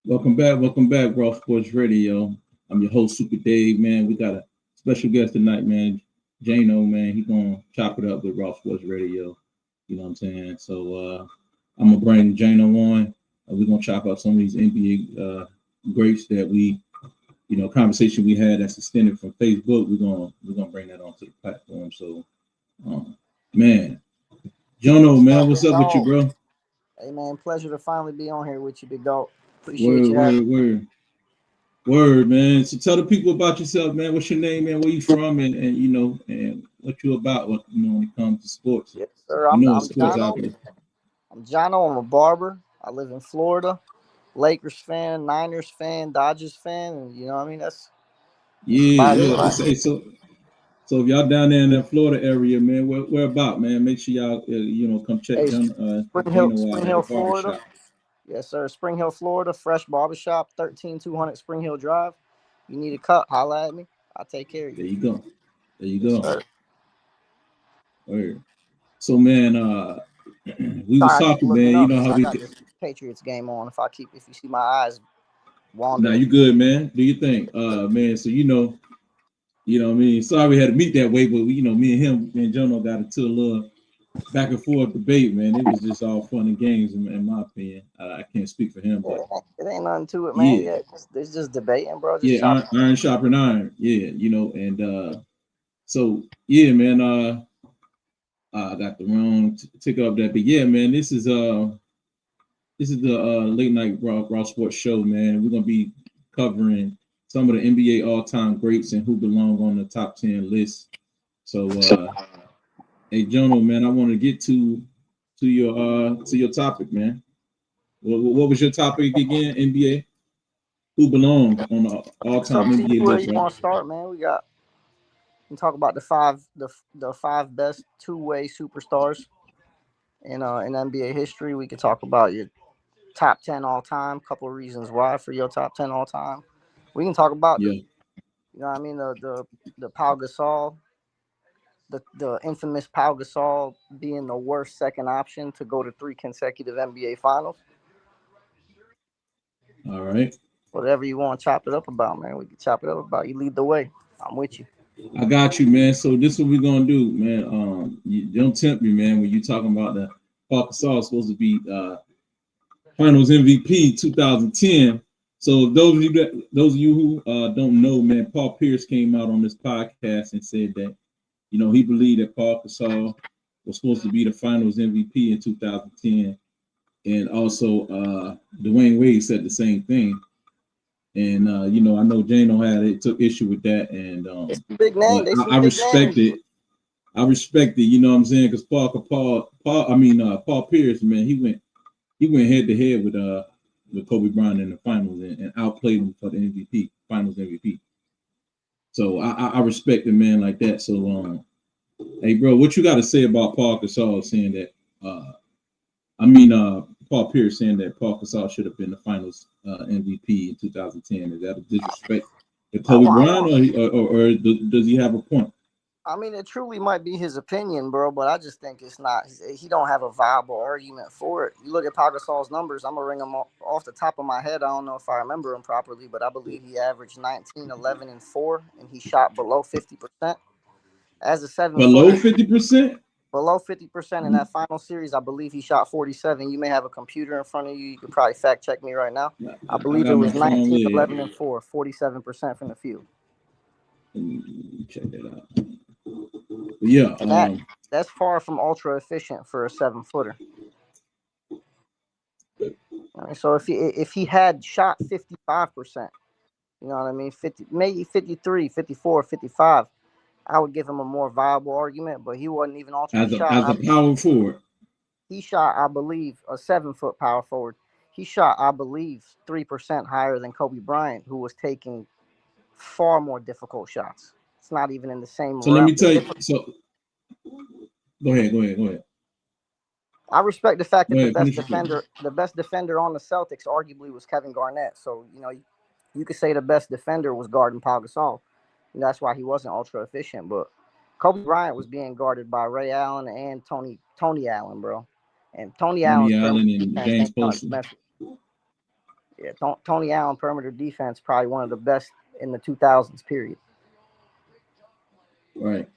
Welcome back, Raw Sports Radio. I'm your host, Super Dave, man. We got a special guest tonight, man. Jano, man. He gonna chop it up with Raw Sports Radio. You know what I'm saying? So I'm gonna bring Jano on. We're gonna chop up some of these NBA greats that conversation we had that's extended from Facebook. We're gonna bring that onto the platform. So, man, Jano, What's man, up, what's big up with you, dog? bro? Hey, man, pleasure to finally be on here with you, big dog. Appreciate Word, you having word, me. word. Word, man. So tell the people about yourself, man. What's your name, man? Where you from, and and what you about? What when it comes to sports? Yes, sir. You I'm, know the I'm sports out Jono. there. I'm Jono. I'm a barber. I live in Florida. Lakers fan, Niners fan, Dodgers fan, and you know what I mean. That's Yeah, about it, yeah. right? So if y'all down there in that Florida area, man, where about, man? Make sure y'all come check Hey, Jano out Spring at the Hill, Florida. barbershop. Yes, sir. Spring Hill, Florida. Fresh barbershop, 13200 Spring Hill Drive. You need a cut? Holla at me. I'll take care of you. There you go. There you Yes, go. sir. Word. So man, we was Sorry, I keep talking, looking man. You up know because how I we got this Patriots game on. If you see my eyes now wandering. you good, man. Do you think, man? So what I mean? Sorry we had to meet that way, but me and him, me and Jono got into a little back and forth debate, man. It was just all fun and games, in my opinion. I can't speak for him, but It ain't nothing to it, man. yeah, Yeah, it's just debating, bro. Just yeah, chopping. iron sharper iron, yeah, and so yeah, man. I got the wrong ticker up there, but yeah, man, this is the late night Raw Sports show, man. We're gonna be covering some of the NBA all time greats and who belong on the top 10 list. So hey Jono, man, I want to get to your topic, man. What was your topic again? NBA. Who belong on the It's all-time up to you NBA where list, you right? want to start, man. We can talk about the five best two-way superstars in NBA history. We could talk about your top 10 all time. Couple of reasons why for your top 10 all time. We can talk about Yeah. you know what I mean the Pau Gasol, the infamous Pau Gasol being the worst second option to go to three consecutive NBA finals. All right. Whatever you want to chop it up about, man. We can chop it up about. You lead the way. I'm with you. I got you, man. So this is what we're gonna do, man. You don't tempt me, man, when you talking about the Paul Gasol supposed to be Finals MVP 2010. So those of you who don't know, man, Paul Pierce came out on this podcast and said that he believed that Paul Gasol was supposed to be the Finals MVP in 2010, and also Dwayne Wade said the same thing. And I know Jano took issue with that, and It's some big name. but They some I big respect names. it. I respect it. You know what I'm saying? Because Paul Pierce, man, he went head to head with Kobe Bryant in the finals and outplayed him for the MVP, Finals MVP. So I respect a man like that. So hey, bro, what you got to say about Paul Gasol saying that? Paul Pierce saying that Paul Gasol should have been the Finals MVP in 2010. Is that a disrespect to I Kobe want. I Bryant, want. or does he have a point? I mean, it truly might be his opinion, bro, but I just think it's not. He don't have a viable argument for it. You look at Pau Gasol's numbers. I'm gonna ring them off the top of my head. I don't know if I remember them properly, but I believe he averaged 19, 11, and 4, and he shot below 50% as a seven Below footer. 50%? Below 50% in that final series, I believe he shot 47. You may have a computer in front of you. You could probably fact check me right now. I I believe it got my was phone 19, lit. 11, and 4, 47% from the field. Check that out. Yeah. And that's far from ultra efficient for a 7 footer. Right, so if he had shot 55%, you know what I mean, 50, maybe 53, 54, 55, I would give him a more viable argument. But he wasn't even ultra. as a power forward. He shot, I believe, a 7 foot power forward. He shot, I believe, 3% higher than Kobe Bryant, who was taking far more difficult shots. It's not even in the same So let realm. me tell you. So go ahead. I respect the fact Go that ahead. Finish your statement. the best defender on the Celtics, arguably, was Kevin Garnett. So you could say the best defender was guarding Pau Gasol. And that's why he wasn't ultra efficient. But Kobe Bryant was being guarded by Ray Allen and Tony Allen, bro. And Tony Allen's Tony perimeter Allen and defense James ain't nothing Poston. to mess with. Yeah, Tony Allen perimeter defense probably one of the best in the 2000s period. Right.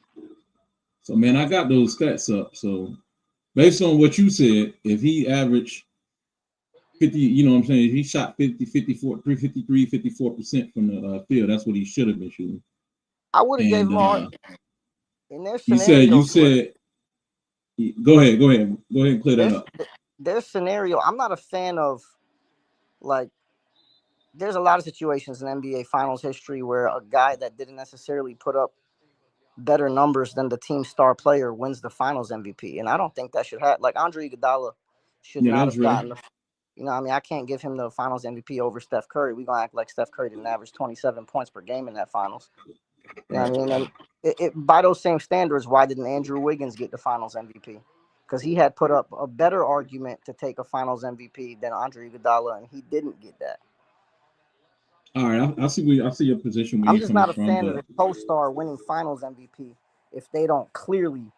So man, I got those stats up. So based on what you said, if he averaged 50, you know what I'm saying? He shot 50, 54, 353, 54% from the field. That's what he should have been shooting. I would have gave And him all in their you scenarios. said, go ahead and clear that up. Their scenario, I'm not a fan of, like, there's a lot of situations in NBA Finals history where a guy that didn't necessarily put up better numbers than the team star player wins the Finals MVP, and I don't think that should happen. Like Andre Iguodala should not have gotten the. You know, I mean, I can't give him the Finals MVP over Steph Curry. We're gonna act like Steph Curry didn't average 27 points per game in that Finals. You know what I mean? And by those same standards, why didn't Andrew Wiggins get the Finals MVP? Because he had put up a better argument to take a Finals MVP than Andre Iguodala, and he didn't get that. All right, I see your position. I'm just not a fan of the co-star winning Finals MVP if they don't clearly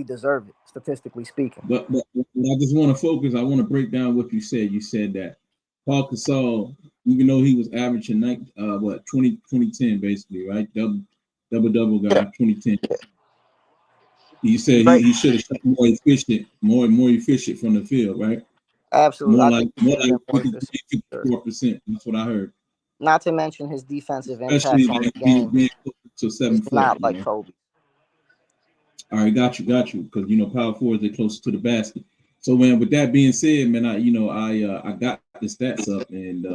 deserve it, statistically speaking. But I just want to focus. I want to break down what you said. You said that Paul Gasol, even though he was averaging 2010 basically, right? Double guy, 2010. You said he should have shot more efficient from the field, right? Absolutely. More like 54%. That's what I heard. Not to mention his defensive impact on the game. Being to 7 foot, not like Kobe. All right, got you. Because power forwards are closer to the basket. So, man, with that being said, man, I got the stats up, and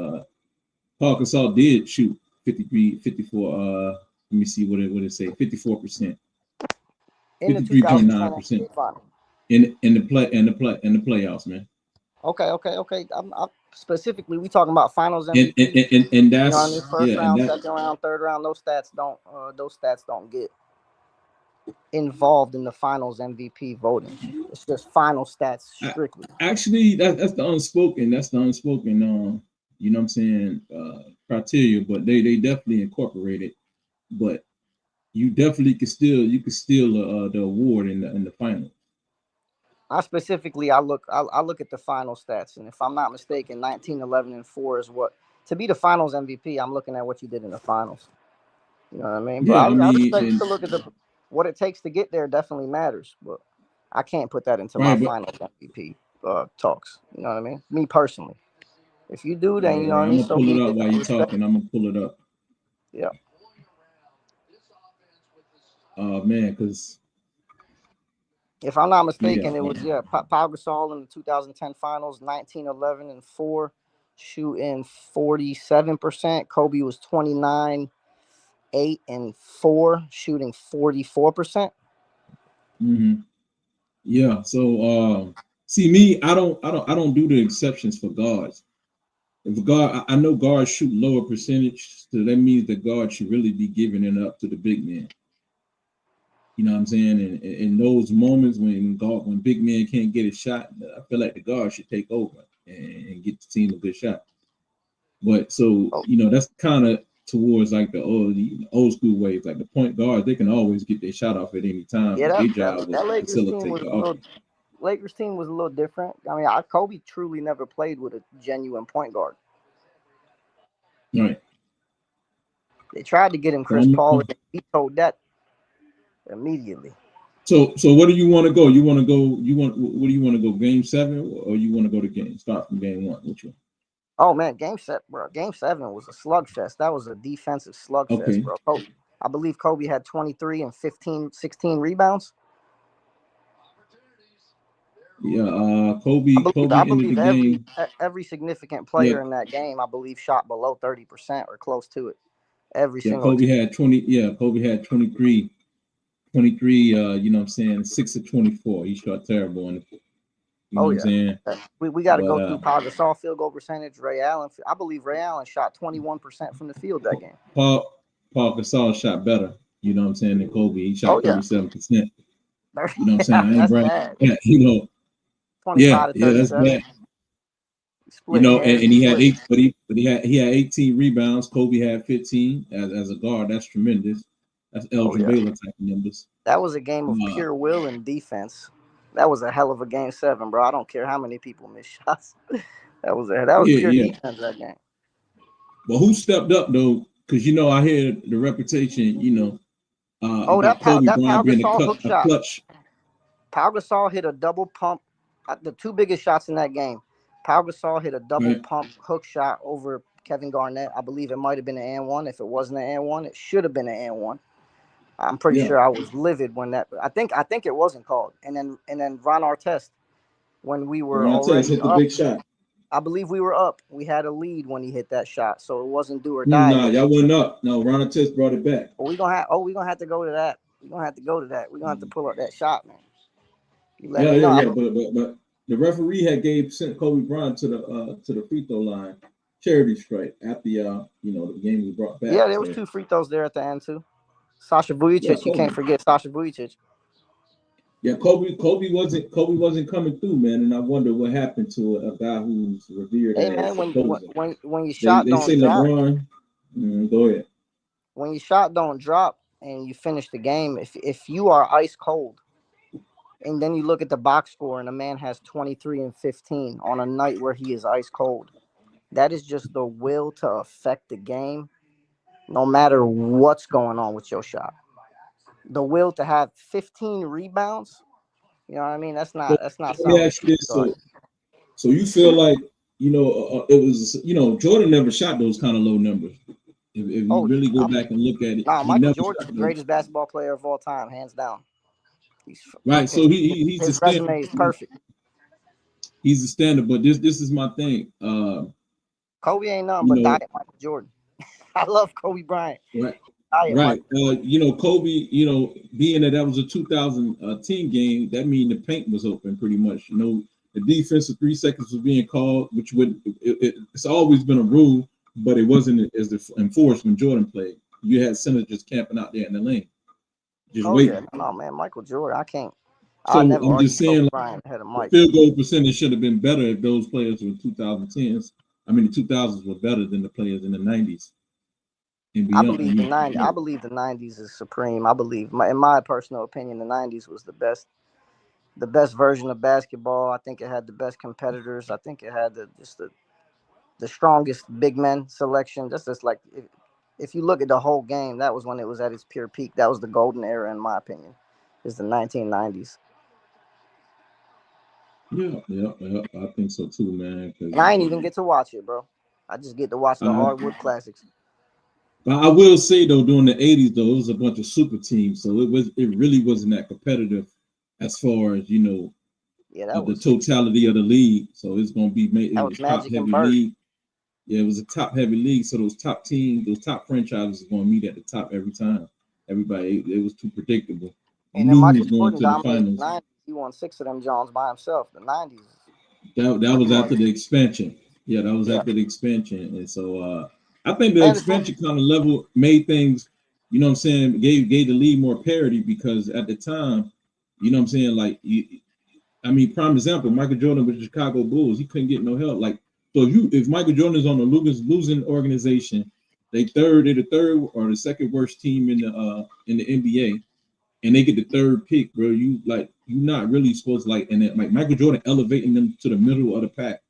Paul Gasol did shoot 54. Let me see what it say. 54%. 53.9% in the playoffs, man. Okay. I'm specifically, we talking about Finals MVP. And that's first round, second round, third round. Those stats don't get involved in the Finals MVP voting. It's just final stats strictly. Actually, that's the unspoken. You know what I'm saying? Criteria, but they definitely incorporate it. But you definitely could steal the award in the final. I specifically, I look at the final stats, and if I'm not mistaken, 19, 11, and 4 is what to be the Finals MVP. I'm looking at what you did in the finals. You know what I mean? But yeah, I respect to look at what it takes to get there. Definitely matters, but I can't put that into my Finals MVP talks. You know what I mean? Me personally, if you do, then you know what I mean. I'm gonna pull it up while you're talking. I'm gonna pull it up. Yeah. Oh man, because. If I'm not mistaken, it was Pau Gasol in the 2010 Finals, 19, 11, and 4, shooting 47%. Kobe was 29, 8, and 4, shooting 44%. Mm-hmm. Yeah. So see me, I don't do the exceptions for guards. If a guard, I know guards shoot lower percentage, so that means the guard should really be giving it up to the big man. You know what I'm saying? And in those moments when big men can't get a shot, I feel like the guard should take over and get the team a good shot. But so that's kind of towards like the old school ways, like the point guards, they can always get their shot off at any time. Yeah, that Lakers team was a little different. I mean, Kobe truly never played with a genuine point guard. Right. They tried to get him Chris Paul, and he told that immediately. So what do you want to go? What do you want to go? Game 7, or you want to go to start from game 1? Which one? Oh man, Game 7 was a slugfest. That was a defensive slugfest, bro. I believe Kobe had 23 and 16 rebounds. Yeah, Kobe ended the game. Every significant player in that game, I believe, shot below 30% or close to it. Every single. Kobe had 20. Yeah, Kobe had 23. 23. You know what I'm saying? 6 of 24. He shot terrible in it. You know what I'm saying? We got to go through Paul Gasol field goal percentage. Ray Allen. I believe Ray Allen shot 21% from the field that game. Paul Gasol shot better. You know what I'm saying? Than Kobe. He shot 37%. You know what I'm saying? I ain't bragging. Yeah, 25 to 37. That's bad. And he had 8, but he had 18 rebounds. Kobe had 15 as a guard. That's tremendous. That's Elgin Baylor type of numbers. That was a game of pure will and defense. That was a hell of a Game 7, bro. I don't care how many people miss shots. That was Yeah, pure yeah. defense that game. But who stepped up though? Because I hear the reputation, about Kobe That Pau Bryant being Gasol hook a shot. clutch. Pau Gasol hit a double pump. The two biggest shots in that game. Pau Gasol hit a double pump hook shot over Kevin Garnett. I believe it might have been an and one. If it wasn't an and one, it should have been an and one. I'm pretty sure I was livid when that. I think it wasn't called. And then Ron Artest, when we were already hit the up, big shot. I believe we were up. We had a lead when he hit that shot, so it wasn't do or die. Nah, y'all went up. No, Ron Artest brought it back. We're gonna have to go to that. We're gonna have to go to that. We're gonna have to pull up that shot, man. You let me know. Yeah. But the referee had sent Kobe Bryant to the free throw line, charity strike after the game was brought back. Yeah, there was 2 free throws there at the end too. Sasha Vujicic, you can't forget Sasha Vujicic. Yeah, Kobe wasn't coming through, man, and I wonder what happened to a guy who's revered. Hey man, when you shot they don't say drop, LeBron. Go ahead. When your shot don't drop and you finish the game, if you are ice cold, and then you look at the box score and a man has 23 and 15 on a night where he is ice cold, that is just the will to affect the game, no matter what's going on with your shot. The will to have 15 rebounds, you know what I mean? That's not Let me ask you this. So you feel like, it was, Jordan never shot those kind of low numbers. If you really go back and look at it, Michael Jordan's the greatest basketball player of all time, hands down. Right. So he's his resume is perfect. He's the standard, but this is my thing. Kobe ain't nothing but diet Michael Jordan. I love Kobe Bryant. Right. Kobe, being that was a 2010 game, that means the paint was open pretty much. The defense of 3 seconds was being called, which it's always been a rule, but it wasn't as enforced when Jordan played. You had centers just camping out there in the lane, just waiting. Yeah. No, man, Michael Jordan, I can't. So I'm just saying, the field goal percentage should have been better if those players were 2010s. I mean, the 2000s were better than the players in the 90s. I believe the 90s. I believe the 90s is supreme. I believe, in my personal opinion, the 90s was the best version of basketball. I think it had the best competitors. I think it had the strongest big men selection. Just like if you look at the whole game, that was when it was at its pure peak. That was the golden era, in my opinion, is the 1990s. Yeah, I think so too, man. I ain't even get to watch it, bro. I just get to watch the hardwood classics. But I will say though, during the 80s, though, it was a bunch of super teams, so it really wasn't that competitive as far as the totality of the league. So it's gonna be top heavy league. Yeah, it was a top heavy league. So those top teams, those top franchises, are gonna meet at the top every time. Everybody, it was too predictable. And then Michael Jordan dominated the 90s. He won 6 of them Jones by himself. The 90s. That was after the expansion. Yeah, that was after the expansion, and so I think the expansion kind of level made things, gave the league more parity, because at the time, prime example, Michael Jordan with the Chicago Bulls, he couldn't get no help. Like, so if Michael Jordan is on a losing organization, they're the third or the second worst team in the NBA, and they get the third pick, bro. You're not really supposed to and then Michael Jordan elevating them to the middle of the pack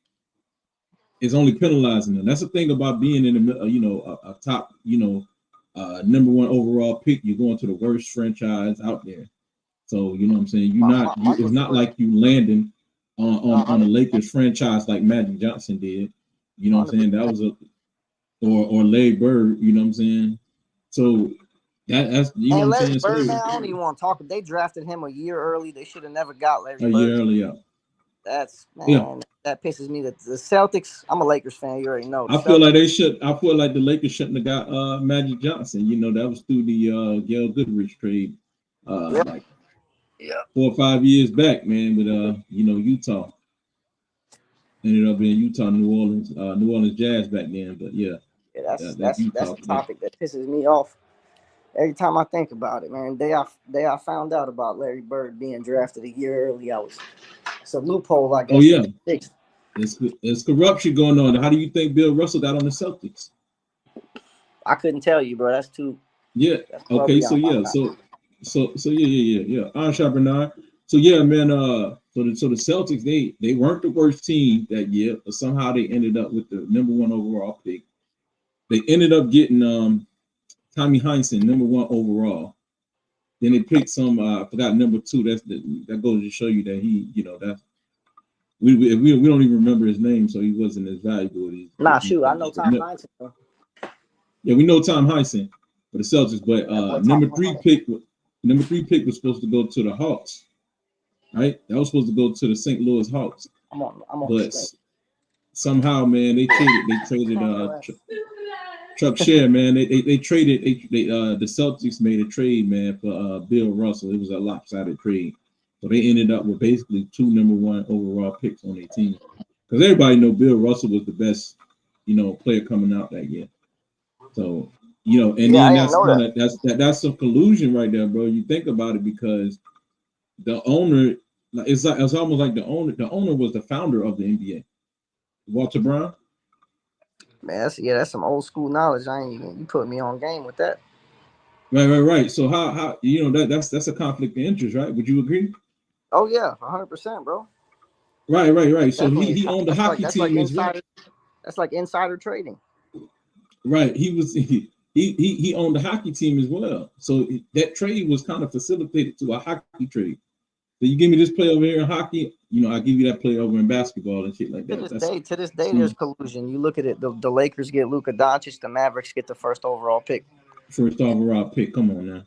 is only penalizing them. That's the thing about being in the middle, a top, number one overall pick. You're going to the worst franchise out there. So you know what I'm saying. It's not like you landing on a Lakers franchise like Magic Johnson did. You know what I'm saying. That was or Larry Bird. You know what I'm saying. So that's know what I'm saying. Bird, man, I don't even want to talk. They drafted him a year early. They should have never got Larry Bird. A year early, yeah. That pisses me. That the Celtics. I'm a Lakers fan. You already know. I feel like the Lakers shouldn't have got Magic Johnson. That was through the Gail Goodrich trade, 4 or 5 years back, man. With Utah ended up being New Orleans Jazz back then. But that's the topic that pisses me off. Every time I think about it, man. Day I found out about Larry Bird being drafted a year early. It's a loophole, I guess. Oh yeah, there's corruption going on. How do you think Bill Russell got on the Celtics? I couldn't tell you, bro. That's too. Yeah. Okay. So. Ansha Bernard. So yeah, man. So the Celtics they weren't the worst team that year, but somehow they ended up with the number one overall pick. They ended up getting Tommy Heinsohn, number one overall. Then they picked some. I forgot number two. That goes to show you that he, that we don't even remember his name, so he wasn't as valuable as Nah, shoot, I know Tom Heinsohn. Yeah, we know Tom Heinsohn for the Celtics, but number three pick was supposed to go to the Hawks, right? That was supposed to go to the St. Louis Hawks. I'm on but somehow, man, they traded Chuck Scher, man. They traded the Celtics made a trade, man, for Bill Russell. It was a lopsided trade. So they ended up with basically two number one overall picks on their team. Because everybody know Bill Russell was the best, player coming out that year. So, and then that's some collusion right there, bro. You think about it, because the owner, it's almost like the owner was the founder of the NBA. Walter Brown. Man, that's some old school knowledge. You put me on game with that. Right. So how that's a conflict of interest, right? Would you agree? Oh yeah, 100%, bro. Right. So he owned the hockey team as well. That's like insider trading. Right. He owned the hockey team as well. So that trade was kind of facilitated to a hockey trade. So you give me this player over here in hockey, I give you that player over in basketball and shit like that. To this day, there's collusion. You look at it, the Lakers get Luka Doncic, the Mavericks get the first overall pick. First overall pick, come on now.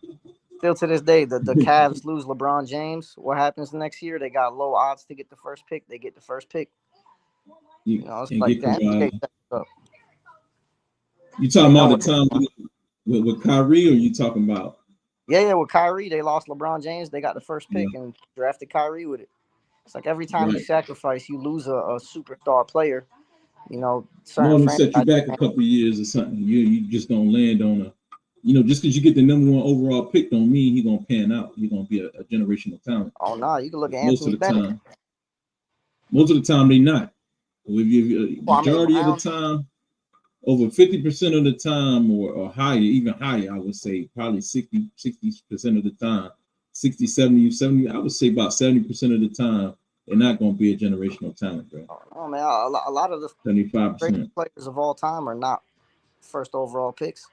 Still to this day, the Cavs lose LeBron James. What happens next year? They got low odds to get the first pick. They get the first pick. It's like that. You talking about the time with Kyrie, or you talking about? Yeah, with Kyrie, they lost LeBron James. They got the first pick and drafted Kyrie with it. It's like every time you sacrifice, you lose a superstar player. Certain set you back a couple of years or something. You just don't land on just because you get the number one overall pick don't mean he's gonna pan out. He's gonna be a generational talent. Oh no, you can look at Anthony Bennett. Most of the time, they not. Majority of the time, over 50% of the time, or higher, even higher, I would say probably 60% of the time, 60, 70, I would say about 70% of the time, they're not going to be a generational talent, bro. Oh man, a lot of the 75% players of all time are not first overall picks.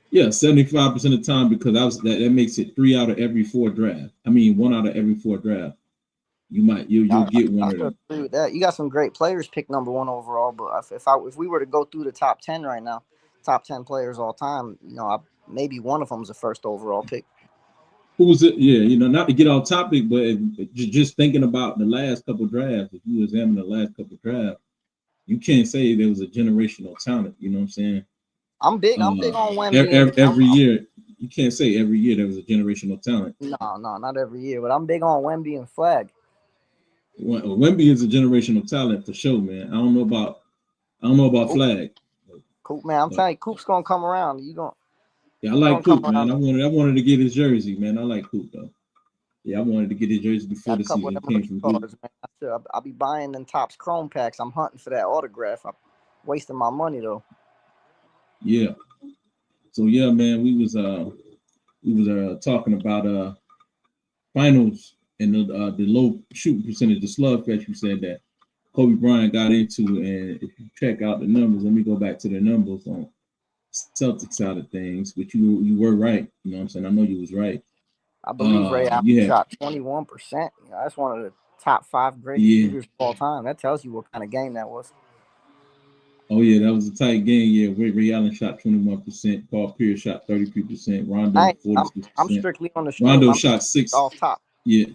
Yeah, 75% of the time, because that makes it 3 out of every 4 draft. I mean, 1 out of every 4 draft. You'll get one of them. Agree with that. You got some great players picked number 1 overall, but if we were to go through the top 10 right now, top 10 players all time, maybe one of them is a first overall pick. Who was it? Yeah, not to get off topic, but just thinking about the last couple of drafts, if you examine the last couple of drafts, you can't say there was a generational talent. You know what I'm saying? I'm big on Wemby. Every year, you can't say every year there was a generational talent. No, not every year, but I'm big on Wemby and Flag. Wemby is a generational talent for sure, man. I don't know about Flag. Coop, man, I'm telling you, Coop's gonna come around. Yeah, I like Coop, man. I wanted to get his jersey, man. I like Coop though. Yeah, I wanted to get his jersey before the season came from Coop. I'll be buying them Topps Chrome packs. I'm hunting for that autograph. I'm wasting my money though. Yeah. So yeah, man, we was talking about finals and the low shooting percentage, the slugfest you said that Kobe Bryant got into, and if you check out the numbers, let me go back to the numbers on Celtics side of things, which you were right. You know what I'm saying? I know you was right. I believe Ray Allen shot 21%. That's one of the top 5 greatest shooters of all time. That tells you what kind of game that was. Oh yeah, that was a tight game. Yeah, Ray Allen shot 21%. Paul Pierce shot 33%. Rondo 46%. I'm strictly on the street. Rondo shot 6 off top. Yeah.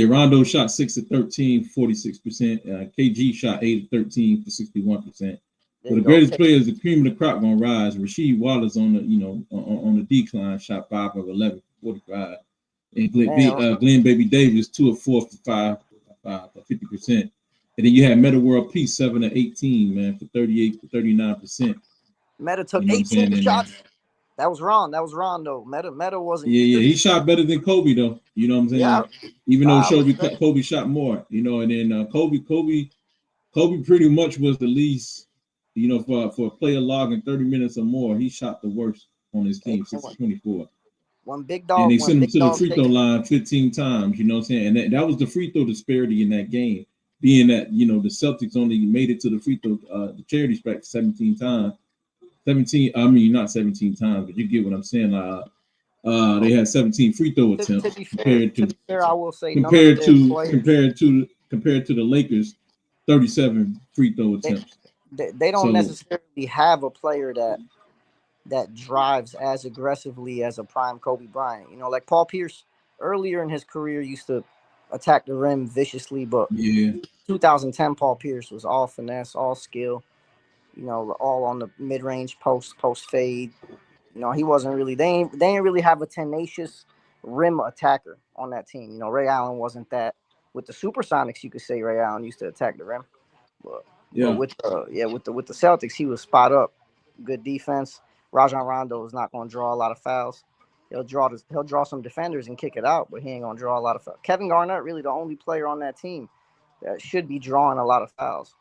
Rondo shot 6 of 13, 46%. KG shot 8 of 13 for 61%. So the greatest players, the cream of the crop, gonna rise. Rasheed Wallace on the decline, shot 5 of 11, 45. And Glenn Baby Davis 2 of 4 for 5 for 50%. And then you had Metta World Peace 7 of 18, man, for 38 to 39%. Metta took 18 shots. That was Rondo. Metta wasn't. Yeah, he shot better than Kobe though. You know what I'm saying? Yeah. Even though Kobe shot more, and then Kobe pretty much was the least. For a player logging 30 minutes or more, he shot the worst on his team, 6-24. when Big and Dog they when sent him Big to the Dog free throw takes line 15 times. You know what I'm saying? And that was the free throw disparity in that game, being that the Celtics only made it to the free throw the charity stripe 17 times. 17. I mean, not 17 times, but you get what I'm saying. They had 17 free throw to attempts be fair, I will say none of their players compared to the Lakers 37 free throw they, attempts. they don't So necessarily have a player that drives as aggressively as a prime Kobe Bryant. You know, like Paul Pierce earlier in his career used to attack the rim viciously, but yeah, 2010 Paul Pierce was all finesse, all skill, you know, all on the mid-range post fade. You know, he wasn't really they ain't really have a tenacious rim attacker on that team. You know, Ray Allen wasn't that. With the Supersonics, you could say Ray Allen used to attack the rim. But yeah. with the Celtics, he was spot up, good defense. Rajon Rondo is not going to draw a lot of fouls. He'll draw some defenders and kick it out, but he ain't going to draw a lot of fouls. Kevin Garnett really the only player on that team that should be drawing a lot of fouls.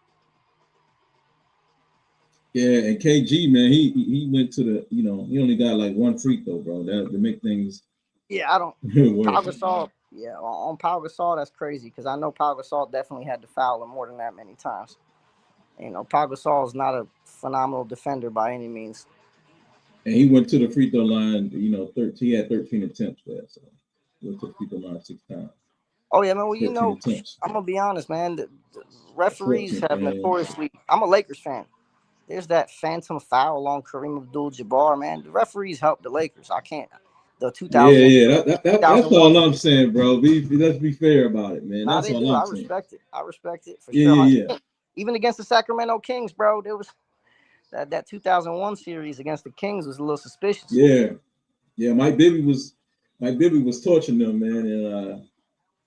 Yeah, and KG, man, he went to the, he only got like one free throw, bro. That to make things Yeah, I don't. worse. Pau Gasol, yeah, on Pau Gasol, that's crazy because I know Pau Gasol definitely had to foul him more than that many times. You know, Pau Gasol is not a phenomenal defender by any means. And he went to the free throw line, 13, he had 13 attempts there, so he went to the free throw line 6 times. Oh yeah, man. Well, 13 attempts. I'm gonna be honest, man. The referees 14th, have man. notoriously. I'm a Lakers fan. There's that phantom foul on Kareem Abdul-Jabbar, man. The referees helped the Lakers. I can't. The 2000. Yeah. That's all 2001. I'm saying, bro. Let's be fair about it, man. Nah, That's they all do. I'm I saying. respect it. I respect it for sure. Yeah. Even against the Sacramento Kings, bro, there was that 2001 series against the Kings was a little suspicious. Yeah. Mike Bibby was torching them, man, and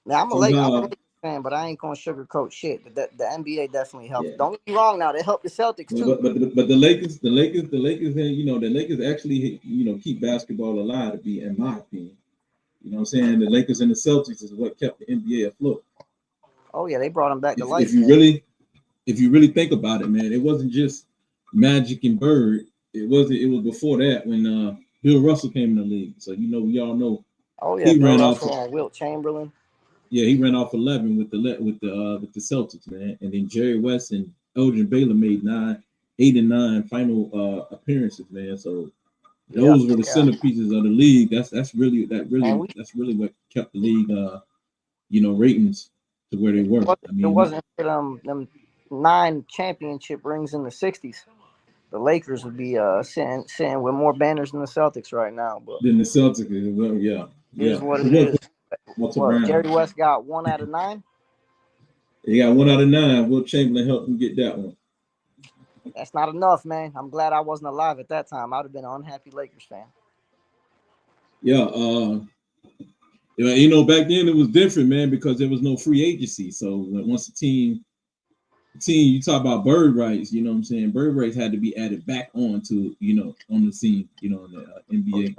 now I'm a Lakers fan, but I ain't gonna sugarcoat shit. The NBA definitely helped. Yeah. Don't get me wrong. Now they helped the Celtics too. But the Lakers, and the Lakers actually, keep basketball alive. To be, in my opinion, you know what I'm saying. The Lakers and the Celtics is what kept the NBA afloat. Oh yeah, they brought them back to life. If you really think about it, man, it wasn't just Magic and Bird. It was before that when Bill Russell came in the league. So we all know. Oh yeah, Bill Russell and Wilt Chamberlain. Yeah, he ran off 11 with the Celtics, man, and then Jerry West and Elgin Baylor made 8 and 9 final appearances, man. So those were the centerpieces of the league. That's really what kept the league, ratings to where they were. It wasn't for them 9 championship rings in the '60s. The Lakers would be sitting with more banners than the Celtics right now. But than the Celtics, well, yeah. Here's what it is. Jerry West got 1 out of 9. He got 1 out of 9. Wilt Chamberlain helped him get that one. That's not enough, man. I'm glad I wasn't alive at that time. I'd have been an unhappy Lakers fan. Yeah, back then it was different, man, because there was no free agency. So once the team, you talk about bird rights, you know what I'm saying? Bird rights had to be added back on to, on the scene, in the NBA,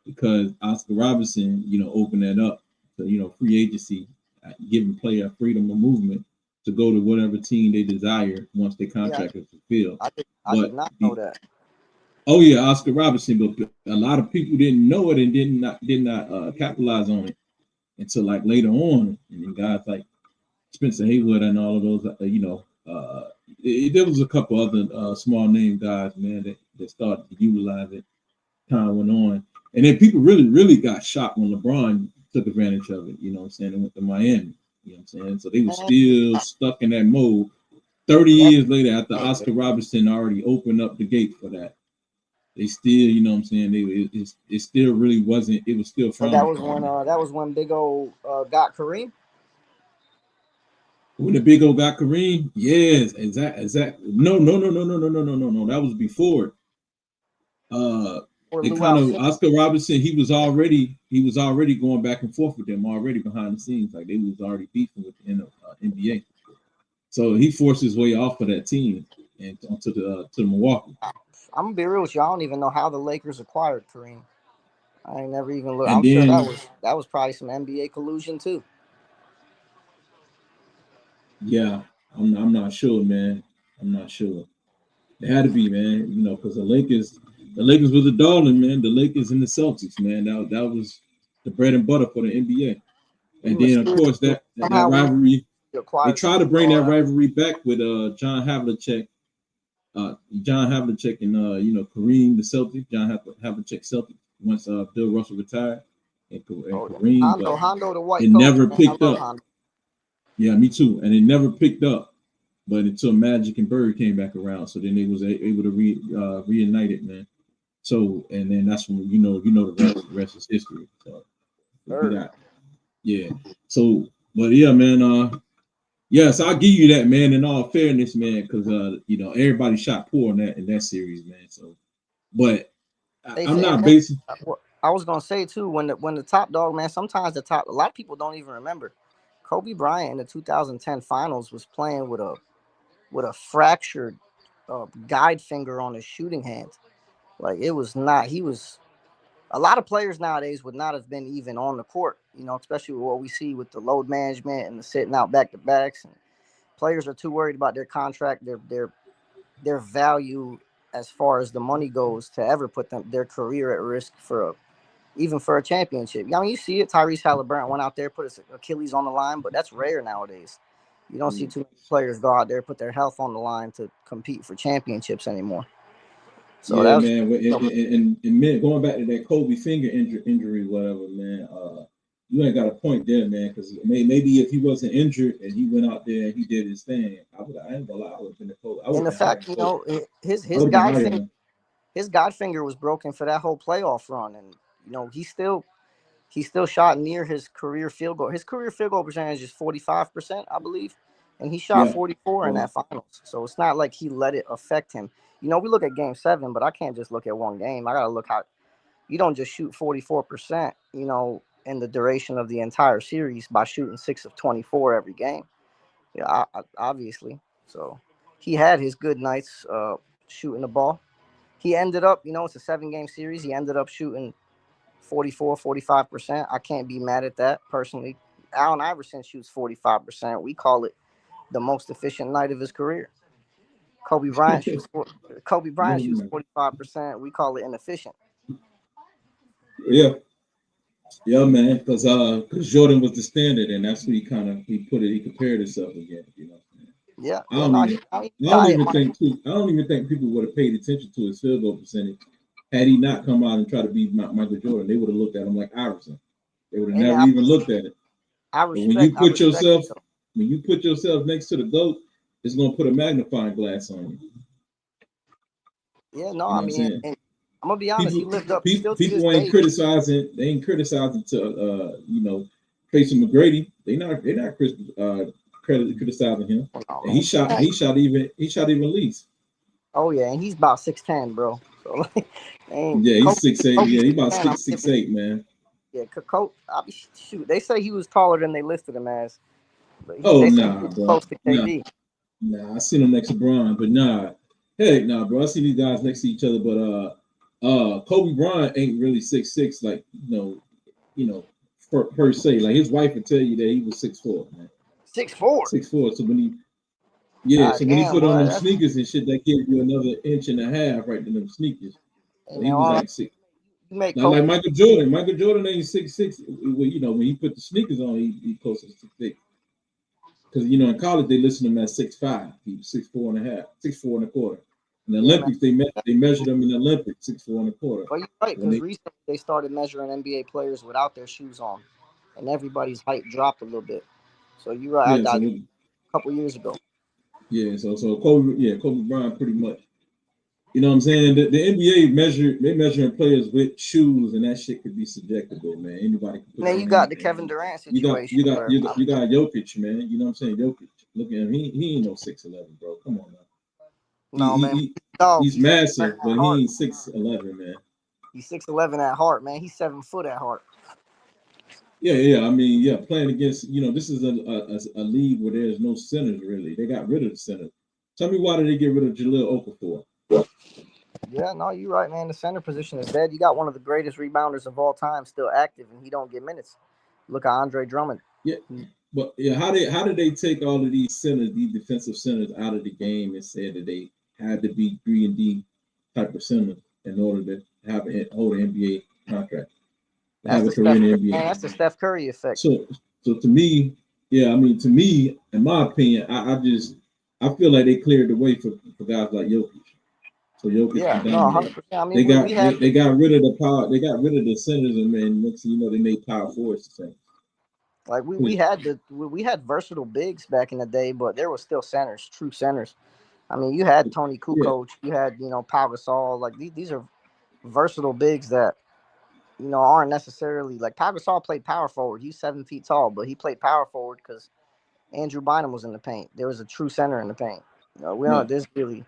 because Oscar Robertson, opened that up to, free agency, giving player freedom of movement to go to whatever team they desire once their contract is fulfilled. I did not know that. Oh yeah, Oscar Robertson, but a lot of people didn't know it and did not capitalize on it until like later on. And then guys like Spencer Haywood and all of those, there was a couple other small name guys, man, that started to utilize it. Time went on, and then people really got shocked when LeBron took advantage of it. You know what I'm saying? And went to Miami. You know what I'm saying? So they were still stuck in that mode 30 years later after Oscar Robertson already opened up the gate for that. They still, you know what I'm saying? It still really wasn't. It was still frowned upon. That was when Big O got Kareem. When the Big O got Kareem, yes, exactly. No. That was before. They kind of Oscar Robertson. He was already going back and forth with them already behind the scenes, like they was already beefing with the NBA. So he forced his way off of that team and to Milwaukee. I'm gonna be real with you. I don't even know how the Lakers acquired Kareem. I ain't never even looked. I'm sure that was probably some NBA collusion too. Yeah, I'm not sure, man. I'm not sure. It had to be, man. Because the Lakers The Lakers was a darling, man. The Lakers and the Celtics, man. That was the bread and butter for the NBA. And then, of course, that rivalry. They tried to bring that rivalry back with John Havlicek. John Havlicek and Kareem the Celtics. John Havlicek Celtics once Bill Russell retired. And Kareem, Hondo the white it never picked up. Hondo. Yeah, me too. And it never picked up. But until Magic and Bird came back around, so then they was able to reunite it, man. So, and then that's when the rest is history. So, yeah. So, but yeah, man. Yes, I'll give you that, man. In all fairness, man, because everybody shot poor in that series, man. So, but I'm not basing. I was gonna say too, when the top dog, man. Sometimes a lot of people don't even remember. Kobe Bryant in the 2010 finals was playing with a fractured guide finger on his shooting hand. Like it was not. He was. A lot of players nowadays would not have been even on the court, especially with what we see with the load management and the sitting out back to backs. And players are too worried about their contract, their value as far as the money goes to ever put their career at risk even for a championship. I mean, you see it. Tyrese Halliburton went out there, put his Achilles on the line, but that's rare nowadays. You don't see too many players go out there, put their health on the line to compete for championships anymore. So yeah, man. And going back to that Kobe finger injury, whatever, man. You ain't got a point there, man. Because maybe if he wasn't injured and he went out there and he did his thing, I ain't gonna lie, I would have been the Kobe. And the fact, his guide finger was broken for that whole playoff run, and he still shot near his career field goal. His career field goal percentage is 45%, I believe, and he shot 44 in that finals. So it's not like he let it affect him. We look at Game 7, but I can't just look at one game. I gotta look how you don't just shoot 44%, in the duration of the entire series by shooting 6 of 24 every game. Yeah, obviously. So he had his good nights shooting the ball. He ended up, it's a 7-game series. He ended up shooting 45%. I can't be mad at that personally. Allen Iverson shoots 45%. We call it the most efficient night of his career. Kobe Bryant shoots 45%. We call it inefficient. Yeah, man. Because Jordan was the standard, and that's what he compared himself again. Yeah. I don't even think people would have paid attention to his field goal percentage had he not come out and tried to beat Michael Jordan. They would have looked at him like Iverson. They would have never even looked at it. When you put yourself next to the GOAT, it's gonna put a magnifying glass on you. Yeah, no, I mean, and I'm gonna be honest. He lived up. People ain't criticizing. They ain't criticizing to Tracy McGrady. They're not criticizing him. And he shot even least. Oh yeah, and he's about 6'10", bro. So he's 6'8". Yeah, he's about 6'8", man. Yeah, shoot. They say he was taller than they listed him as. But bro. Close to KD. Nah, I seen him next to Bron, but heck nah, bro. I see these guys next to each other, but Kobe Bryant ain't really 6'6", like per se. Like his wife would tell you that he was 6'4", man. 6'4". 6'4". So when he put on them sneakers and shit, that gives you another inch and a half right in them sneakers. So he was like 6. Like Michael Jordan. Michael Jordan ain't 6'6". When he put the sneakers on, he close to 6'6". Because in college they listed him as 6'5". He was 6'4" and a half, 6'4" and a quarter. In the Olympics, they measured him in the Olympics 6'4" and a quarter. Well, you're right, because recently they started measuring NBA players without their shoes on, and everybody's height dropped a little bit. So you're right. A couple years ago. Yeah, so Kobe Bryant pretty much. You know what I'm saying? The NBA measuring players with shoes, and that shit could be subjective, man. Anybody can put. Then you got the Kevin Durant situation. You got Jokic, man. You know what I'm saying? Jokic. Look at him. He ain't no 6'11", bro. Come on, man. He's massive, but he ain't 6'11", man. He's 6'11" at heart, man. He's 7 foot at heart. Yeah. I mean, playing against, this is a league where there's no centers really. They got rid of the center. Tell me why did they get rid of Jahlil Okafor? Yeah, no, you're right, man. The center position is dead. You got one of the greatest rebounders of all time still active, and he don't get minutes. Look at Andre Drummond. Yeah, but how did they take all of these centers, these defensive centers, out of the game and said that they had to be 3-and-D type of centers? in order to hold an NBA contract, That's have a the career Steph, in the man, NBA. that's the Steph Curry effect. So to me, yeah, I mean, to me, in my opinion, I feel like they cleared the way for guys like Jokic. So Jokic Yeah, can no, dominate. 100%. I They mean, got we had they got rid of the power. They got rid of the centers, and then next thing you know, they made power forwards the same. like we had versatile bigs back in the day, but there was still centers, true centers. I mean, you had Tony Yeah, Kukoc, you had Pau Gasol. Like these are versatile bigs that aren't necessarily like Pau Gasol played power forward. He's 7 feet tall, but he played power forward because Andrew Bynum was in the paint. There was a true center in the paint. We yeah, don't.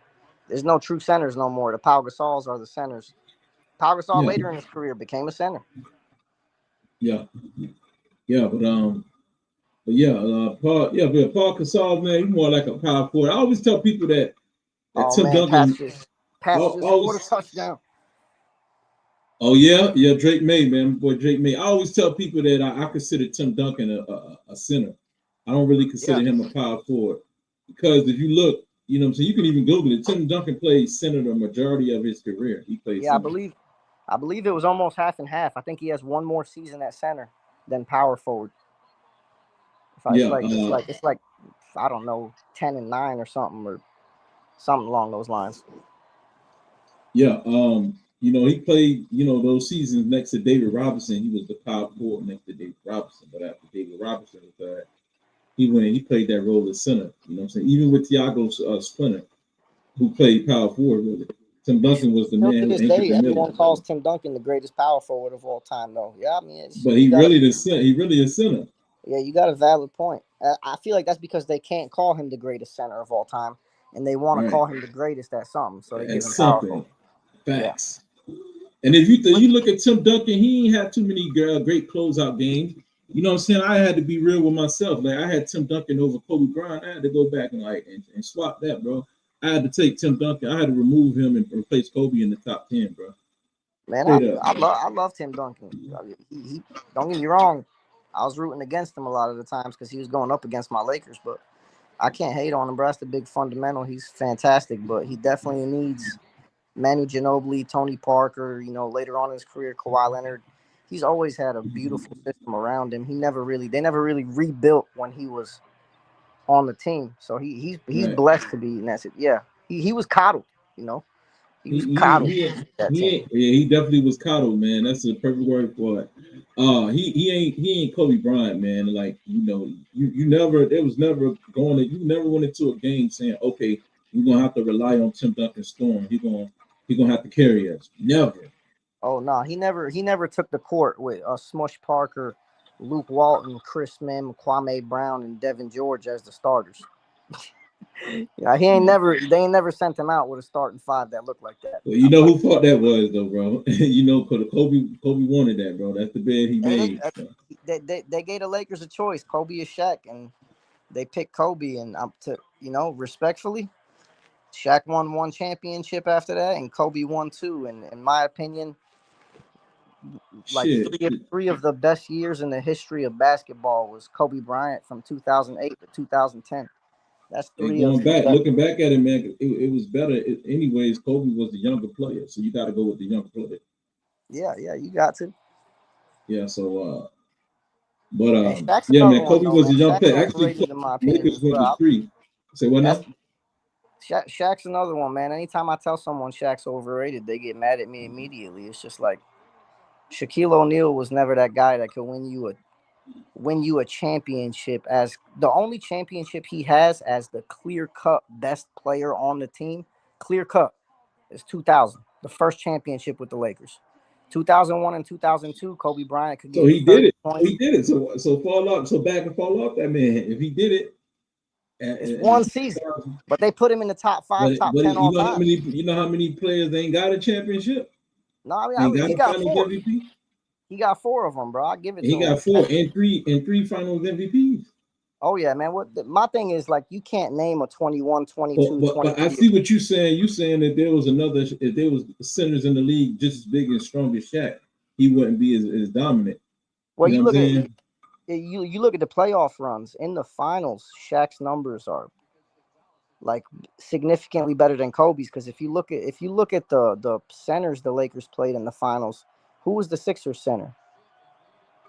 There's no true centers no more. The Pau Gasols are the centers. Pau Gasol yeah, later in his career became a center. yeah, yeah. Paul Gasol, man, he's more like a power forward. I always tell people that Oh Tim man, Duncan. Pat's just scored a Always, touchdown. oh yeah, Drake May, man, boy Drake May. I always tell people that I consider Tim Duncan a center. I don't really consider Yeah, him a power forward because if you look, you know what I'm saying, you can even Google it. Tim Duncan played center the majority of his career. He played yeah. center. I believe it was almost half and half. I think he has one more season at center than power forward. Yeah, It's like I don't know, 10-9 or something along those lines. yeah. He played, those seasons next to David Robinson. He was the power forward next to David Robinson. But after David Robinson retired, he played that role as center. You know what I'm saying? Even with Thiago Splinter, who played power forward with it. Tim Duncan was the Still man to who this anchored day, the middle. everyone calls Tim Duncan the greatest power forward of all time, though. Yeah, I mean, But he really is center. yeah, you got a valid point. I feel like that's because they can't call him the greatest center of all time, and they want to Right. call him the greatest at something, so they give him That's power something. forward. Facts. And if you look at Tim Duncan, he ain't had too many great closeout games. You know what I'm saying? I had to be real with myself. Like I had Tim Duncan over Kobe Bryant. I had to go back and swap that, bro. I had to take Tim Duncan. I had to remove him and replace Kobe in the top 10, bro. Man, Straight up. I love Tim Duncan. He don't get me wrong. I was rooting against him a lot of the times because he was going up against my Lakers, but I can't hate on him, bro. That's the big fundamental. He's fantastic, but he definitely needs Manu Ginobili, Tony Parker. Later on in his career, Kawhi Leonard. He's always had a beautiful system around him. They never really rebuilt when he was on the team, so he's Right. blessed to be in that. Yeah, he was coddled. He He was he coddled he, that he team. ain't, yeah, he definitely was coddled, man. That's the perfect word for it. He ain't Kobe Bryant, man. Like, you never there was never going to you never went into a game saying, okay, we're gonna have to rely on Tim Duncan Storm. He gonna have to carry us. Never. Oh no, he never took the court with Smush Parker, Luke Walton, Chris Mim, Kwame Brown, and Devin George as the starters. Yeah, Yeah. they ain't never sent him out with a starting five that looked like that. Well, you know who thought that was though, bro? Cause Kobe wanted that, bro. That's the bed he And made. they gave the Lakers a choice, Kobe or Shaq, and they picked Kobe. And respectfully, Shaq won one championship after that, and Kobe won two. And in my opinion, like Shit. three of the best years in the history of basketball was Kobe Bryant from 2008 to 2010. That's And three of going the back, best. looking back at it, man, it was better. Anyways, Kobe was the younger player, so you got to go with the younger player. Yeah, you got to. Yeah. So, but And Shaq's yeah, another man, one Kobe though, was man. the young Shaq's player. Actually, overrated in my opinion Lakers as went to well. three. Say what That's now? Shaq's another one, man. Anytime I tell someone Shaq's overrated, they get mad at me immediately. It's just like Shaquille O'Neal was never that guy that could win you a championship as the only championship he has as the clear-cut best player on the team. Clear cut is 2000, the first championship with the Lakers. 2001 and 2002, Kobe Bryant could So give you he did 30 it. points. He did it. So fall off. So back and fall off that man. If he did it, It's and one season, but they put him in the top 5, top 10 all time. you know how many players ain't got a championship? No, I Ain't mean, got he a got Finals 4. MVP. He got 4 of them, bro. I give it He to him. got 4 and three Finals MVPs. Oh yeah, man. My thing is like you can't name a 21, 22, But I 23. see what you're saying. You saying that if there was centers in the league just as big and strong as Shaq, he wouldn't be as dominant. Well, You know you what I'm look at saying? you look at the playoff runs in the finals. Shaq's numbers are like significantly better than Kobe's. Because if you look at the centers the Lakers played in the finals, who was the Sixers center?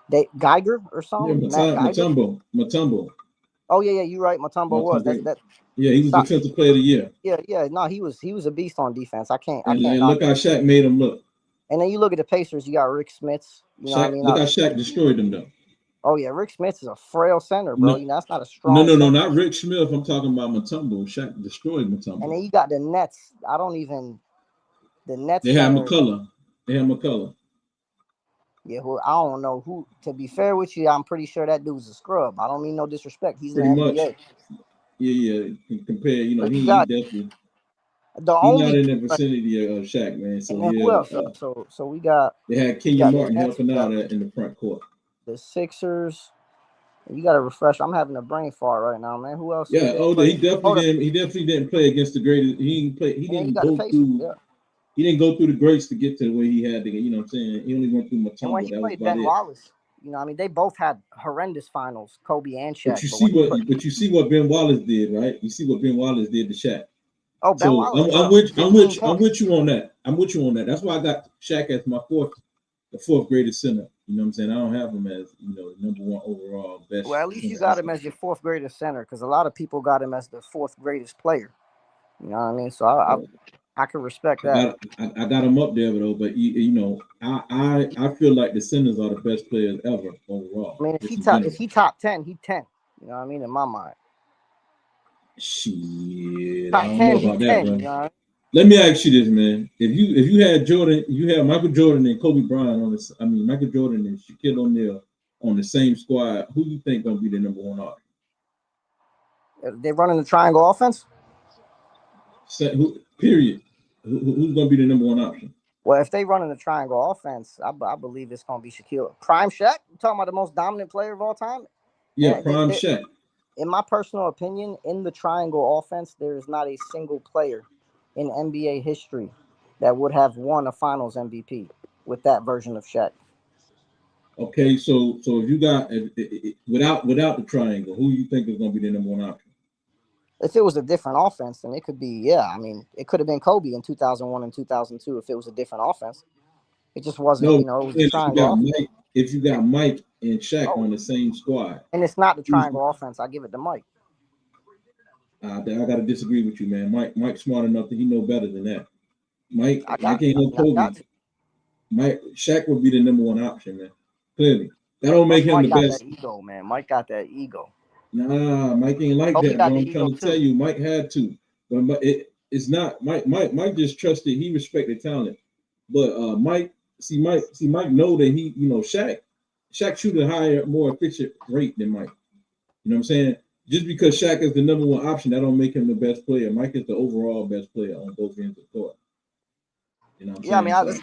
They Geiger or Yeah, something? Matt Geiger? Mutombo. Oh yeah, you're right. Mutombo was that. Yeah, he was So, defensive player of the year. yeah. No, he was a beast on defense. I can't And knock look how him. Shaq made him look. And then you look at the Pacers. You got Rick Smits. You know what I mean? Look how Shaq destroyed them though. Oh yeah, Rick Smits is a frail center, bro. No, You know that's not a strong. no, not Rick Smith. I'm talking about Mutombo. Shaq destroyed Mutombo. And then you got the Nets. The Nets. They had McCullough. Yeah, well, I don't know who. To be fair with you, I'm pretty sure that dude's a scrub. I don't mean no disrespect. He's pretty in the much. NBA. Yeah. Compare, he definitely. He's not in the vicinity of Shaq, man. So and who else? So we got. They had Kenyon Martin helping out in the front court. The Sixers. You got to refresh. I'm having a brain fart right now, man. Who else? Yeah. He definitely didn't play against the greatest. He didn't play. He didn't go through. Yeah. He didn't go through the greats to get to where he had to get. You know what I'm saying? He only went through Mutombo. And when he played Ben Wallace, I mean, they both had horrendous finals, Kobe and Shaq. But you see what Ben Wallace did, right? You see what Ben Wallace did to Shaq. Oh, Ben Wallace. I'm with you on that. That's why I got Shaq as my the fourth greatest center. You know what I'm saying? I don't have him as number one overall best. Well, at least you got him as your fourth greatest center, because a lot of people got him as the fourth greatest player. You know what I mean? So I can respect that. I got him up there though, but I feel like the centers are the best players ever overall. I mean, if he top 10, he 10. You know what I mean? In my mind. Shit, top I don't 10, know about that, bro. You know? Let me ask you this, man. If you had Jordan, you had Michael Jordan and Kobe Bryant on this. I mean, Michael Jordan and Shaquille O'Neal on the same squad. Who you think gonna be the number one option? They running the triangle offense. Period. Who's gonna be the number one option? Well, if they running the triangle offense, I believe it's gonna be Shaquille. Prime Shaq. You talking about the most dominant player of all time? Yeah, prime Shaq. In my personal opinion, in the triangle offense, there is not a single player in NBA history that would have won a Finals MVP with that version of Shaq. Okay, so if you got without the triangle, who you think is going to be the number one option? If it was a different offense, then it could be, I mean, it could have been Kobe in 2001 and 2002 if it was a different offense. It just wasn't, it was the triangle. If you got Mike and Shaq on the same squad, and it's not the triangle offense, I give it to Mike. I got to disagree with you, man. Mike's smart enough that he know better than that. Mike ain't no Kobe. Shaq would be the number one option, man. Clearly, that don't make him the best. That ego, man. Mike got that ego. Nah, Mike ain't like that, bro. I'm trying to tell you, Mike had to, but it's not. Mike just trusted. He respected talent, but Mike know that Shaq shoot a higher, more efficient rate than Mike. You know what I'm saying? Just because Shaq is the number one option, that don't make him the best player. Mike is the overall best player on both ends of the court. You know what I'm saying? I mean,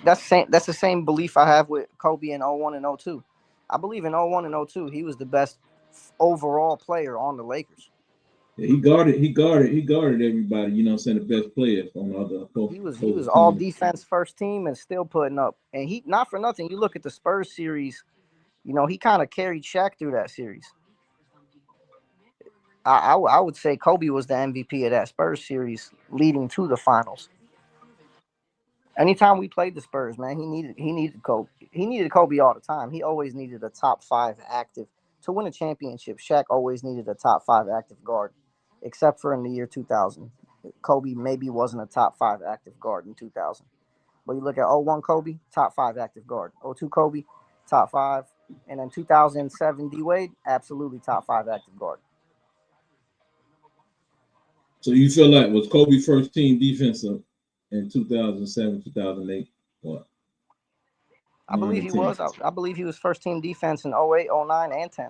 that's the same belief I have with Kobe in 01 and 02. I believe in 01 and 02, he was the best overall player on the Lakers. Yeah, he guarded everybody, you know what I'm saying, the best players on the other. He was all defense first team and still putting up. And he, not for nothing, you look at the Spurs series, he kind of carried Shaq through that series. I would say Kobe was the MVP of that Spurs series leading to the finals. Anytime we played the Spurs, man, he needed Kobe. He needed Kobe all the time. He always needed a top 5 active. To win a championship, Shaq always needed a top 5 active guard, except for in the year 2000. Kobe maybe wasn't a top 5 active guard in 2000. But you look at 01 Kobe, top 5 active guard. 02 Kobe, top 5. And then 2007 D-Wade, absolutely top 5 active guard. So you feel like was Kobe first team defensive in 2007, 2008? What? I believe he was. I believe he was first team defense in 08, 09, and 10.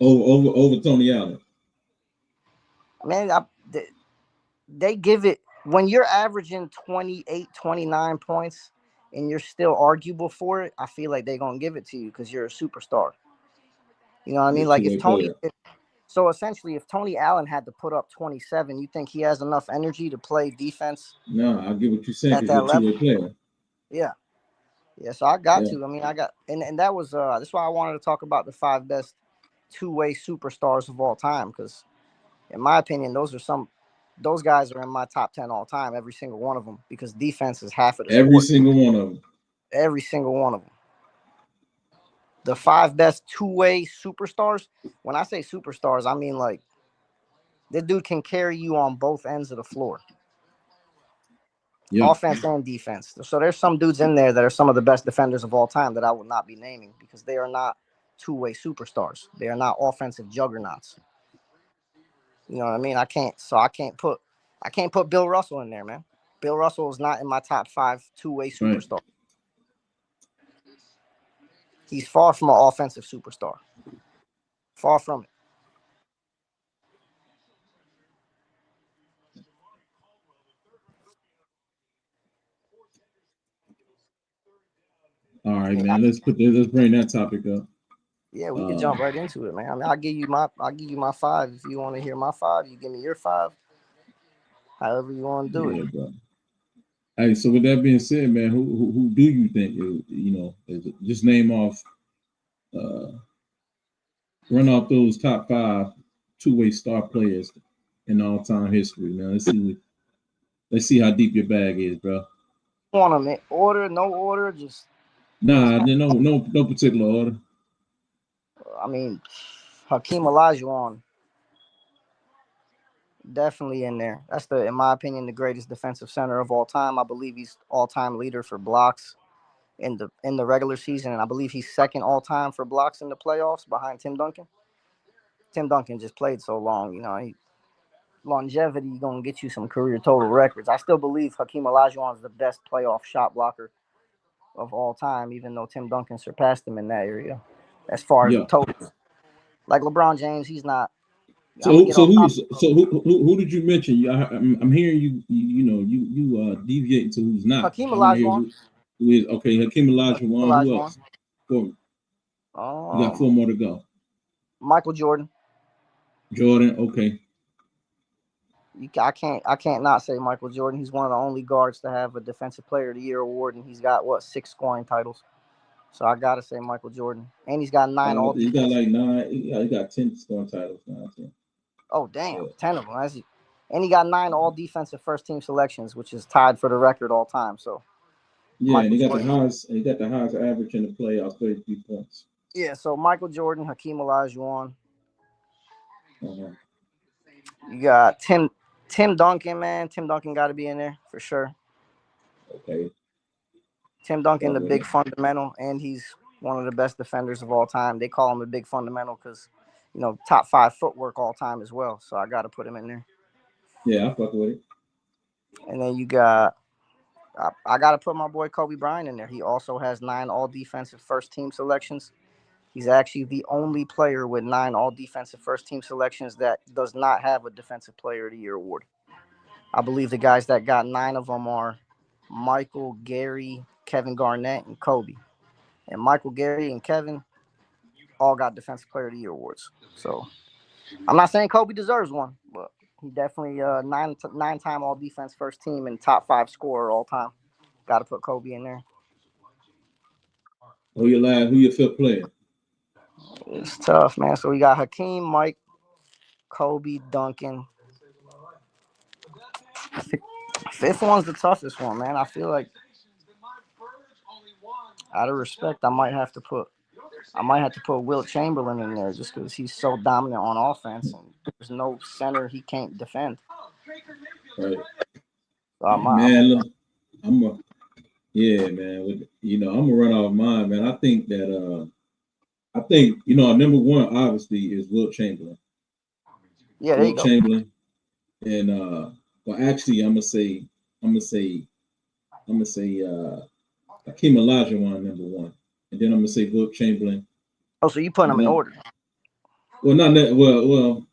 Over Tony Allen. Man, they give it when you're averaging 28, 29 points and you're still arguable for it. I feel like they're gonna give it to you because you're a superstar. You know what I mean? Like if Tony. So essentially, if Tony Allen had to put up 27, you think he has enough energy to play defense? No, I get what you're saying because you're a two-way player. Yeah. So I got to. I mean, and that was that's why I wanted to talk about the 5 best two-way superstars of all time, because in my opinion, those are some those guys are in my top 10 all time, every single one of them, because defense is half of the Every sport. single one of them. Every single one of them. The 5 best two-way superstars. When I say superstars, I mean like this dude can carry you on both ends of the floor. Yeah. Offense and defense. So there's some dudes in there that are some of the best defenders of all time that I will not be naming because they are not two-way superstars. They are not offensive juggernauts. You know what I mean? I can't put Bill Russell in there, man. Bill Russell is not in my top 5 two-way superstar. Right. He's far from an offensive superstar. Far from it. All right, man. Let's bring that topic up. Yeah, we can jump right into it, man. I mean, I'll give you my 5 if you want to hear my 5. You give me your 5. However you want to do it. Bro. Hey, so with that being said, man, who do you think is just name off, run off those top 5 two-way star players in all-time history, man. Let's see how deep your bag is, bro. Want them in order? No order? Just no particular order. I mean, Hakeem Olajuwon definitely in there. That's in my opinion, the greatest defensive center of all time. I believe he's all-time leader for blocks in the regular season, and I believe he's second all-time for blocks in the playoffs behind Tim Duncan. Tim Duncan just played so long, longevity gonna get you some career total records. I still believe Hakeem Olajuwon is the best playoff shot blocker of all time, even though Tim Duncan surpassed him in that area as far as the totals. Like LeBron James, he's not. So who did you mention? I'm hearing you deviating to who's not. Hakeem Olajuwon. Who is okay? Hakeem Olajuwon. Who else? 4. You got 4 more to go. Michael Jordan. Okay. I can't not say Michael Jordan. He's one of the only guards to have a Defensive Player of the Year award, and he's got 6 scoring titles. So I gotta say Michael Jordan, and he's got 9 all. He got like 9. He got 10 scoring titles now. 10. Oh damn, 10 of them. And he got 9 all defensive first team selections, which is tied for the record all time. So yeah, and he got the highest average in the playoffs, 33 points. Yeah, so Michael Jordan, Hakeem Olajuwon. You got Tim Duncan, man. Tim Duncan got to be in there for sure. Okay. Tim Duncan, the big fundamental, and he's one of the best defenders of all time. They call him the big fundamental because, top 5 footwork all time as well. So I got to put him in there. Yeah, I fuck with it. And then you got, I got to put my boy Kobe Bryant in there. He also has 9 all defensive first team selections. He's actually the only player with 9 all defensive first team selections that does not have a Defensive Player of the Year award. I believe the guys that got 9 of them are Michael, Gary, Kevin Garnett, and Kobe. And Michael, Gary, and Kevin all got Defensive Player of the Year awards. So I'm not saying Kobe deserves one, but he definitely 9-time all defense first team and top 5 scorer all time. Got to put Kobe in there. Who your 5th player? It's tough, man. So we got Hakeem, Mike, Kobe, Duncan. 5th one's the toughest one, man. I feel like, out of respect, I might have to put Wilt Chamberlain in there just because he's so dominant on offense and there's no center he can't defend. Right. So I'm gonna run off mine, man. I think that number 1 obviously is Wilt Chamberlain. Yeah, there you go. Chamberlain, and actually, I'm gonna say Hakeem Olajuwon number 1, and then I'm gonna say Wilt Chamberlain. Oh, so you put them in order? Well, not that. Well,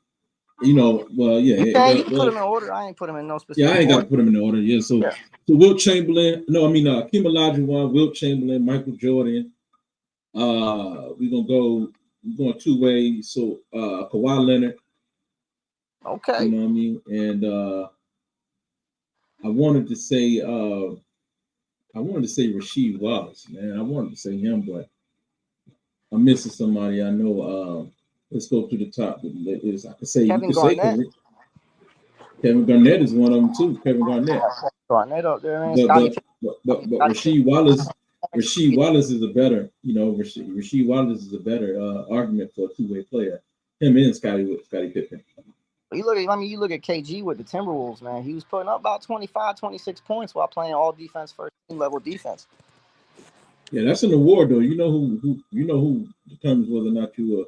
yeah. You can put them in order. I ain't put them in no specific. Yeah, I ain't got to put them in order. Yeah, so Wilt Chamberlain. No, I mean Hakeem Olajuwon, Wilt Chamberlain, Michael Jordan. We're going 2 ways. So Kawhi Leonard. Okay. You know what I mean? And I wanted to say Rasheed Wallace, man. I wanted to say him, but I'm missing somebody I know. Let's go to the top. I could say Kevin Garnett. Kevin Garnett is one of them too. Kevin Garnett. Garnett up there, man. But Scotty but Rasheed Wallace is a better, Rasheed Wallace is a better argument for a two-way player. Him and Scottie Pippen. You look at KG with the Timberwolves, man. He was putting up about 25, 26 points while playing all defense, first team level defense. Yeah, that's an award though. You know who determines whether or not you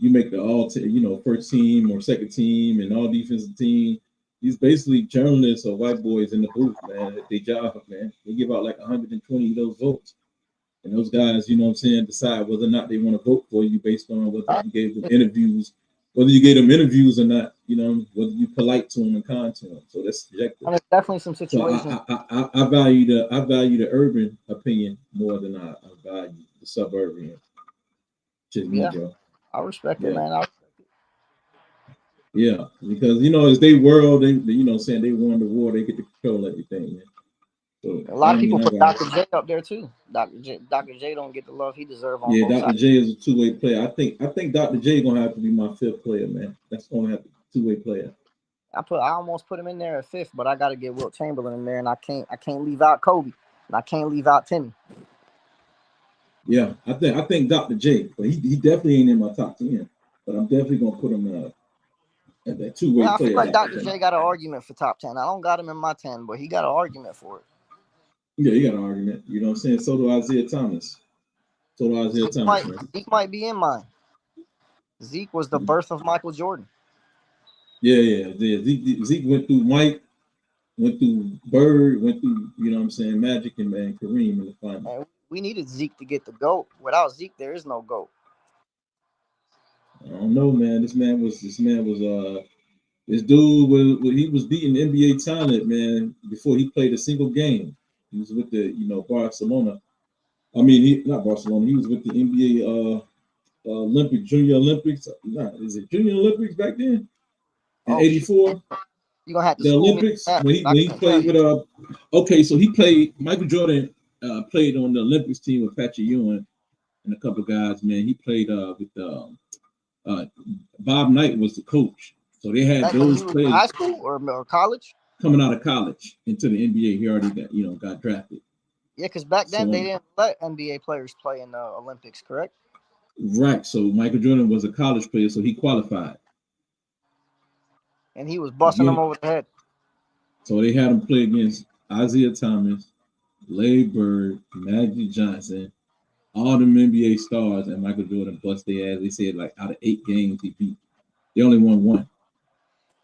make the first team or second team and all defensive team. These basically journalists or white boys in the booth, man, at their job, man. They give out like 120 of those votes. And those guys, decide whether or not they want to vote for you based on whether you gave them interviews, or not, whether you polite to them and kind to them. So that's subjective. And there's definitely some situations. So I value the urban opinion more than I value the suburban. Bro. I respect it, man. Yeah, because it's their world. They saying they won the war, they get to control everything. Man. So a lot of people put Dr. J up there too. Dr. J don't get the love he deserves. Yeah, Dr. J is a two-way player. I think Dr. J gonna have to be my fifth player, man. That's gonna have to be a two-way player. I almost put him in there at fifth, but I got to get Wilt Chamberlain in there, and I can't leave out Kobe, and I can't leave out Timmy. Yeah, I think Dr. J, but he definitely ain't in my top 10. But I'm definitely gonna put him at that two-way player. I feel like Dr. J got an argument for top 10. I don't got him in my 10, but he got an argument for it. Yeah, he got an argument. You know what I'm saying? So do Isaiah Thomas. Zeke might be in mine. Zeke was the birth of Michael Jordan. Yeah. Zeke went through Mike, went through Bird, went through, Magic and Kareem in the final. Man, we needed Zeke to get the GOAT. Without Zeke, there is no GOAT. I don't know, man. This dude was beating NBA talent, man, before he played a single game. He was with the, Barcelona. I mean, not Barcelona. He was with the NBA Junior Olympics. Is it Junior Olympics back then? In '84? You're going to have to the Olympics, when he played with okay, so he played, Michael Jordan played on the Olympics team with Patrick Ewing and a couple of guys, man. He played with Bob Knight was the coach. So they had those players. High school or college? Coming out of college into the NBA, he already got drafted. Yeah, because back then they didn't let NBA players play in the Olympics, correct? Right. So Michael Jordan was a college player, so he qualified. And he was busting them over the head. So they had him play against Isaiah Thomas, Larry Bird, Magic Johnson, all them NBA stars, and Michael Jordan bust their ass. They said like out of 8 games he beat, they only won 1.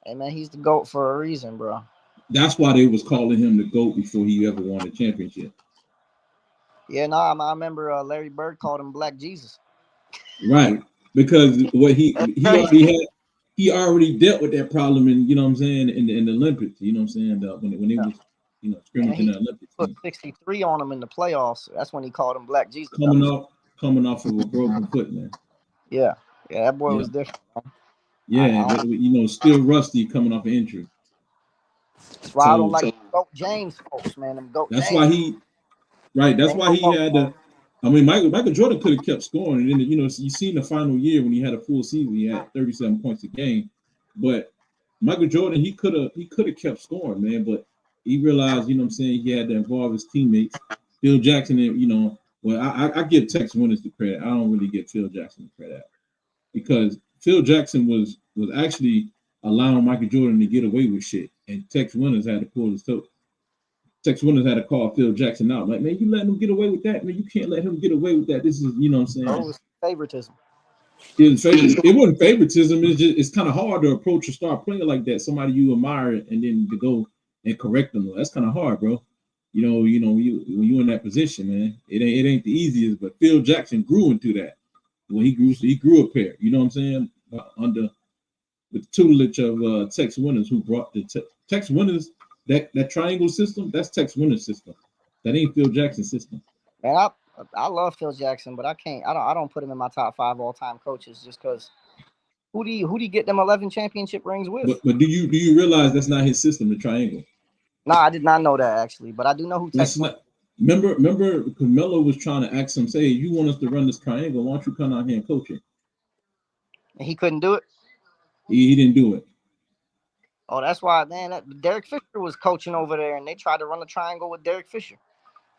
Hey man, he's the GOAT for a reason, bro. That's why they was calling him the GOAT before he ever won a championship. Yeah, no, I remember Larry Bird called him Black Jesus. Right, because what he already dealt with that problem in in the Olympics. You know what I'm saying? When he was scrimmaging in the Olympics. Put 63 on him in the playoffs. That's when he called him Black Jesus. Coming off of a broken foot, man. Yeah, that boy was different. Man. Yeah, still rusty coming off an injury. That's why I don't like GOAT James folks, man. Them GOAT that's James. why he, right? That's why he had to. I mean, Michael Jordan could have kept scoring, and then you seen the final year when he had a full season, he had 37 points a game. But Michael Jordan, he could have kept scoring, man. But he realized, he had to involve his teammates. Phil Jackson, I give Tex Winters the credit. I don't really give Phil Jackson the credit because Phil Jackson was actually allowing Michael Jordan to get away with shit, and Tex Winters had to pull his toe. Tex Winters had to call Phil Jackson out. Like, man, you letting him get away with that? Man, you can't let him get away with that. This is, what I'm saying? It was favoritism. It wasn't favoritism. It's kind of hard to approach a star player like that. Somebody you admire and then to go and correct them. That's kind of hard, bro. When you're in that position, man, it ain't the easiest. But Phil Jackson grew into that. When he grew a pair. You know what I'm saying? Under the tutelage of Tex Winters, who brought the Tex Winters. That triangle system, that's Tex Winters' system. That ain't Phil Jackson's system. Man, I love Phil Jackson, but I don't put him in my top 5 all-time coaches just because who do you get them 11 championship rings with? But do you realize that's not his system, the triangle? No, I did not know that actually, but I do know who Tex Winters. Remember Carmelo was trying to ask him, say, you want us to run this triangle, why don't you come out here and coach it? And he couldn't do it? He didn't do it. Oh, that's why, man. Derek Fisher was coaching over there, and they tried to run a triangle with Derek Fisher.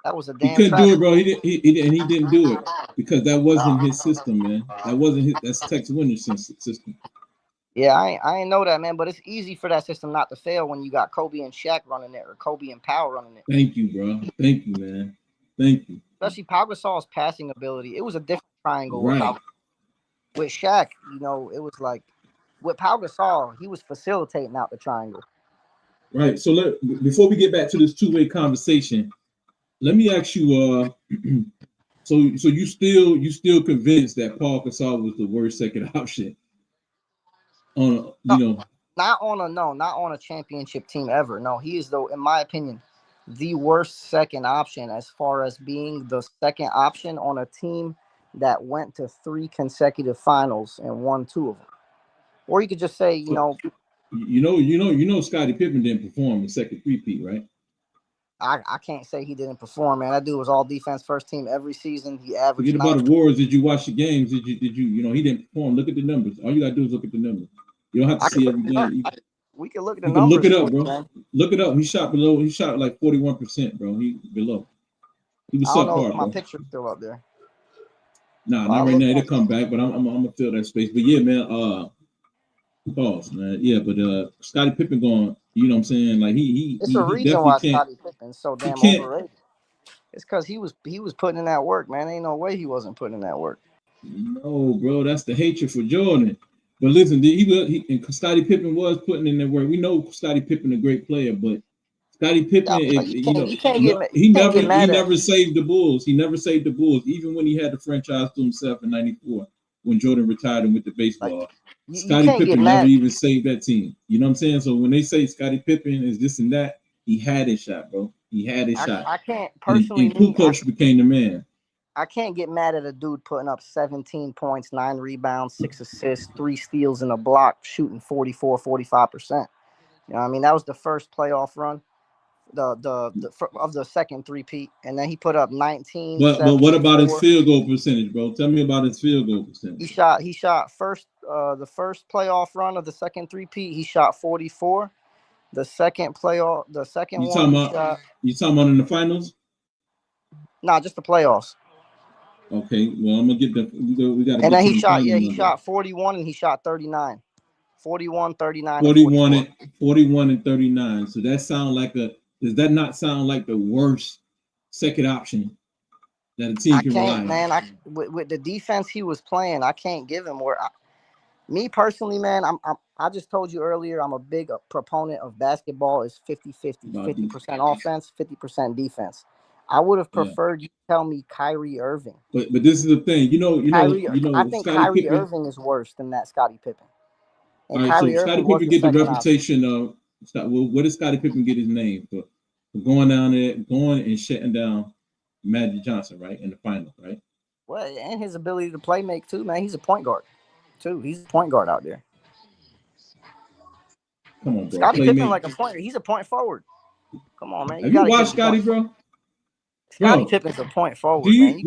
That was a He damn couldn't do it, tragedy. bro. He didn't do it because that wasn't his system, man. That wasn't his. That's Tex Winter's system. Yeah, I ain't know that, man. But it's easy for that system not to fail when you got Kobe and Shaq running it, or Kobe and Powell running it. Thank you, bro. Thank you, man. Thank you. Especially Pau Gasol's passing ability. It was a different triangle Right. with Shaq. You know, it was like with Pau Gasol, he was facilitating out the triangle. Right. So before we get back to this two-way conversation, let me ask you. So you still convinced that Paul Gasol was the worst second option? Not on a championship team ever. No, he is, though, in my opinion, the worst second option as far as being the second option on a team that went to 3 consecutive finals and won 2 of them. Or you could just say, Scottie Pippen didn't perform the second three-peat, right? I can't say he didn't perform, man. That dude was all defense first team every season. He averaged. Forget about the Warriors. Did you watch the games? Did you? He didn't perform. Look at the numbers. All you gotta do is look at the numbers. You don't have to see every game. We can look at the numbers. Look it up, bro. Man. Look it up. He shot below. He shot like 41%, bro. He below. He was subpar, my bro. picture's still up there. Nah, not right now. It'll come back, but I'm gonna fill that space. But yeah, man. Pause, man. Yeah, but Scottie Pippen going. You know what I'm saying? Like It's a reason why Scottie Pippen's so damn overrated. It's because he was putting in that work, man. Ain't no way he wasn't putting in that work. No, bro. That's the hatred for Jordan. But listen, and Scottie Pippen was putting in that work. We know Scottie Pippen a great player, but Scottie Pippen, he never saved the Bulls. He never saved the Bulls, even when he had the franchise to himself in '94 when Jordan retired him with the baseball. Scottie Pippen never even saved that team. You know what I'm saying? So when they say Scottie Pippen is this and that, he had his shot, bro. He had his shot. I can't personally. And Kukoc became the man. I can't get mad at a dude putting up 17 points, 9 rebounds, 6 assists, 3 steals, and a block, shooting 44, 45%. You know what I mean? That was the first playoff run, of the second three-peat, and then he put up 19. But what about his field goal percentage, bro? Tell me about his field goal percentage. He shot the first playoff run of the second three-peat. He shot 44. You talking about in the finals? Nah, just the playoffs. Okay, well, I'm gonna get we got. And then he shot 41 and he shot 39. 41, 39, 41 and 39. So that does that not sound like the worst second option that a team can rely on? Man, with the defense he was playing, I can't give him me personally, man, I just told you earlier, I'm a big proponent of basketball is 50-50, 50% offense, 50% defense. I would have preferred you tell me Kyrie Irving. But this is the thing, I think Kyrie Irving is worse than that Scottie Pippen. And all right, so Scottie Pippen get the reputation of what did Scottie Pippen get his name for going down there, going and shutting down Magic Johnson, right, in the finals, right? Well, and his ability to play make too, man. He's a point guard, too. He's a point guard out there. Come on, bro. Scottie Pippen like a pointer. He's a point forward. Come on, man. Have you watched Scottie, bro? Scottie Pippen's a point forward, man.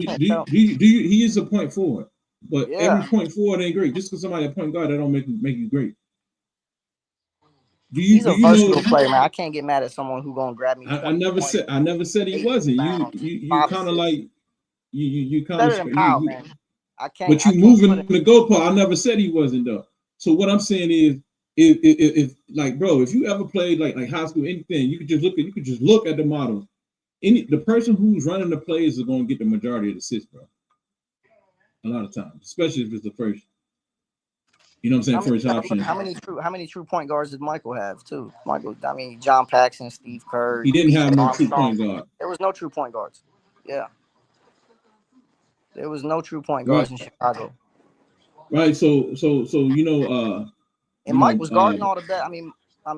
He is a point forward. But every point forward ain't great. Just because somebody a point guard, that don't make you great. He's a versatile player, man. I can't get mad at someone who's gonna grab me. I never said he wasn't. You kind of like you kind of better than Powell, man. I can't. But you moving the goalpost. I never said he wasn't though. So what I'm saying is, if like, bro, if you ever played like high school, anything, you could just look at the models. The person who's running the plays is going to get the majority of the assists, bro. A lot of times, especially if it's the first. You know what I'm saying? First option. How many true point guards did Michael have too? John Paxson, Steve Kerr. He didn't have no true point guard. There was no true point guards. Yeah. There was no true point guards in Chicago. Right. So and Mike was guarding all the best.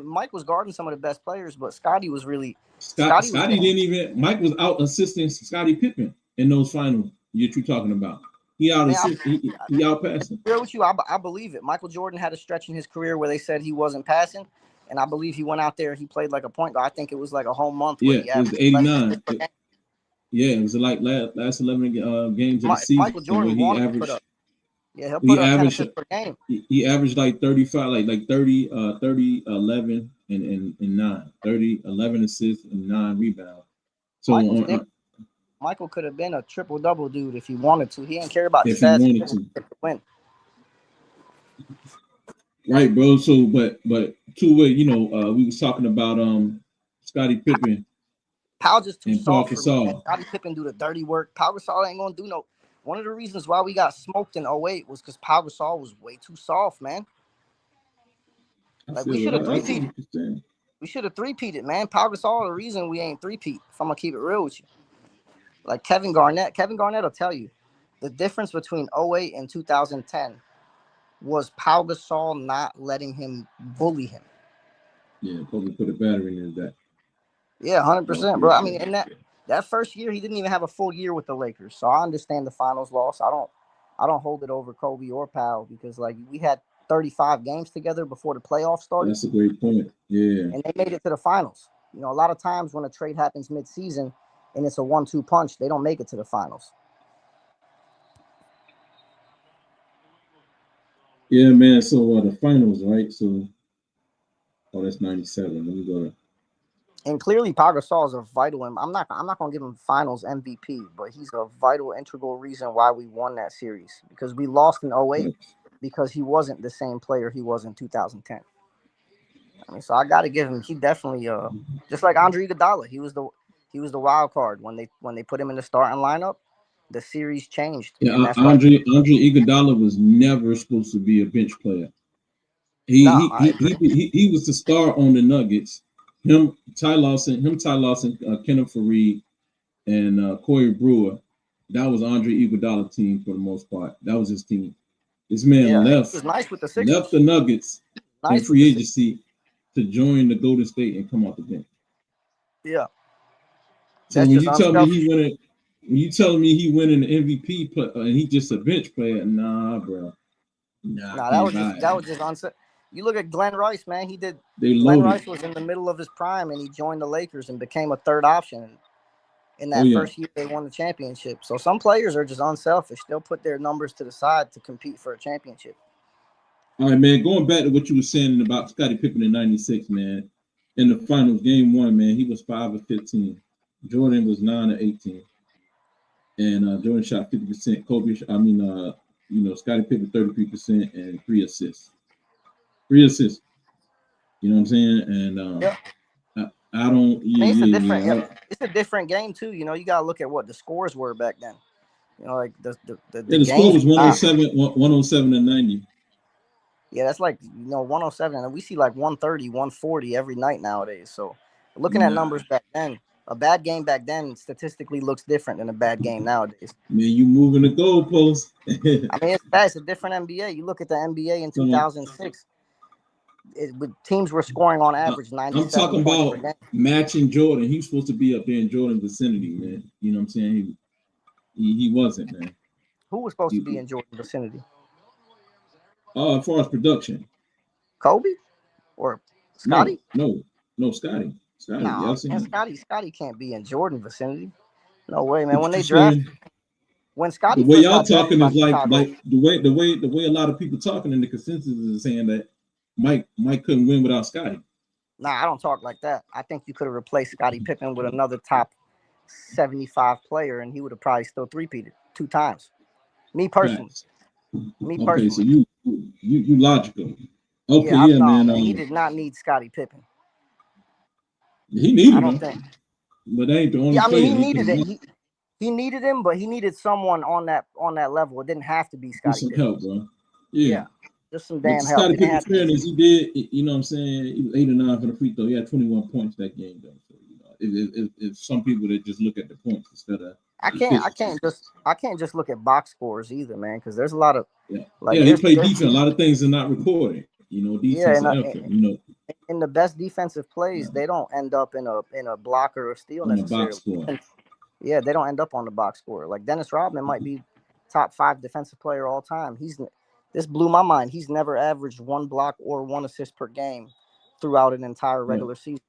Mike was guarding some of the best players, but Scottie was really Scottie didn't even. Mike was out assisting Scottie Pippen in those finals you're talking about. He outpassed him. With you, I believe it. Michael Jordan had a stretch in his career where they said he wasn't passing, and I believe he went out there. He played like a point guard. I think it was like a whole month. Yeah, it was 89. It was like last 11 games of the season. Michael Jordan wanted to put up. Yeah, he'll He put up 10 averaged assists per game. he averaged like 35, like 30, 30, 11, and 9. 30, 11 assists and 9 rebounds. So Michael could have been a triple-double dude if he wanted to. He didn't care about the if he stats. wanted to. Win. Right, bro. So, but two-way, we was talking about Scottie Pippen. Pau just too and Paul soft for me. Gasol. Scottie Pippen do the dirty work. Pau Gasol ain't gonna do no. One of the reasons why we got smoked in 08 was because Pau Gasol was way too soft, man. Like we should have three-peated. We should have three-peated, man. Pau Gasol the reason we ain't three-peat. If I'm gonna keep it real with you. Like Kevin Garnett will tell you the difference between 08 and 2010 was Pau Gasol not letting him bully him. Yeah, probably put a battery in his back. Yeah, 100%, bro. I mean, in that first year, he didn't even have a full year with the Lakers. So I understand the finals loss. I don't hold it over Kobe or Pau because like we had 35 games together before the playoffs started. That's a great point. Yeah. And they made it to the finals. You know, a lot of times when a trade happens mid-season and it's a 1-2 punch, they don't make it to the finals. Yeah, man. So the finals, right? So, that's 97. Let me go. And clearly, Pau Gasol is a vital. I'm not gonna give him Finals MVP, but he's a vital, integral reason why we won that series because we lost in 08 because he wasn't the same player he was in 2010. I mean, so I got to give him. He definitely, just like Andre Iguodala, he was the wild card when they put him in the starting lineup. The series changed. Yeah, Andre Iguodala was never supposed to be a bench player. He was the star on the Nuggets. Him, Ty Lawson, Kenneth Faried, and Corey Brewer. That was Andre Iguodala's team for the most part. That was his team. This man left the Nuggets in free agency to join the Golden State and come off the bench. Yeah. So when you tell me he winning the MVP and he just a bench player, nah, bro. Nah, that was just unsaid. You look at Glenn Rice, man. Glenn Rice was in the middle of his prime, and he joined the Lakers and became a third option. In that first year, they won the championship. So some players are just unselfish. They'll put their numbers to the side to compete for a championship. All right, man. Going back to what you were saying about Scottie Pippen in '96, man. In the finals, game 1, man, he was 5 of 15. Jordan was 9 of 18, and Jordan shot 50%. Scottie Pippen 33% and 3 assists. 3 assists. You know what I'm saying? And I don't. It's a different game too. You know, you gotta look at what the scores were back then. You know, like the score was 107 and 90. Yeah, that's like 107, and we see like 130, 140 every night nowadays. So, looking at numbers back then, a bad game back then statistically looks different than a bad game nowadays. Man, you moving the goalposts. I mean, it's a different NBA. You look at the NBA in 2006. Teams were scoring on average 97. I'm talking about matching Jordan. He's supposed to be up there in Jordan's vicinity, man. You know what I'm saying? He wasn't, man. Who was supposed to be in Jordan's vicinity? As far as production. Kobe or Scottie? No, Scottie. No, Scottie can't be in Jordan's vicinity. No way, man. When they draft, when Scottie, the way y'all talking is like the way a lot of people talking in the consensus is saying that Mike couldn't win without Scottie. Nah, I don't talk like that. I think you could have replaced Scottie Pippen with another top 75 player, and he would have probably still three-peated 2 times. Me personally. Okay, so you logical. Okay, man. He did not need Scottie Pippen. He needed him. I don't think. But they ain't the only. Yeah, I mean, he needed it. He needed him, but he needed someone on that level. It didn't have to be Scottie Pippen. Some help, bro. Yeah. Just some damn help. Scottie Pippen's fairness, he did. You know what I'm saying? He was 8 or 9 for the free throw. He had 21 points that game, though. So, if some people that just look at the points instead of. I can't just look at box scores either, man, because there's a lot of he played defense. A lot of things are not recorded. Defense effort. In the best defensive plays, they don't end up in a block or a steal necessarily. Yeah, they don't end up on the box score. Like Dennis Rodman might be top 5 defensive player all time. This blew my mind. He's never averaged 1 block or 1 assist per game throughout an entire regular season.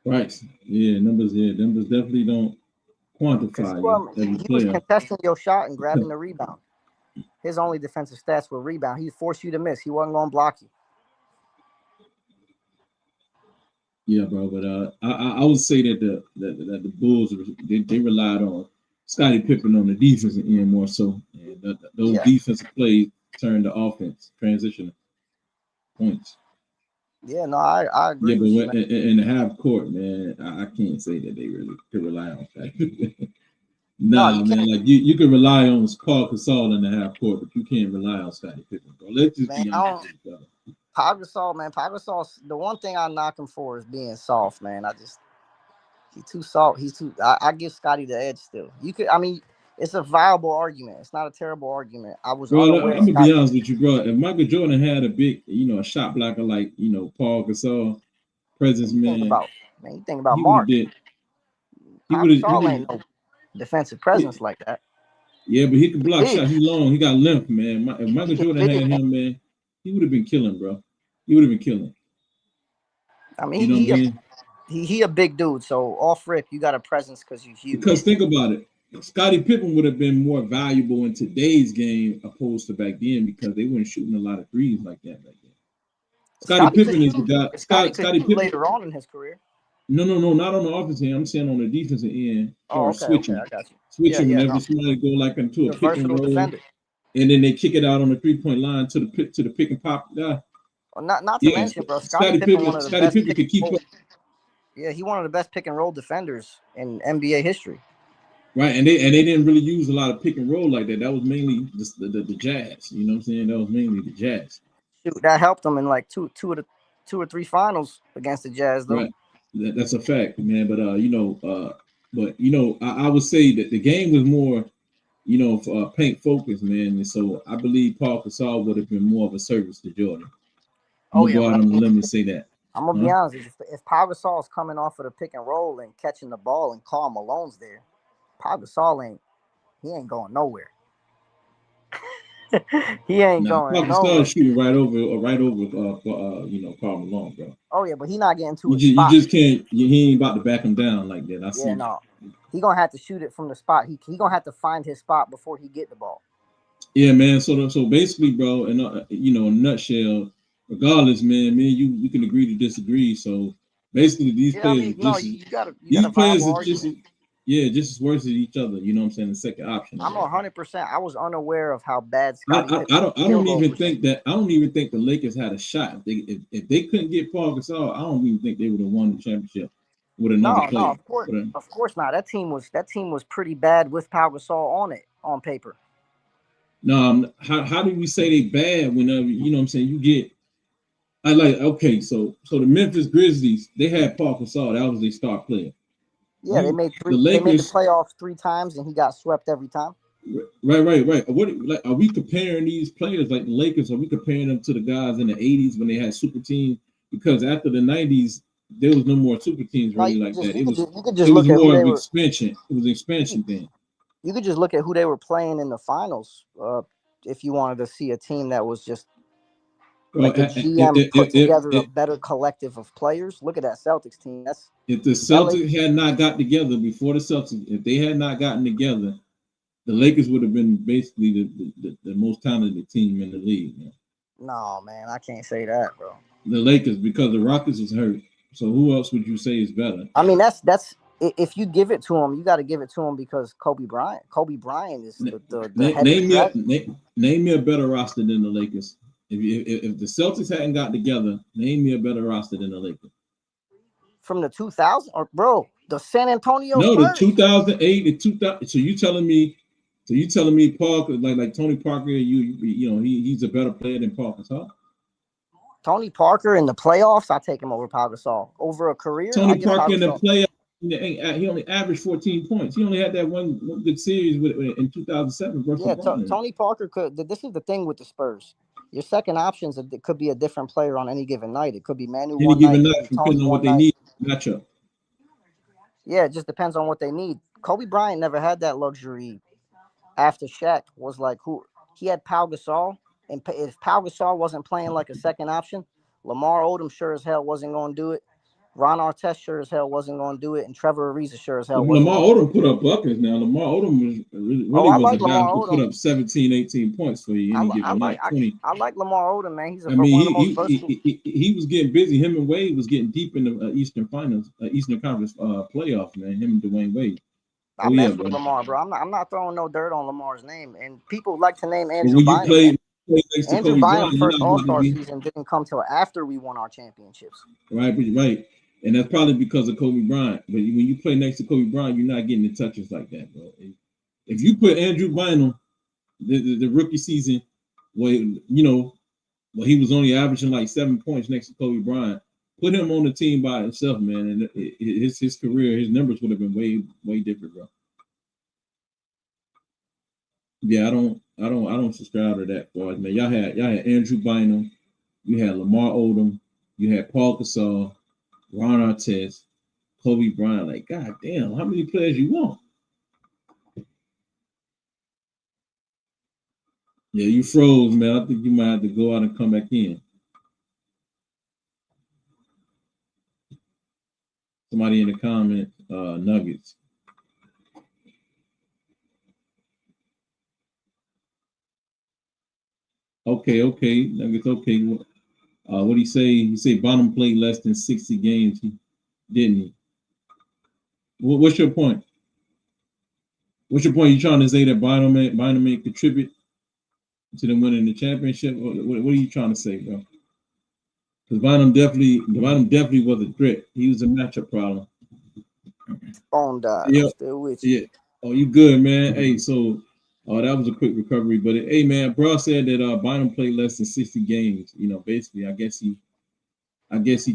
Right. Yeah, numbers definitely don't quantify. He was contesting your shot and grabbing the rebound. His only defensive stats were rebound. He forced you to miss. He wasn't going to block you. Yeah, bro. But I would say that the Bulls they relied on Scottie Pippen on the defensive end more so, and those defensive plays turned the offense transition points. Yeah, no, I agree. Yeah, but in the half court, man, I can't say that they really could rely on that. Nah, no, man, like you can rely on Paul Gasol in the half court, but you can't rely on Scottie Pippen, bro. Let's just be honest with each other. Pau Gasol, man, Pau Gasol. The one thing I knock him for is being soft, man. He's too soft. I give Scottie the edge still. It's a viable argument. It's not a terrible argument. I'm gonna be honest with you, bro. If Michael Jordan had a big, a shot blocker like Paul Gasol, presence, man. You think about Mark. Pau Gasol ain't no defensive presence like that. Yeah, but he can block shots. He long. He got length, man. If Michael Jordan had him, man, he would have been killing, bro. He would have been killing. I mean, he a big dude, so off rip, you got a presence because you huge. Because think about it, Scottie Pippen would have been more valuable in today's game opposed to back then because they weren't shooting a lot of threes like that back then. Scottie Pippen is the guy. Scottie Pippen later on in his career. No, not on the offensive end. I'm saying on the defensive end. Or switching. Okay, I got you. Switching whenever somebody go like into a pick and roll, defender. And then they kick it out on the 3-point line to the pick and pop guy. Well, not to mention, bro, Scottie Pippen could keep up. Yeah, he one of the best pick and roll defenders in NBA history. Right, and they didn't really use a lot of pick and roll like that. That was mainly just the Jazz. You know what I'm saying? That was mainly the Jazz. Shoot, that helped them in like two or three finals against the Jazz, though. Right. That's a fact, man. But I would say that the game was more, paint focused, man. And so I believe Paul Gasol would have been more of a service to Jordan. Go out on the limb and say that. I'm gonna be honest. If Pau Gasol is coming off of the pick and roll and catching the ball and Karl Malone's there, Pau Gasol ain't going nowhere. He ain't going nowhere. Pau Gasol shooting right over Karl Malone, bro. Oh yeah, but he not getting to his spot. You just can't. He ain't about to back him down like that. No. He gonna have to shoot it from the spot. He gonna have to find his spot before he get the ball. Yeah, man. So basically, bro, and in a nutshell, regardless, man, you can agree to disagree. So basically, these players, just as worse as each other. You know what I'm saying? The second option. I'm 100%. I was unaware of how bad Scottie Pippen. I don't even think the Lakers had a shot. If they couldn't get Paul Gasol, I don't even think they would have won the championship with another player. No, of course not. That team was pretty bad with Pau Gasol on it on paper. No, how do we say they bad whenever you know what I'm saying? You get. So the Memphis Grizzlies, they had Paul Gasol. That was their star player. Yeah, they made the playoffs 3 times, and he got swept every time. Right. What are we comparing these players like the Lakers? Are we comparing them to the guys in the '80s when they had super teams? Because after the '90s, there was no more super teams really like that. It was more of expansion. It was an expansion thing. You could just look at who they were playing in the finals. If you wanted to see a team that was just. Like the GM put together a better collective of players. Look at that Celtics team. If the Celtics had not got together before the Celtics, if they had not gotten together, the Lakers would have been basically the most talented team in the league. Man. No, man, I can't say that, bro. The Lakers, because the Rockets was hurt. So who else would you say is better? I mean, that's if you give it to him, you got to give it to him because Kobe Bryant. Kobe Bryant is name me a better roster than the Lakers. If the Celtics hadn't got together, name me a better roster than the Lakers. From the 2000 or bro, the San Antonio. No, Spurs. The 2008, the 2000. So you telling me Parker like Tony Parker? He's a better player than Paul Gasol. Tony Parker in the playoffs, I take him over Pau Gasol. Over a career, Tony Parker in the playoffs, he only averaged 14 points. He only had that one good series in 2007 versus. Yeah, Tony Parker could. This is the thing with the Spurs. Your second options, it could be a different player on any given night. It could be Manu any one given night, depending on what they need matchup. Yeah, it just depends on what they need. Kobe Bryant never had that luxury. After Shaq was like he had Pau Gasol, and if Pau Gasol wasn't playing like a second option, Lamar Odom sure as hell wasn't going to do it. Ron Artest sure as hell wasn't going to do it, and Trevor Ariza sure as hell wasn't Lamar going to do Odom put up buckets now. Lamar Odom was really Oh, I was a like guy Lamar who put Odom. up 17, 18 points for you I, any I given like night. 20. I like Lamar Odom, man. He's I one of the mean, most versatile. he was getting busy. Him and Wade was getting deep in the Eastern Finals, Eastern Conference playoffs, man. Him and Dwayne Wade. I Oh mess yeah, with bro. Lamar, bro. I'm not throwing no dirt on Lamar's name, and people like to name But Andrew when you Bynum. play next to Andrew Kobe Bynum Bryant, you're first not going to All-Star be season didn't come till after we won our championships. right, and that's probably because of Kobe Bryant. But when you play next to Kobe Bryant, you're not getting the touches like that, bro. If you put Andrew Bynum, the rookie season, where he was only averaging like 7 points next to Kobe Bryant, put him on the team by himself, man, and his career, his numbers would have been way different, bro. Yeah, I don't subscribe to that, boys, man. Y'all had Andrew Bynum, you had Lamar Odom, you had Paul Gasol, Ron Artest, Kobe Bryant. Like, god damn, how many players you want? Yeah, you froze, man. I think you might have to go out and come back in. Somebody in the comment, Nuggets. Okay, Nuggets. Okay. What do you say? He say Bynum played less than 60 games, didn't he? What's your point? What's your point? You trying to say that Bynum ain't contribute to them winning the championship? What are you trying to say, bro? Because Bynum definitely was a threat. He was a matchup problem. Phone died. Yeah. I'm still with you. Yeah. Oh, you good, man? Hey, so that was a quick recovery. But hey, man, bro said that Bynum played less than 60 games. Basically, I guess he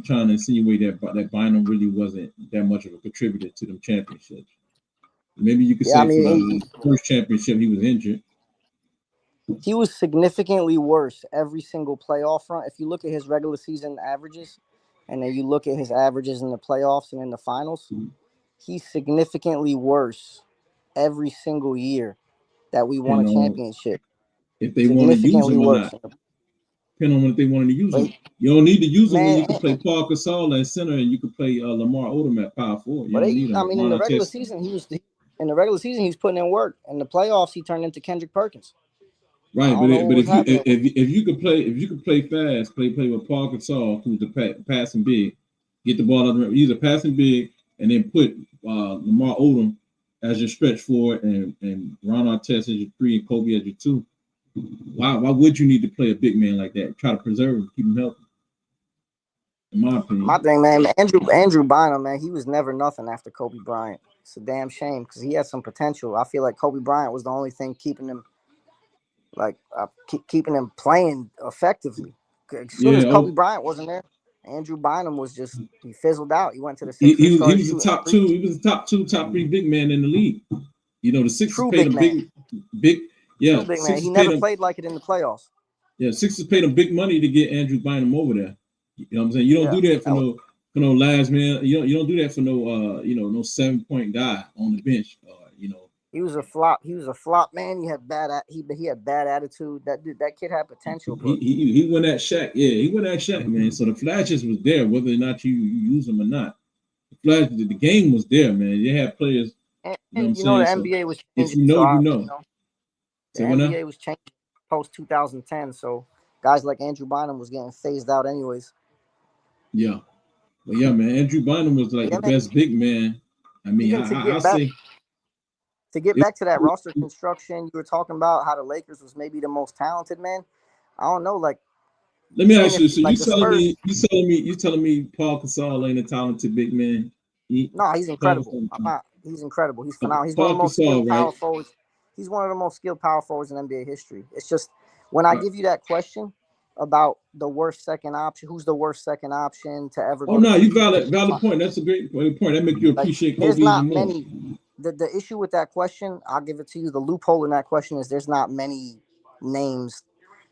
trying to insinuate that Bynum really wasn't that much of a contributor to them championships. Maybe you could say for the first championship he was injured. He was significantly worse every single playoff run. If you look at his regular season averages, and then you look at his averages in the playoffs and in the finals, he's significantly worse every single year that we won a championship. If they want to use him or not. Depending on if they wanted to use him. You don't need to use him when you can play Paul Gasol at center and you can play Lamar Odom at power forward. You don't need him. in the regular season, he was putting in work. In the playoffs, he turned into Kendrick Perkins. Right, but if you could play fast, play with Paul Gasol, who's the passing big, get the ball out. He's a passing big, and then put Lamar Odom as your stretch forward, and Ron Artest as your 3, and Kobe as your 2. Why would you need to play a big man like that? Try to preserve him, keep him healthy. In my opinion. My thing, man, Andrew Bynum, man, he was never nothing after Kobe Bryant. It's a damn shame because he had some potential. I feel like Kobe Bryant was the only thing keeping him, keeping him playing effectively. As soon as Kobe Bryant wasn't there, Andrew Bynum was just he fizzled out. He went to the Sixers. He was the top 2. He was the top 2, top 3 big man in the league. The Sixers paid him big. Yeah, big man. He never played like it in the playoffs. Yeah, Sixers paid him big money to get Andrew Bynum over there. You know what I'm saying? You don't do that for no last man. You don't do that for no no 7-point guy on the bench. He was a flop. He was a flop, man. He had bad attitude. That kid had potential. He went at Shaq. Yeah, he went at Shaq, man. So the flashes was there, whether or not you use them or not. The game was there, man. They had players. And the NBA was changing. If you know. The NBA was changing post 2010, so guys like Andrew Bynum was getting phased out anyways. Yeah. But yeah, man, Andrew Bynum was like the best big man. I mean, I'll say. To get back to that roster construction, you were talking about how the Lakers was maybe the most talented, man. I don't know, let me ask you. So you telling me Paul Gasol ain't a talented big man? No, he's incredible. He's incredible. He's phenomenal. He's one of the most skilled power forwards. He's one of the most skilled power forwards in NBA history. It's just when I give you that question about the worst second option, who's the worst second option to ever? Oh no, you valid point. That's a great point. That makes you appreciate Kobe even more. The issue with that question, I'll give it to you. The loophole in that question is there's not many names.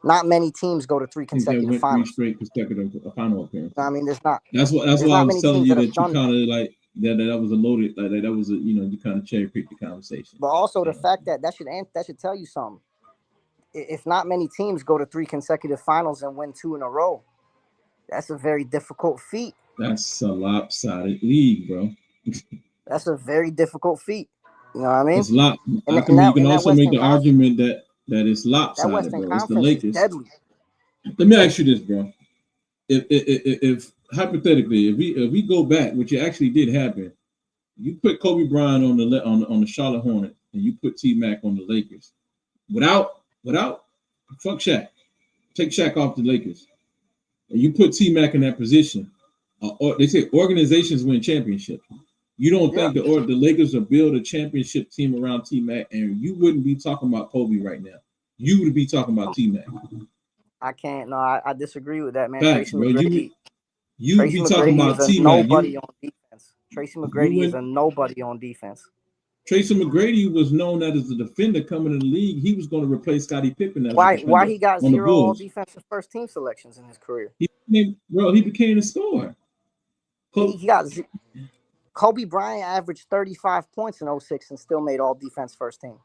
Not many teams go to 3 consecutive finals. 3 straight consecutive final appearances. I mean, there's not. That's why I was telling you that you kind of like that was a loaded, like that was a you kind of cherry picked the conversation. But also the fact that should tell you something. If not many teams go to 3 consecutive finals and win 2 in a row, that's a very difficult feat. That's a lopsided league, bro. That's a very difficult feat. You know what I mean? It's lot. And, I and can, you that can and that also make Western the Conference, argument that it's that lopsided, Western bro. It's the Conference is Lakers. deadly. Let me ask you this, bro. If hypothetically, if we go back, which it actually did happen, you put Kobe Bryant on the Charlotte Hornets and you put T Mac on the Lakers, without fuck Shaq, take Shaq off the Lakers, and you put T Mac in that position. Or they say organizations win championships. You don't think the Lakers will build a championship team around T Mac, and you wouldn't be talking about Kobe right now. You would be talking about T Mac. I can't. No, I disagree with that, man. Facts, Tracy bro. McGrady. You would be talking about is a T Mac. nobody on defense. Tracy McGrady is a nobody on defense. Tracy McGrady was known as a defender coming in the league. He was going to replace Scottie Pippen. As Why he got on 0 all defensive first team selections in his career? He became a scorer. Kobe Bryant averaged 35 points in 06 and still made all defense first team.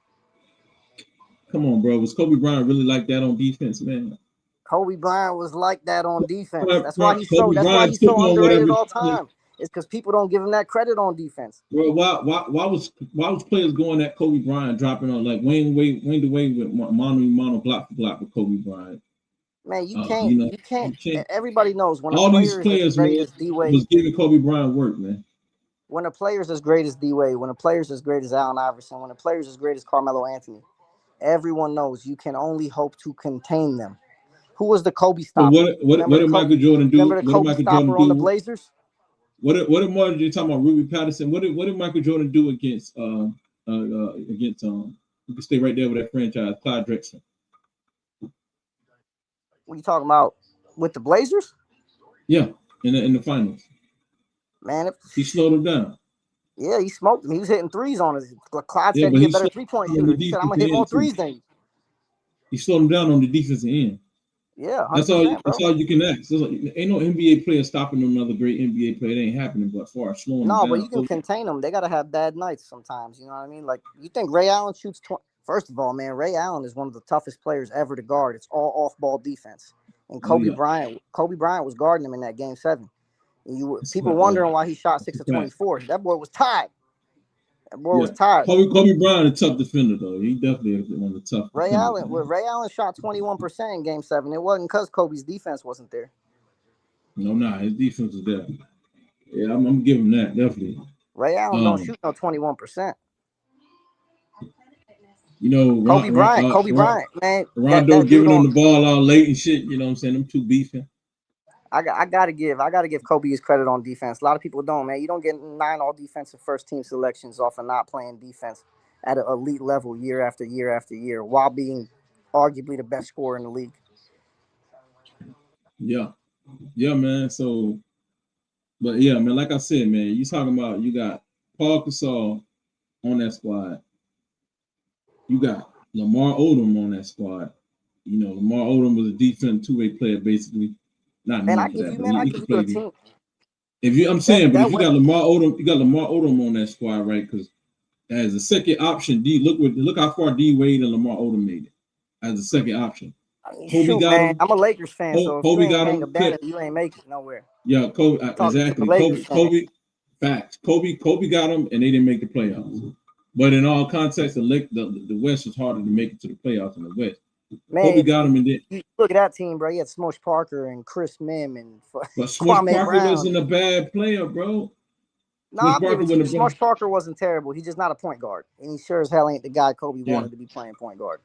Come on, bro. Was Kobe Bryant really like that on defense, man? Kobe Bryant was like that on defense. That's why he's so underrated all time. It's because people don't give him that credit on defense. Bro, why was players going at Kobe Bryant, dropping on like Wayne Wade with mono block for block with Kobe Bryant? Man, you can't. Everybody knows when all these players was giving Kobe Bryant work, man. When a player's as great as D-Wade, when a player's as great as Allen Iverson, when a player's as great as Carmelo Anthony, everyone knows you can only hope to contain them. Who was the Kobe stopper? So what did Michael Jordan do? Remember the Kobe stopper on the Blazers? What did Martin? You're talking about Ruby Patterson? What did Michael Jordan do against you can stay right there with that franchise, Clyde Drexler? What are you talking about with the Blazers? Yeah, in the finals. Man, he slowed him down. Yeah, he smoked him. He was hitting threes on it. Clyde said he's a better 3-point shooter. He said, I'm gonna hit more threes than you. He slowed him down on the defensive end. Yeah, that's all you can ask. Ain't no NBA player stopping another great NBA player. It ain't happening. But as far as slowing them down, but you can contain them. They gotta have bad nights sometimes. You know what I mean? Like, you think Ray Allen shoots 20? First of all, man, Ray Allen is one of the toughest players ever to guard. It's all off-ball defense. And Kobe Bryant was guarding him in that game 7. And people wondering why he shot 6 of 24. That boy was tired. Was tired. Kobe Bryant, a tough defender, though. He definitely is one of the tough. Ray Allen shot 21% in game 7. It wasn't because Kobe's defense wasn't there. No, his defense was there. Yeah, I'm giving that, definitely. Ray Allen don't shoot no 21%. You know, Kobe Bryant, man. Rondo giving him the ball all late and shit. You know what I'm saying? Them two beefing. I gotta give Kobe his credit on defense. A lot of people don't, man. You don't get 9 all defensive first team selections off of not playing defense at an elite level year after year after year while being arguably the best scorer in the league. Yeah, man. So, but yeah, man. Like I said, man, you talking about you got Paul Gasol on that squad. You got Lamar Odom on that squad. You know, Lamar Odom was a defensive two-way player, basically. Not man, I give you a team. If you got Lamar Odom, you got Lamar Odom on that squad, right? Because as a second option, look how far D Wade and Lamar Odom made it as a second option. Kobe got him. I'm a Lakers fan, so if Kobe got him. You ain't making it nowhere. Yeah, Kobe exactly. Kobe facts. Kobe got him, and they didn't make the playoffs. But in all contexts, the West was harder to make it to the playoffs in the West. Man, Kobe got him, and then you look at that team, bro. You had Smush Parker and Chris Mim and Smush Parker wasn't a bad player, bro. Smush Parker wasn't terrible. He's just not a point guard, and he sure as hell ain't the guy Kobe wanted to be playing point guard.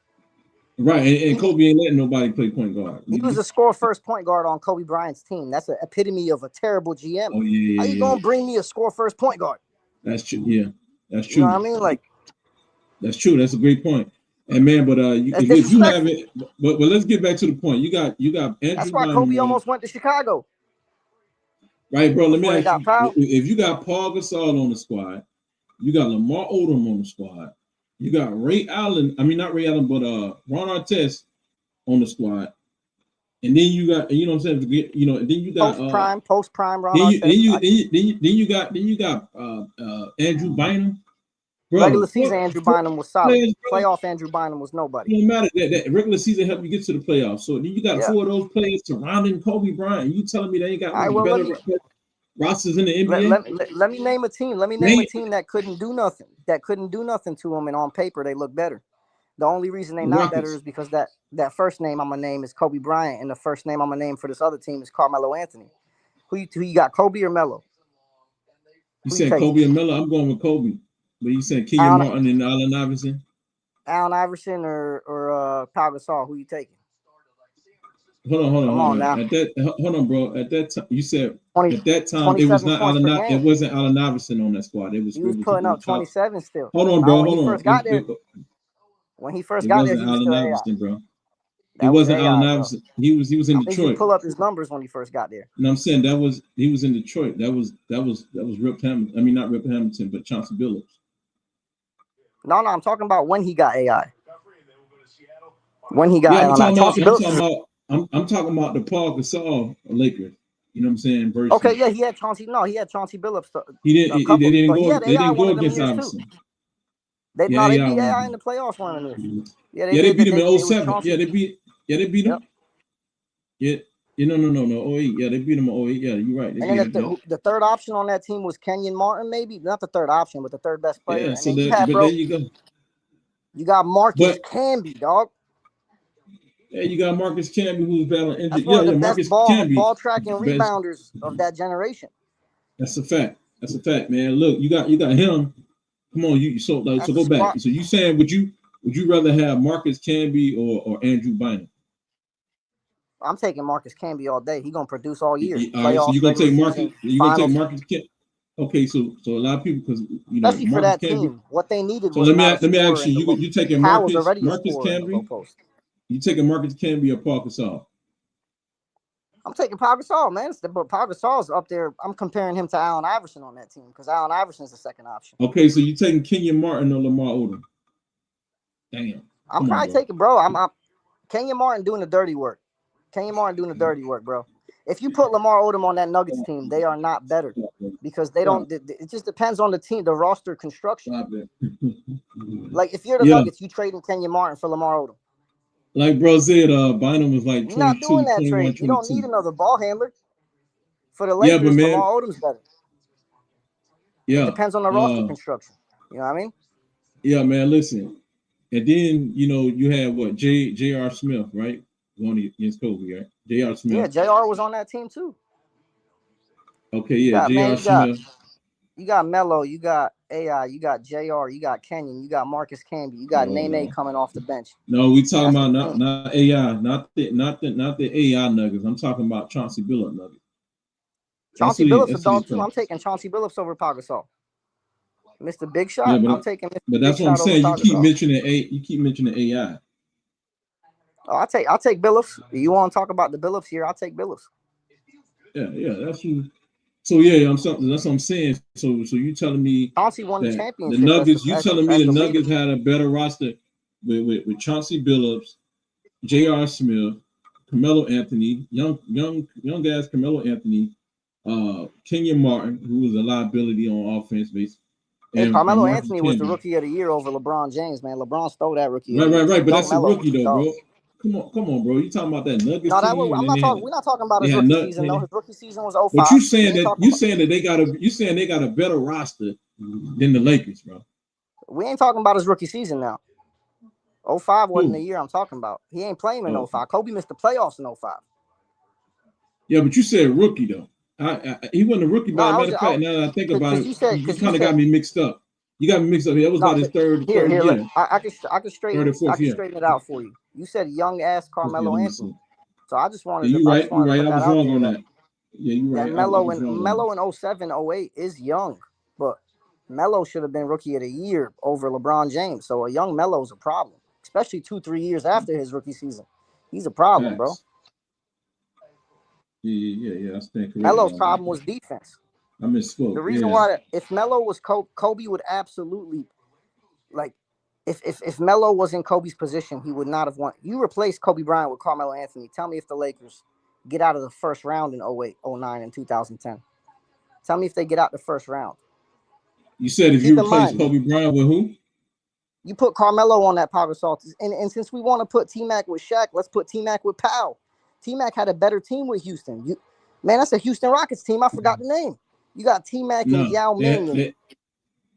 Right, and Kobe ain't letting nobody play point guard. He was a score first point guard on Kobe Bryant's team. That's an epitome of a terrible GM. Oh yeah. How you gonna bring me a score first point guard? That's true. Yeah, that's true. You know what I mean? Like, that's true. That's a great point. And man, but if you have it, but let's get back to the point. You got Andrew. That's why Kobe almost went to Chicago. Right, bro. Let me ask you: if you got Paul Gasol on the squad, you got Lamar Odom on the squad, you got Ray Allen. I mean, not Ray Allen, but Ron Artest on the squad, and then you got, you know what I'm saying? You know, and then you got post prime Ron Artest. Then you got Andrew Bynum. Bro, regular season Andrew Bynum was solid. Playoff Andrew Bynum was nobody. It don't matter that regular season helped you get to the playoffs. So then you got 4 of those players surrounding Kobe Bryant. You telling me they ain't got better? rosters in the Let, NBA? let me name a team. Let me name a team that couldn't do nothing. That couldn't do nothing to them, and on paper they look better. The only reason they're The not better Rockets. is because that first name I'm gonna name is Kobe Bryant, and the first name I'm gonna name for this other team is Carmelo Anthony. Who you got, Kobe or Melo? You Who you said taking? Kobe and Melo. I'm going with Kobe. But you said Kenyon Allen, Martin and Allen Iverson. Allen Iverson or Pau Gasol? Who you taking? Hold Come on on. now. Hold on, bro. At that time, you said 20, at that time it was 27 not points per It game. wasn't Allen Iverson on that squad. It was He was putting up 27 still. Hold on, bro. When he Hold first on. got there, when he first It got there, wasn't he was Allen still AI. Iverson, bro. It That was wasn't Allen AI, bro. Iverson. He was in I think you Detroit. pull up his numbers when he first got there. And I'm saying he was in Detroit. That was Rip Hamilton. I mean, not Rip Hamilton, but Chauncey Billups. No, I'm talking about when he got AI. When he got AI. I'm talking about the Paul Gasol Lakers. You know what I'm saying? Versus, okay, yeah, he had Chauncey. No, he had Chauncey Billups. They didn't go against Iverson. They beat AI in the playoffs one of them. Yeah, they beat him in 07. Yeah, they beat him. Yep. Yeah, no. 08. Yeah, they beat him in 08. Yeah, you're right. And then the third option on that team was Kenyon Martin, maybe not the third option, but the third best player. Yeah, and there you go. You got Marcus Camby, dog. Yeah, you got Marcus Camby who's battling injury. That's one of the best Marcus ball tracking rebounders of that generation. That's a fact. Man. Look, you got him. Come on, so go back. So you saying would you rather have Marcus Camby or Andrew Bynum? I'm taking Marcus Camby all day. He's gonna produce all year. All right, so you're gonna take Marcus. You're gonna take Marcus Camby. Okay, so a lot of people, because especially for that team, what they needed was. So let me ask you: you taking Marcus Camby? You taking Marcus Camby or Paul Gasol? I'm taking Pau Gasol, man. But Pau Gasol's up there. I'm comparing him to Allen Iverson on that team because Allen Iverson's the second option. Okay, so you taking Kenyon Martin or Lamar Odom? Damn. I'm probably taking, bro. I'm Kenyon Martin doing the dirty work. Bro. If you put Lamar Odom on that Nuggets team, they are not better because they don't. It just depends on the team, the roster construction. Like if you're the Nuggets, you trading Kenyon Martin for Lamar Odom. Like bro said, Bynum was like 22, you're not doing that 21, trade. 22. You don't need another ball handler. For the Lakers, but man, Lamar Odom's better. Yeah. It depends on the roster construction. You know what I mean? Yeah, man, listen. And then, you had what? J.R. Smith, right? Going against Kobe, right? J.R. Smith. Yeah, J.R. was on that team too. Okay, yeah, J.R. Smith. You got Melo, you got AI, you got JR, you got Kenyon, you got Marcus Camby, you got Nene coming off the bench. No, we talking about not AI, not the AI Nuggets. I'm talking about Chauncey Billups Nuggets. Chauncey Billups a dog too. I'm taking Chauncey Billups over Pau Gasol. Mr. Big Shot. Yeah, I'm taking Mr. But that's Big what I'm saying. You keep mentioning AI. Oh, I'll take Billups. You want to talk about the Billups here? I'll take Billups. Yeah, that's you. So yeah, that's what I'm saying. So you telling me Chauncey won the championship. The Nuggets, you telling me the Nuggets had a better roster with Chauncey Billups, J.R. Smith, Carmelo Anthony, young guys, Carmelo Anthony, Kenyon Martin, who was a liability on offense base. And Carmelo Anthony was the rookie of the year over LeBron James, man. LeBron stole that rookie. Right. But that's a rookie though, bro. Come on, bro. You talking about that Nuggets team? We're not talking about his rookie season. No, his rookie season was 05. But you saying that they got a better roster than the Lakers, bro. We ain't talking about his rookie season now. 05 wasn't the year I'm talking about. He ain't playing in 05. Kobe missed the playoffs in 05. Yeah, but you said rookie though. He wasn't a rookie. By matter of fact, now that I think about it, you kind of got me mixed up. You got me mixed up. That was about his third year. I can straighten it out for you. You said young ass Carmelo Anthony. So I just wanted. You're right. I was wrong on that. Yeah, you're right. Melo in 07, 08 is young, but Melo should have been rookie of the year over LeBron James. So a young Melo's a problem, especially 2-3 years after his rookie season. He's a problem, bro. Yeah. Melo's problem was defense. I misspoke. The reason why, if Melo was Kobe would absolutely, like, if Melo was in Kobe's position, he would not have won. You replaced Kobe Bryant with Carmelo Anthony. Tell me if the Lakers get out of the first round in 08, 09, and 2010. Tell me if they get out the first round. You said if you replace Kobe Bryant with who? You put Carmelo on that Pau Gasol. And since we want to put T-Mac with Shaq, let's put T-Mac with Powell. T-Mac had a better team with Houston. Man, that's a Houston Rockets team. I forgot the name. You got T-Mac and No, Yao Ming.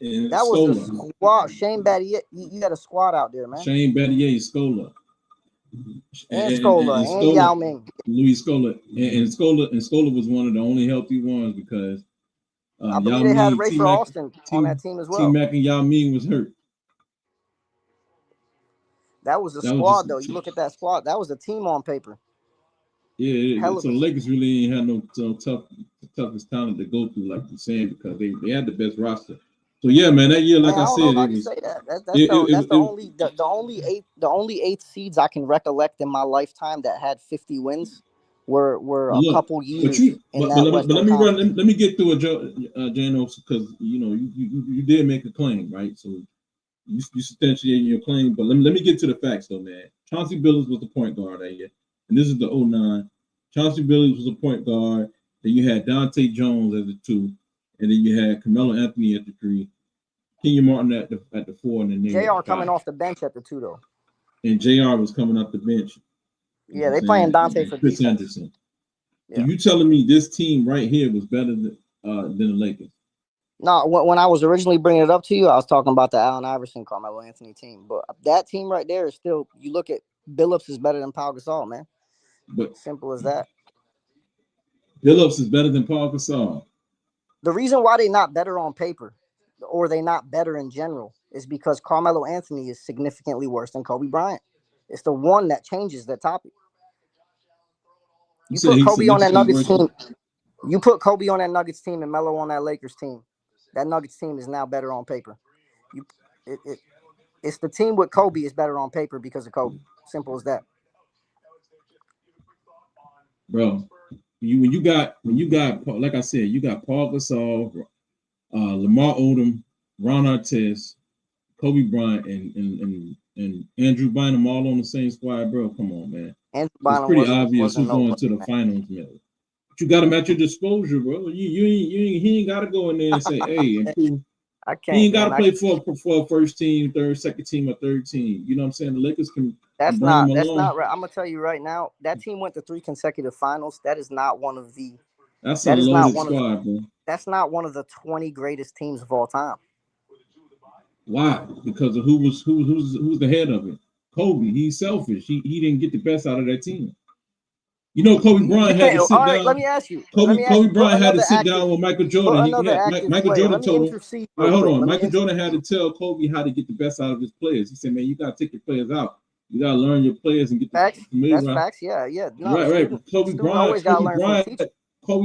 and That was the Scola. squad. Shane Battier, you had a squad out there, man. Shane Battier, Scola. And Scola and Scola, Yao Ming. Luis Scola. And Scola was one of the only healthy ones because I believe Yao they had Ming, Rafer T-Mac, Austin on that team as well. T-Mac and Yao Ming was hurt. That was a That was squad, just- though. You look at that squad. That was a team on paper. Yeah, Hell so of the a- Lakers really ain't had no toughest talent to go through, like you're saying, because they had the best roster. So yeah, man, that year, like Man, I don't said, know how it you was. say that. That's it- the only eight seeds I can recollect in my lifetime that had 50 wins were a Look, couple But years you, in but, that but, let, Western but let me Conference. run. Let me get through it, Janos, because you did make a claim, right? So you substantiating your claim. But let me get to the facts, though, man. Chauncey Billups was the point guard that year, and this is the 09. Chauncey Billups was a point guard. Then you had Dante Jones as the 2, and then you had Carmelo Anthony at the 3, Kenyon Martin at the 4, and then JR coming off the bench at the 2, though. And JR was coming off the bench. Yeah, they playing Dante for Chris defense. Anderson. Yeah. So you telling me this team right here was better than the Lakers? No, when I was originally bringing it up to you, I was talking about the Allen Iverson, Carmelo Anthony team. But that team right there is still, you look at Billups is better than Pau Gasol, man. But Simple as that. Billups is better than Paul Gasol. The reason why they're not better on paper, or they not better in general, is because Carmelo Anthony is significantly worse than Kobe Bryant. It's the one that changes the topic. You put Kobe on that Nuggets team. You put Kobe on that Nuggets team and Melo on that Lakers team. That Nuggets team is now better on paper. It's the team with Kobe is better on paper because of Kobe. Simple as that. Bro, when you got like I said, you got Paul Gasol, Lamar Odom, Ron Artest, Kobe Bryant, and Andrew Bynum all on the same squad, bro. Come on, man. It's pretty obvious who's going to the finals, man. But you got him at your disposal, bro. He ain't got to go in there and say, hey, improve. I can't. He ain't got to play for a first team, second team, or third team. You know what I'm saying? The Lakers can. That's not right. I'm gonna tell you right now. That team went to 3 consecutive finals. That is not one of the. That's a loaded squad, bro. That's not one of the 20 greatest teams of all time. Why? Because of who's the head of it? Kobe. He's selfish. He didn't get the best out of that team. You know, Kobe Bryant had to sit down. Let me ask you. Kobe Bryant had to sit down with Michael Jordan. Michael Jordan told him. Hold on. Michael Jordan had to tell Kobe how to get the best out of his players. He said, "Man, you got to take your players out. You got to learn your players and get the facts. That's facts. Yeah. No, right. Kobe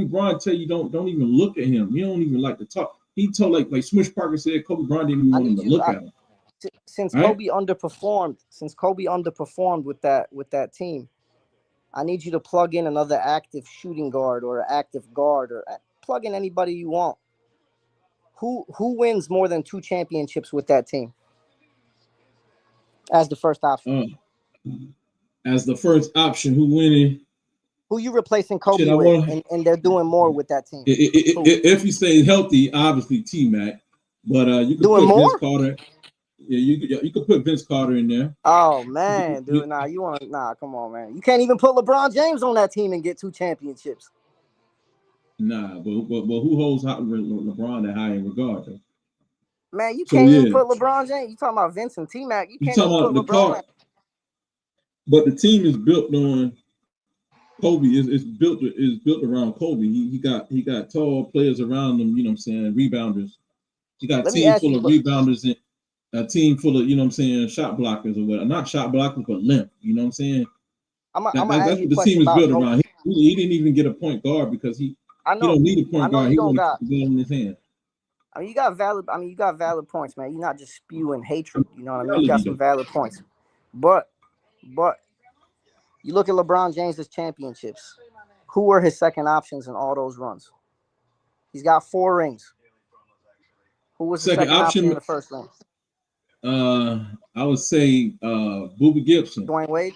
Bryant tell you don't even look at him. You don't even like to talk. He told like Smush Parker said, Kobe Bryant didn't even want him to look at him. Since Kobe underperformed with that team, I need you to plug in another active shooting guard or an active guard, or plug in anybody you want. Who wins more than 2 championships with that team as the first option? As the first option, who winning? Who you replacing Kobe with, and they're doing more with that team? If he stays healthy, obviously T-Mac, but you can put Vince Carter. Yeah, you could put Vince Carter in there. Oh man, dude, come on, man. You can't even put LeBron James on that team and get 2 championships. Nah, but who holds LeBron that high in regard though? Man, you can't even put LeBron James. You talking about Vince and T-Mac? You can't even put LeBron. But the team is built on Kobe. Is built around Kobe. He got tall players around him. You know what I'm saying? Rebounders. He got a team full of rebounders and a team full of, you know what I'm saying, shot blockers or whatever. Not shot blockers, but length. You know what I'm saying? That's what the team is built around. He didn't even get a point guard because he don't need a point guard. He wants to keep the ball in his hand. I mean, you got valid points, man. You're not just spewing hatred. You know what I mean? You got some valid points. But you look at LeBron James's championships. Who were his second options in all those runs? He's got 4 rings. Who was the second option in the first ring? I would say Boobie Gibson. Dwayne Wade?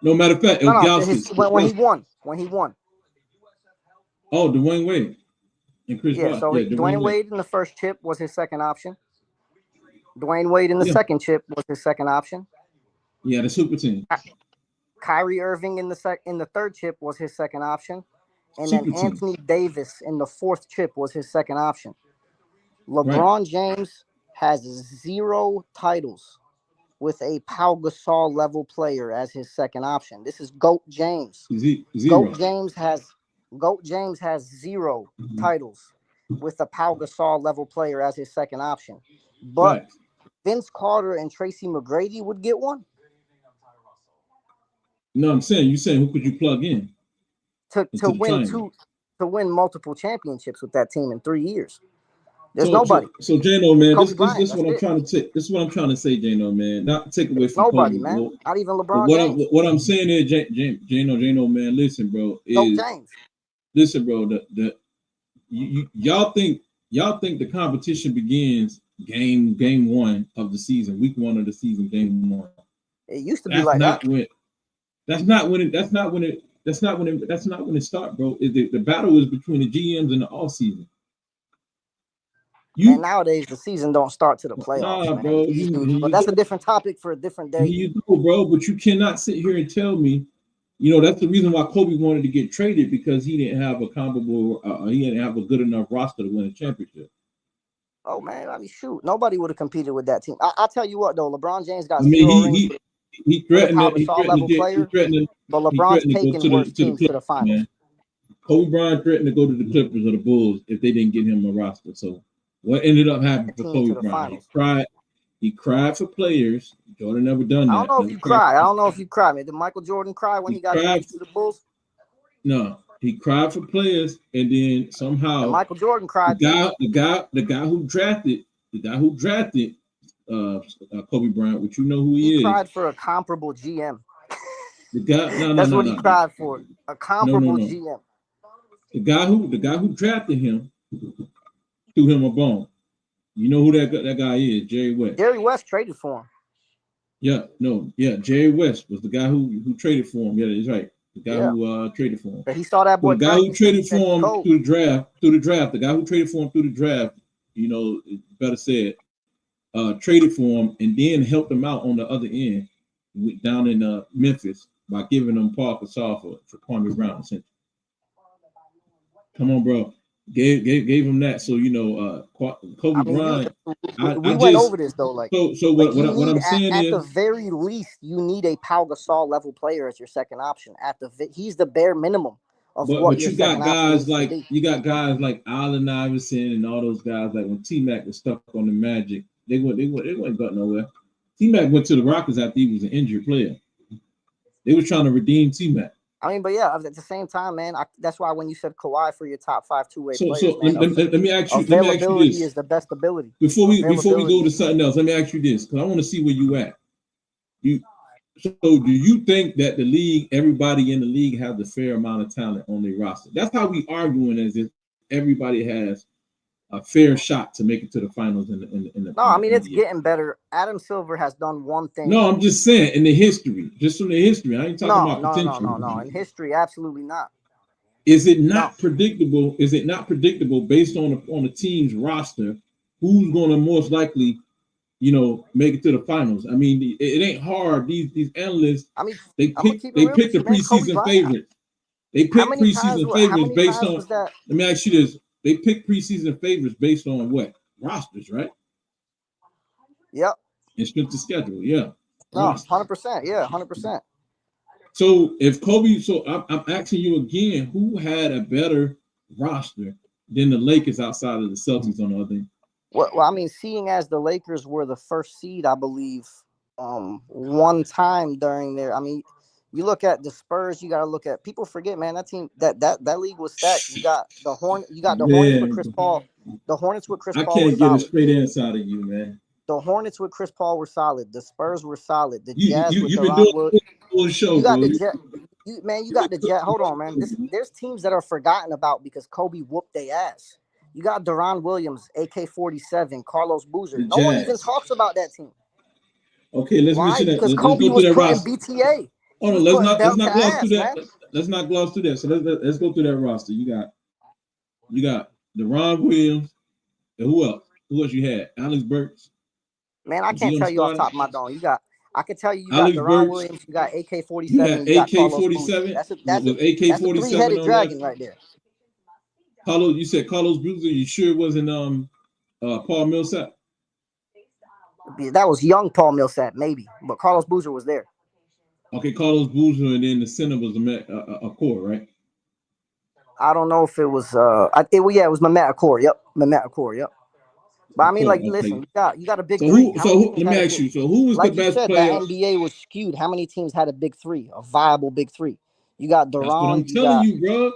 No, matter of fact, when he won. Oh, Dwayne Wade. And Chris Bosh. So Dwayne Wade in the first chip was his second option. Dwayne Wade in the second chip was his second option. Yeah, the super team. Kyrie Irving in the third chip was his second option. and Super then team. Anthony Davis in the fourth chip was his second option. LeBron James has 0 titles with a Pau Gasol level player as his second option. This is GOAT James. Zero. GOAT James has 0 titles with a Pau Gasol level player as his second option. But Vince Carter and Tracy McGrady would get one. No, I'm saying, who could you plug in to win multiple championships with that team in 3 years? There's nobody. So Jano, man, this is what I'm it. trying to take. This is what I'm trying to say, Jano, man. Not to take away from nobody, Kobe, man. Bro. Not even LeBron James. What I'm saying is, Jano, man, listen, bro. Listen, bro. Y'all think the competition begins game 1 of the season, week 1 of the season, game 1. It used to be like that. That's not when it starts, bro. The battle is between the GMs in the off season. And nowadays the season don't start to the playoffs, nah, man. bro. But that's a different topic for a different day. You go, bro. But you cannot sit here and tell me, that's the reason why Kobe wanted to get traded, because he didn't have a comparable, he didn't have a good enough roster to win a championship. Oh man, I mean, shoot, nobody would have competed with that team. I'll tell you what though, LeBron James got 0 rings. He threatened to, but LeBron's taking worse teams to the finals. Man. Kobe Bryant threatened to go to the Clippers or the Bulls if they didn't get him a roster. So what ended up happening for Kobe Bryant? He cried for players. Jordan never done that. I don't know if you cry. Man, did Michael Jordan cry when he got drafted to the Bulls? No, he cried for players, and then somehow and Michael Jordan cried. The guy who drafted Kobe Bryant, which who he is. He cried for a comparable GM. The guy, that's what he cried for. A comparable GM. The guy who drafted him threw him a bone. You know who that guy is? Jerry West. Jerry West traded for him. Jerry West was the guy who traded for him. Yeah, that's right. The guy who traded for him. But he saw that boy. The guy who traded for him through the draft. The guy who traded for him through the draft. Better said, traded for him and then helped him out on the other end down in Memphis by giving him Paul Gasol for Kwame Brown. Essentially. Come on, bro. Gave him that. So Kobe Bryant. We went over this though. What I'm saying is, at the very least, you need a Pau Gasol level player as your second option. He's the bare minimum of what. But you got guys like Allen Iverson and all those guys. Like when T-Mac was stuck on the Magic, they went got nowhere. T-Mac went to the Rockets after he was an injured player. They were trying to redeem T-Mac. I mean, but yeah, at the same time, man, that's why when you said Kawhi for your top 5 two-way players, let me ask you availability this. is the best ability. Before we go to something else, let me ask you this, because I want to see where you at. So do you think that everybody in the league has a fair amount of talent on their roster? That's how we arguing, as if everybody has a fair shot to make it to the finals in the. No, I mean it's getting better. Adam Silver has done one thing. No, I'm just saying in the history, just from the history. I ain't talking about potential. No. In history, absolutely not. Is it not predictable? Is it not predictable based on the team's roster who's going to most likely, make it to the finals? I mean, it ain't hard. These analysts, I mean, they pick the preseason favorites. They pick preseason favorites based on. Let me ask you this. They pick preseason favorites based on what? Rosters, right? Yep. And strength of schedule, yeah. No, 100%. Yeah, 100%. So if Kobe, I'm asking you again, who had a better roster than the Lakers outside of the Celtics on the other end? Well, I mean, seeing as the Lakers were the first seed, I believe, one time during their, I mean, you look at the Spurs. You got to look at. People forget, man. That team, that league was stacked. You got the Hornets with Chris Paul. The Hornets with Chris Paul. I can't get a straight answer out of you, man. The Hornets with Chris Paul were solid. The Spurs were solid. The Jazz with Deron Williams. You got the Jazz. You got the Jazz. Hold on, man. There's teams that are forgotten about because Kobe whooped their ass. You got Deron Williams, AK-47, Carlos Boozer. No one even talks about that team. Okay, let's mention that. Because Kobe was putting BTA. Oh no, let's not gloss through that. Let's not gloss through that. So let's go through that roster. You got Deron Williams. And who else? Who else you had? Alex Burks. Man, I can't tell you off the top of my dome. I can tell you, got Alex Deron Burks. Williams, you got You AK-47, had you got Carlos Boozer. AK-47 That's with a AK-47 three-headed on dragon that. right there. Carlos, you said Carlos Boozer. You sure it wasn't Paul Millsap? That was young Paul Millsap, maybe, but Carlos Boozer was there. Okay, Carlos Boozer, and then the center was a core, right? I don't know if it was it was Mehmet Akor. Yep, Mehmet Akor. Yep. But I mean, like, okay. Listen, you got a big So three. let me ask you. So who was like the best you said, player? The NBA was skewed. How many teams had a big three, a viable big three? You got Deron. That's what I'm telling you, bro.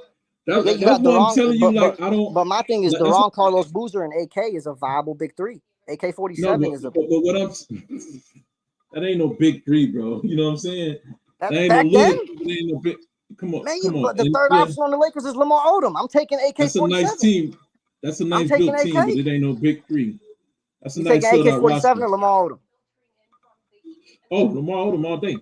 That's what Deron, I'm telling you. Like, I don't. But my thing is, Deron, Carlos Boozer, and AK is a viable big three. AK-47 is a. But what I'm. That ain't no big three, bro. You know what I'm saying? That ain't back no then, little. That ain't no big. Come on, man. But the third option on the Lakers is Lamar Odom. I'm taking AK-47. That's a nice team. That's a nice built team, but it ain't no big three. That's a nice taking filled out roster. AK-47 or Lamar Odom? Oh, Lamar Odom all day.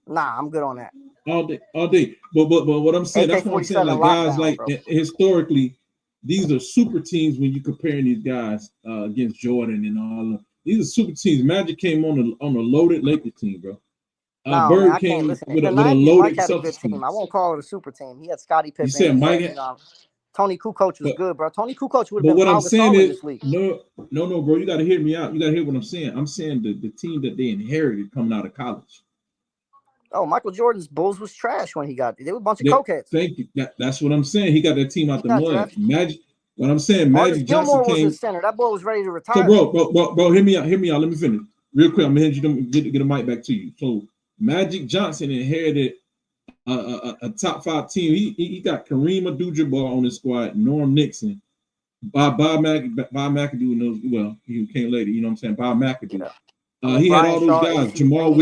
Nah, I'm good on that. All day. But what I'm saying, that's what I'm saying. Like guys, like historically, these are super teams when you comparing these guys against Jordan and all of them. These are super teams. Magic came on a loaded Lakers team, bro. Bird came with a loaded Celtics team. I won't call it a super team. He had Scottie Pippen. You said Mike. Tony Kukoc was good, bro. Tony Kukoc would have been. But what I'm saying is, no, bro. You got to hear me out. You got to hear what I'm saying. I'm saying the team that they inherited coming out of college. Oh, Michael Jordan's Bulls was trash when he got there. They were a bunch of cokeheads. Thank you. That's what I'm saying. He got that team out the mud. Magic. What I'm saying, Magic Johnson was his center. That boy was ready to retire. So, bro, hear me out. Let me finish real quick. I'm gonna get a mic back to you. So, Magic Johnson inherited a top 5 team. He got Kareem Abdul-Jabbar on his squad, Norm Nixon, Bob McAdoo knows well. He came later. You know what I'm saying? Bob McAdoo. He had all those guys. Jamal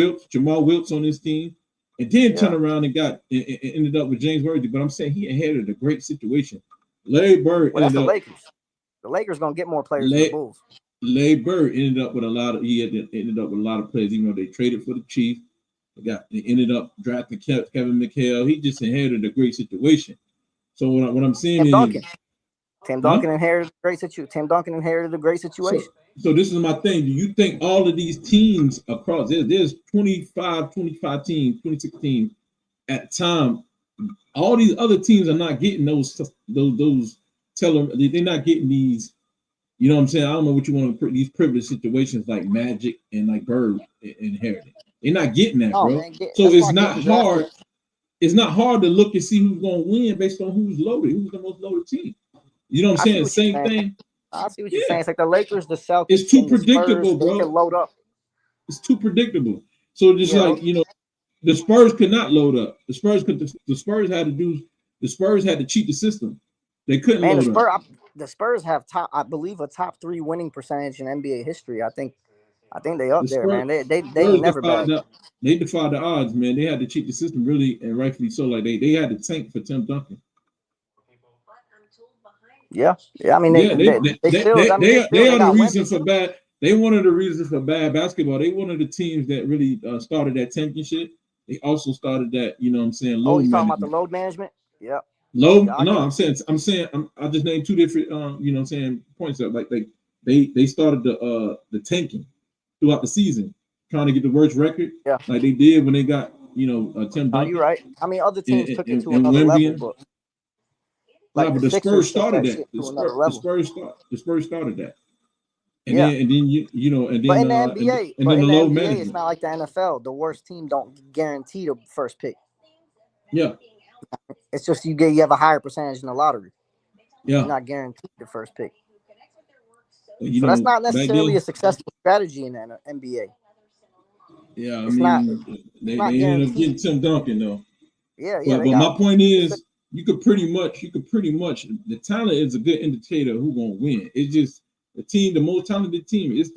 Wilkes on his team, and then turned around and ended up with James Worthy. But I'm saying he inherited a great situation. Larry Bird. Well, that's the Lakers. The Lakers gonna get more players than the Bulls. Larry Bird ended up with a lot of players, even though they traded for the Chiefs. They ended up drafting Kevin McHale. He just inherited a great situation. So what I'm saying is, Tim Duncan inherited a great situation. Tim Duncan inherited a great situation. So this is my thing. Do you think all of these teams across there's 25 teams, 26 teams at the time? All these other teams are not getting those they're not getting these. You know what I'm saying? I don't know what you want to put these privileged situations like Magic and like Bird inherited. They're not getting that, bro. Man, so it's not hard. It's not hard to look and see who's going to win based on who's loaded, who's the most loaded team. You know what I'm saying? Same thing. I see what you're saying. It's like the Lakers, the Celtics. It's too predictable, bro. They can load up. It's too predictable. So just the Spurs could not load up. The Spurs had to cheat the system. They couldn't load up. The Spurs have I believe a top 3 winning percentage in NBA history. I think they up there, man. They never bad. They defied the odds, man. They had to cheat the system, really, and rightfully so. Like they had to tank for Tim Duncan. Yeah. I mean, they are the reason for bad. They one of the reasons for bad basketball. They one of the teams that really started that tanking shit. They also started that, you know what I'm saying? Load you talking about the load management? Yeah. I'm saying I just named 2 different you know what I'm saying, points up. Like they started the tanking throughout the season, trying to get the worst record. Yeah. Like they did when they got, Tim Duncan. You're right. I mean, other teams took it to another level, but the Spurs started that. The Spurs started that. And then but in the NBA, it's not like the NFL. The worst team don't guarantee the first pick. Yeah. It's just you have a higher percentage in the lottery. Yeah. You're not guaranteed the first pick. So that's not necessarily a successful strategy in the NBA. Yeah, they ended up getting Tim Duncan though. Yeah. But my point is, you could pretty much. The talent is a good indicator of who's gonna win. It's just the most talented team. It's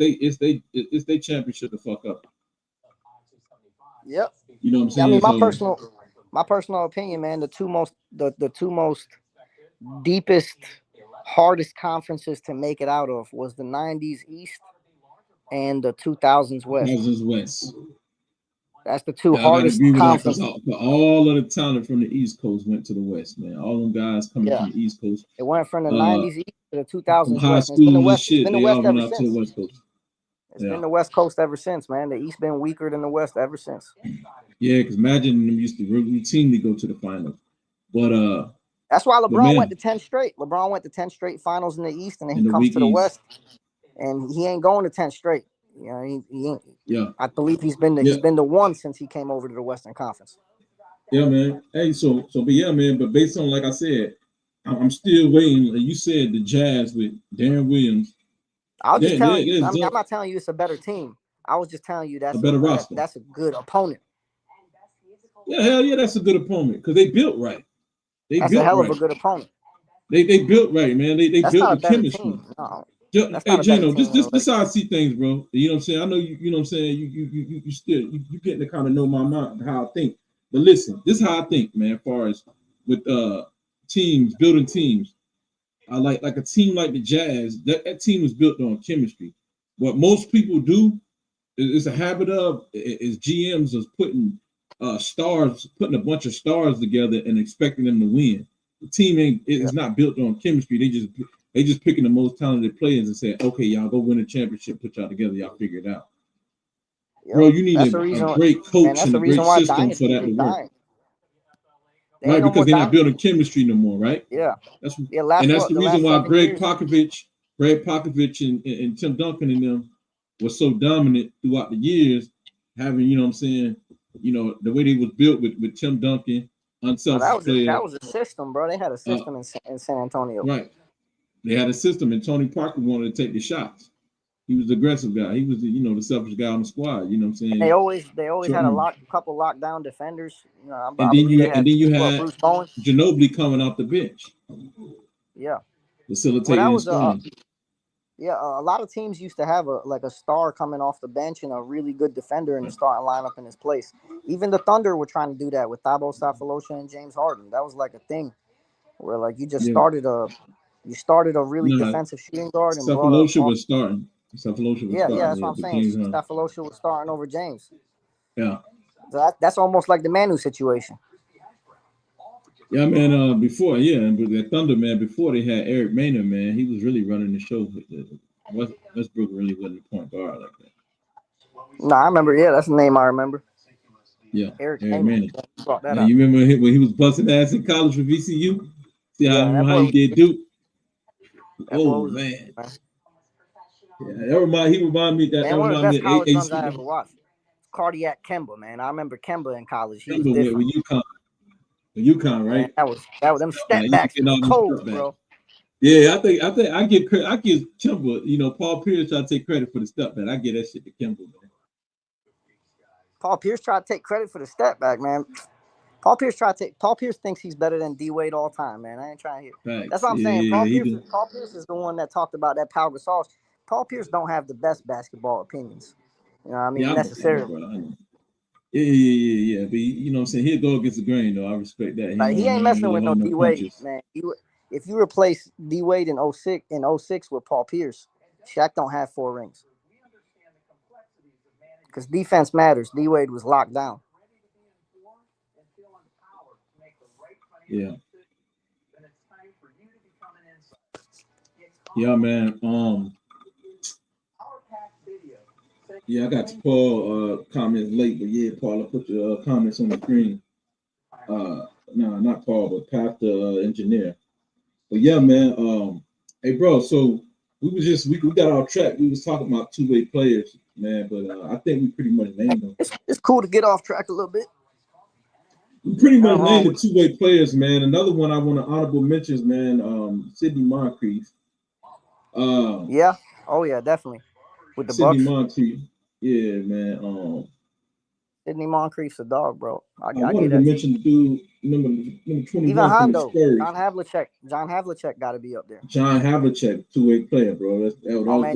they championship to fuck up. Yep. You know what I'm saying? I mean, my personal opinion, man. The two most deepest, hardest conferences to make it out of was the 90s East and the 2000s West. That's the 2 hardest conferences. All of the talent from the East Coast went to the West, man. All them guys coming from the East Coast. It went from the 90s East to the 2000s high West. School It's been the West ever since. To the West Coast. It's been the West Coast ever since, man. The East been weaker than the West ever since. Yeah, because imagine them used to routinely go to the finals. But that's why LeBron went to 10 straight. LeBron went to 10 straight finals in the East, and then he comes to the West, and he ain't going to 10 straight. You know, he ain't. Yeah, I believe he's been the one since he came over to the Western Conference. Yeah, man. Hey, but yeah, man. But based on, like I said, I'm still waiting. Like you said, the Jazz with Darren Williams. I was just telling you. I'm not telling you it's a better team. I was just telling you that's a better roster. That's a good opponent. Yeah, hell yeah, that's a good opponent because they built right. That's a hell of a good opponent. They built right, man. They built with chemistry. No. Hey, Jano, this how I see things, bro. You know what I'm saying? I know you know what I'm saying. You still you getting to kind of know my mind, how I think. But listen, this is how I think, man. As far as with teams, building teams, I like a team like the Jazz. That team was built on chemistry. What most people do is a habit of is GMs is putting putting a bunch of stars together and expecting them to win. The team is not built on chemistry. They just picking the most talented players and say, okay, y'all go win a championship, put y'all together, y'all figure it out. Yep. Bro, you need a great coach and a great system for that to work. Right, because they're not building chemistry no more, right? Yeah. That's the reason why Greg Popovich and Tim Duncan and them were so dominant throughout the years, having, you know what I'm saying, you know, the way they was built with Tim Duncan, unselfish player. That was a system, bro. They had a system in San Antonio. Right. They had a system, and Tony Parker wanted to take the shots. He was the aggressive guy. He was the selfish guy on the squad. You know what I'm saying? They always had a couple lockdown defenders. You know, and then you had Bruce Bowen. Ginobili coming off the bench. Yeah. Facilitating scoring. A lot of teams used to have a star coming off the bench and a really good defender in the starting lineup in his place. Even the Thunder were trying to do that with Thabo Sefolosha and James Harden. That was like a thing where like you just started a really defensive shooting guard and Sefolosha was starting. Sefolosha was starting. Yeah, that's what I'm saying. Sefolosha was starting over James. Yeah. So that's almost like the Manu situation. Yeah, man. But the Thunder, man, before they had Eric Maynard, man, he was really running the show. Westbrook really wasn't a point guard like that. No, I remember. Yeah, that's the name I remember. Yeah, Eric Maynard. Yeah, you remember when he was busting ass in college for VCU? See how he did Duke? Oh man. Yeah, he reminded me that. One of the best college runs I ever watched. Cardiac Kemba, man. I remember Kemba in college. He was different. With UConn, right? That was them step backs cold, bro. Yeah, I think I give Kemba. You know, Paul Pierce tried to take credit for the step back. I give that shit to Kemba, man. Paul Pierce tried to take credit for the step back, man. Paul Pierce thinks he's better than D Wade all time, man. I ain't trying to hear. Right. That's what I'm saying. Paul Pierce is the one that talked about that Pau Gasol. Paul Pierce don't have the best basketball opinions. You know what I mean? Necessarily. Yeah. But you know what I'm saying? He'll go against the grain, though. I respect that. Like, he ain't messing with no D Wade, man. If you replace D Wade in 06 with Paul Pierce, Shaq don't have 4 rings. Because defense matters. D Wade was locked down. Yeah. Yeah, man. Yeah, I got to Paul comments late, but yeah, Paul, I put your comments on the screen. No, not Paul, but Pastor Engineer. But yeah, man. Hey, bro. So we got our track. We was talking about two-way players, man. But I think we pretty much named them. It's cool to get off track a little bit. We pretty much named the two-way players, man. Another one I want to honorable mentions, man. Sidney Moncrief. Yeah. Oh yeah, definitely. With the Sidney Bucks. Moncrief. Yeah, man. Sidney Moncrief's a dog, bro. I wanted to mention the dude, number 21. Even Hondo. John Havlicek got to be up there. John Havlicek, two-way player, bro.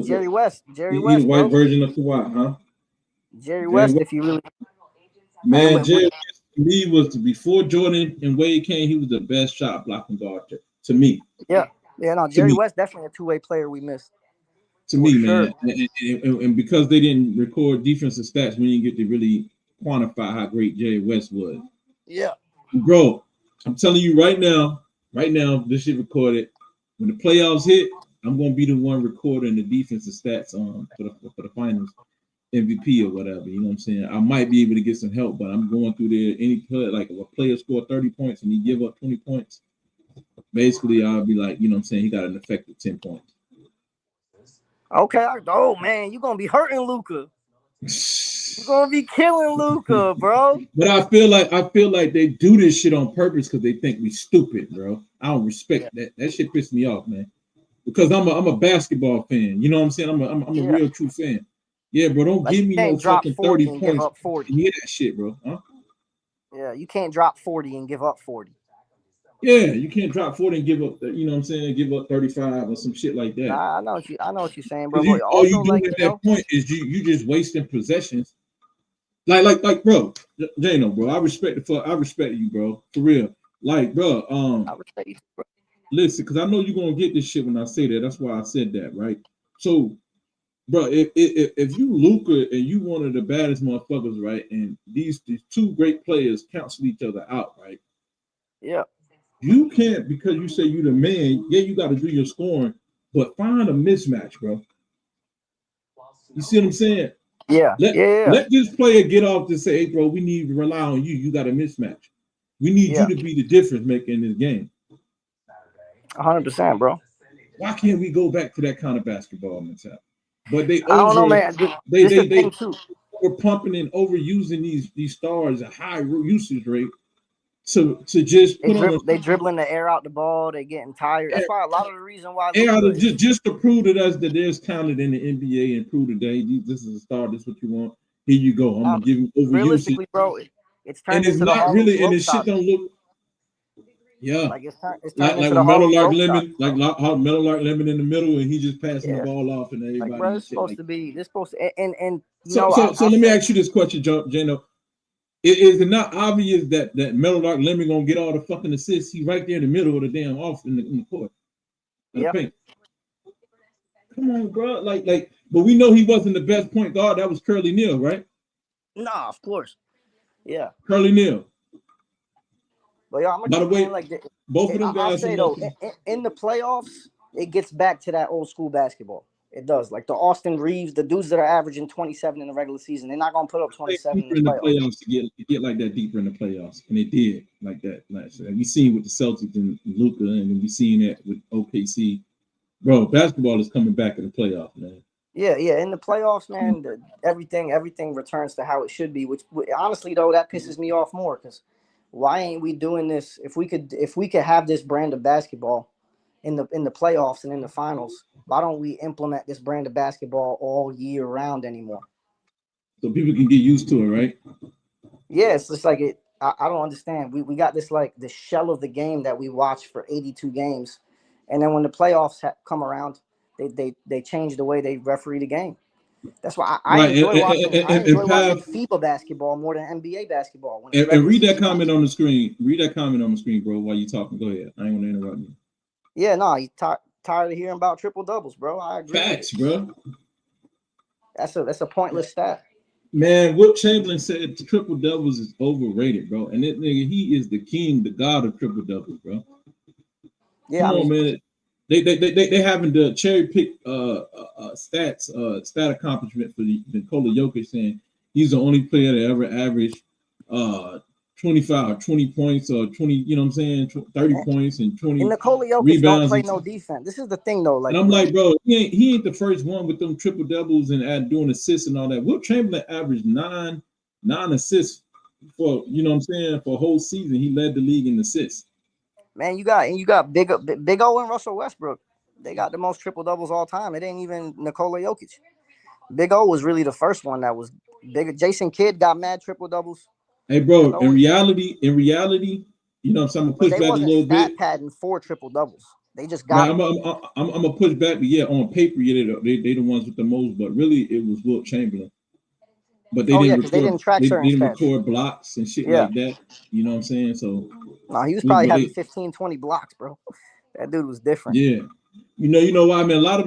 Jerry West. He's the white version of Kawhi, huh? Jerry West, if you really. Man, Jerry West to me was before Jordan and Wade came. He was the best shot blocking guard to me. Yeah. No, Jerry West definitely a two-way player we missed. To me, man, and because they didn't record defensive stats, we didn't get to really quantify how great Jerry West was. Yeah, bro, I'm telling you right now, this shit recorded. When the playoffs hit, I'm gonna be the one recording the defensive stats for the finals MVP or whatever. You know what I'm saying? I might be able to get some help, but I'm going through there. Any play, like if a player scored 30 points and he give up 20 points, basically I'll be like, you know what I'm saying? He got an effective 10 points. Okay. Oh man, you're gonna be hurting Luka. You're gonna be killing Luka, bro. But I feel like they do this shit on purpose because they think we stupid, bro. I don't respect that. That shit pisses me off, man. Because I'm a basketball fan. You know what I'm saying? I'm a real true fan. Yeah, bro. Don't give me no fucking 30 and points. Give up 40. You hear that shit, bro? Huh? Yeah, you can't drop 40 and give up 40. Yeah, you can't drop 40 and give up. You know what I'm saying? Give up 35 or some shit like that. Nah, I know what you're saying, bro. All you do at that point is you just wasting possessions. Like, bro, Jano, bro. I respect you, bro. For real. Like, bro. I respect you, bro. Listen, because I know you're gonna get this shit when I say that. That's why I said that, right? So, bro, if you Luka and you one of the baddest motherfuckers, right, and these two great players cancel each other out, right? Yeah. You can't, because you say you the man. Yeah, you got to do your scoring, but find a mismatch, bro. You see what I'm saying? Yeah. Let this player get off to say, hey, bro, we need to rely on you. You got a mismatch. We need you to be the difference maker in this game. 100%, bro. Why can't we go back to that kind of basketball mentality? But I don't know, man. They were pumping and overusing these stars at high usage rate to just they dribbling the air out the ball. They getting tired. That's why a lot of the reason why just to prove to us that there's talent in the NBA and prove that this is a star. This is what you want. Here you go. I'm gonna give you overusage. Realistically, bro, it's turned and it's into not really, and this shit don't look. Yeah, like it's turned like into Metal Lark Lemon, like how Metal Lark Lemon in the middle, and he just passing the ball off, and everybody. Like, bro, it's supposed to be. This supposed to, and so let me ask you this question, Jano. Is it not obvious that Metal Lark Lemon gonna get all the fucking assists? He's right there in the middle of the damn off in the court. Yeah. Come on, bro. Like, but we know he wasn't the best point guard. That was Curly Neal, right? Nah, of course. Yeah. Curly Neal. But yo, I'm by the way, both of them guys. I'll say though, in the playoffs, it gets back to that old school basketball. It does. Like the Austin Reeves, the dudes that are averaging 27 in the regular season, they're not gonna put up 27 in the playoffs. To get like that deeper in the playoffs, and they did like that last year. We seen with the Celtics and Luka, and we seen that with OKC. Bro, basketball is coming back in the playoffs, man. Yeah. In the playoffs, man, everything returns to how it should be. Which honestly, though, that pisses me off more because why ain't we doing this? If we could have this brand of basketball in the playoffs and in the finals, why don't we implement this brand of basketball all year round anymore? So people can get used to it, right? Yeah, it's just like it. I don't understand. We got this like the shell of the game that we watched for 82 games, and then when the playoffs come around, they change the way they referee the game. That's why I enjoy watching FIBA basketball more than NBA basketball. And read that comment on the screen. Read that comment on the screen, bro, while you're talking. Go ahead. I ain't want to interrupt you. Yeah, no, you tired of hearing about triple doubles, bro. I agree. Facts, bro. That's a pointless stat. Man, Wilt Chamberlain said triple doubles is overrated, bro. And that nigga, he is the king, the god of triple doubles, bro. Yeah, come on, man. They having the cherry pick stat accomplishment for Nikola Jokic, saying he's the only player that ever averaged 25 or 20 points or 20, you know what I'm saying, 30 points and 20 and Nikola Jokic rebounds. Don't play no defense. This is the thing, though. Like, and I'm like, bro, he ain't the first one with them triple doubles and doing assists and all that. Wilt Chamberlain averaged nine assists for, you know what I'm saying, for a whole season. He led the league in assists. Man, you got Big O and Russell Westbrook. They got the most triple doubles all time. It ain't even Nikola Jokic. Big O was really the first one that was bigger. Jason Kidd got mad triple doubles. Hey, bro, in reality, you know what I'm saying? I'm gonna push back a little bit. They wasn't padding 4 triple doubles. They just got. I'm gonna push back, but yeah, on paper, yeah, they the ones with the most, but really it was Wilt Chamberlain. But they didn't record blocks and shit like that. You know what I'm saying? So no, he was probably having 15, 20 blocks, bro. That dude was different. Yeah. You know why? I mean, a lot of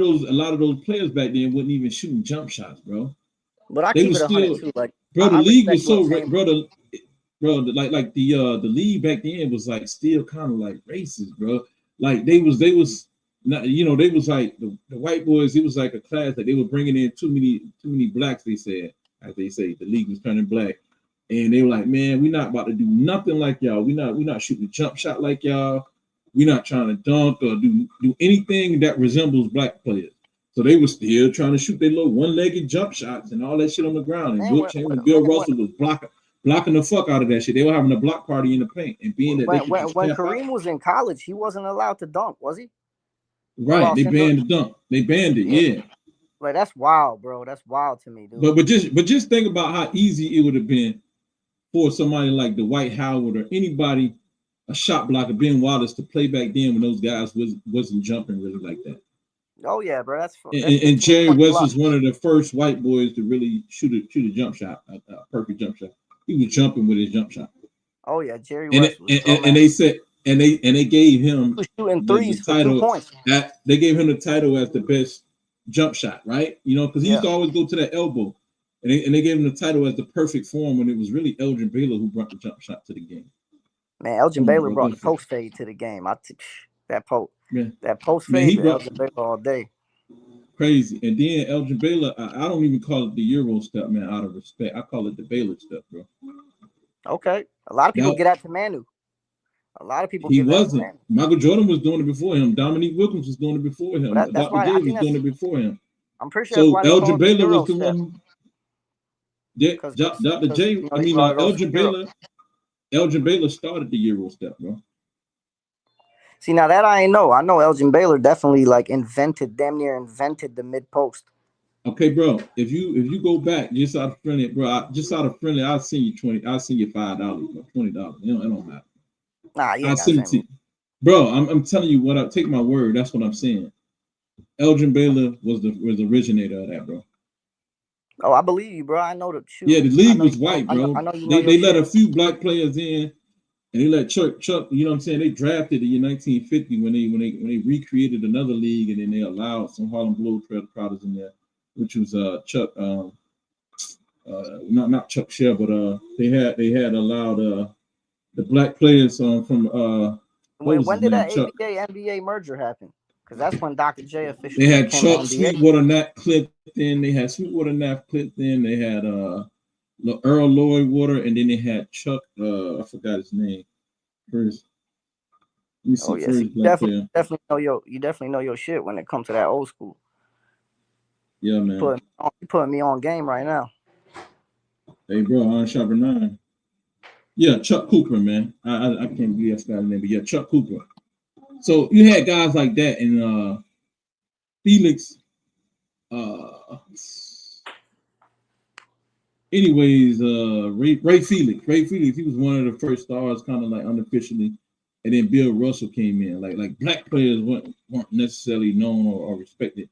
those players back then wasn't even shooting jump shots, bro. But I keep it 100 too. Like, bro, the league was so like the league back then was like still kind of like racist, bro. Like they was You know, they was like the white boys. It was like a class that they were bringing in too many blacks. They said, as they say, the league was turning black, and they were like, man, we're not about to do nothing like y'all. We're not shooting a jump shot like y'all. We're not trying to dunk or do anything that resembles black players. So they were still trying to shoot their little one-legged jump shots and all that shit on the ground. And Wilt Chamberlain, Bill Russell was blocking the fuck out of that shit. They were having a block party in the paint, and being that when Kareem was in college, he wasn't allowed to dunk, was he? Right, they banned the dunk. They banned it, yeah. Like that's wild, bro. That's wild to me, dude. But just think about how easy it would have been for somebody like Dwight Howard or anybody, a shot blocker, Ben Wallace, to play back then when those guys wasn't jumping really like that. Oh yeah, bro. That's and Jerry West was one of the first white boys to really shoot a jump shot, a perfect jump shot. He was jumping with his jump shot. Oh yeah, Jerry West. And they said. And they gave him shooting threes for 2 points. They gave him the title as the best jump shot, right? You know, because he used to always go to that elbow, and they gave him the title as the perfect form when it was really Elgin Baylor who brought the jump shot to the game. Man, Elgin Baylor brought the post fade to the game. That post fade, Elgin Baylor all day. Crazy. And then Elgin Baylor, I don't even call it the Euro step, man, out of respect. I call it the Baylor step, bro. Okay, a lot of people get at to Manu. A lot of people. He wasn't. Michael Jordan was doing it before him. Dominique Wilkins was doing it before him. Dr. J was doing it before him. I'm pretty sure. So Elgin Baylor was the one. Yeah, Dr. J. I mean, Elgin Baylor started the Euro step, bro. See, now that I ain't know. I know Elgin Baylor definitely damn near invented the mid post. Okay, bro. If you go back just out of friendly, bro, I'll send you $20. I'll send you $5, bro, $20. It don't matter. Nah, yeah. Bro, I'm telling you what. I take my word. That's what I'm saying. Elgin Baylor was the originator of that, bro. Oh, I believe you, bro. I know the shoot. Yeah, the league was white, bro. I know they let a few black players in, and they let Chuck. You know what I'm saying? They drafted in 1950 when they recreated another league, and then they allowed some Harlem Globetrotters in there, which was Chuck. Not Chuck Shell, but they had allowed the black players from when did that ABA NBA merger happen? Because that's when Dr. J officially. They had Chuck Sweetwater Nat Clifton. They had Sweetwater Nat Clifton. They had Earl Lloyd Water, and then they had Chuck. I forgot his name. First. You definitely know your shit when it comes to that old school. Yeah, man. You putting me on game right now. Hey, bro, on Sharper 9. Yeah, Chuck Cooper, man. I can't believe that's guy's name, but yeah, Chuck Cooper. So you had guys like that, and Felix. Anyways, Ray Felix. Ray Felix, he was one of the first stars, kind of like unofficially, and then Bill Russell came in. Like black players weren't necessarily known or respected.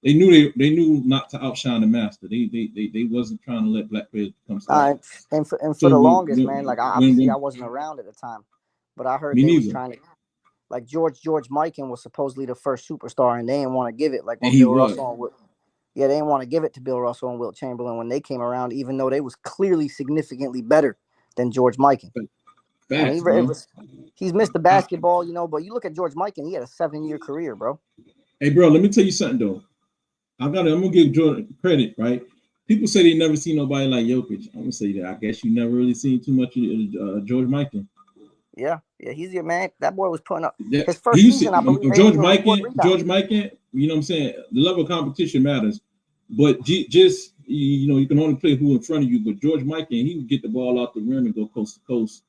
They knew not to outshine the master. They wasn't trying to let black players become stars. And for the longest, man, like I wasn't around at the time, but I heard they was trying to, like George Mikan was supposedly the first superstar, and they didn't want to give it. Like when Bill Russell they didn't want to give it to Bill Russell and Wilt Chamberlain when they came around, even though they was clearly significantly better than George Mikan. He's missed the basketball, you know, but you look at George Mikan, he had a 7-year career, bro. Hey, bro, let me tell you something though. I'm gonna give Jordan credit, right? People say they never seen nobody like Jokic. I'm gonna say that. I guess you never really seen too much of George Mikan. Yeah, he's your man. That boy was putting up his first season. I believe George Mikan. You know what I'm saying? The level of competition matters, but just you can only play who in front of you. But George Mikan, he would get the ball off the rim and go coast to coast.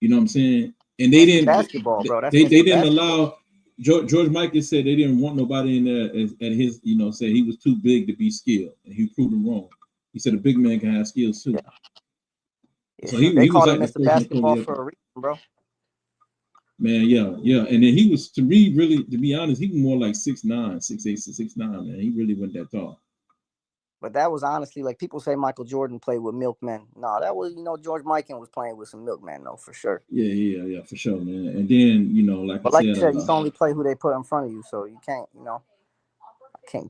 You know what I'm saying? And they didn't basketball, bro. They didn't allow. George Mikan said they didn't want nobody in there at his, said he was too big to be skilled, and he proved him wrong. He said a big man can have skills too. Yeah. So they called him Mr. Basketball for a reason, bro. Man, yeah, and then he was, to me, really, to be honest, he was more like 6'9", 6'8", 6'9", man. He really wasn't that tall. But that was honestly, like people say Michael Jordan played with milkmen. No, that was, George Mikan was playing with some milkmen, though, for sure. Yeah, for sure, man. And then, like you said, you can only play who they put in front of you, so you can't,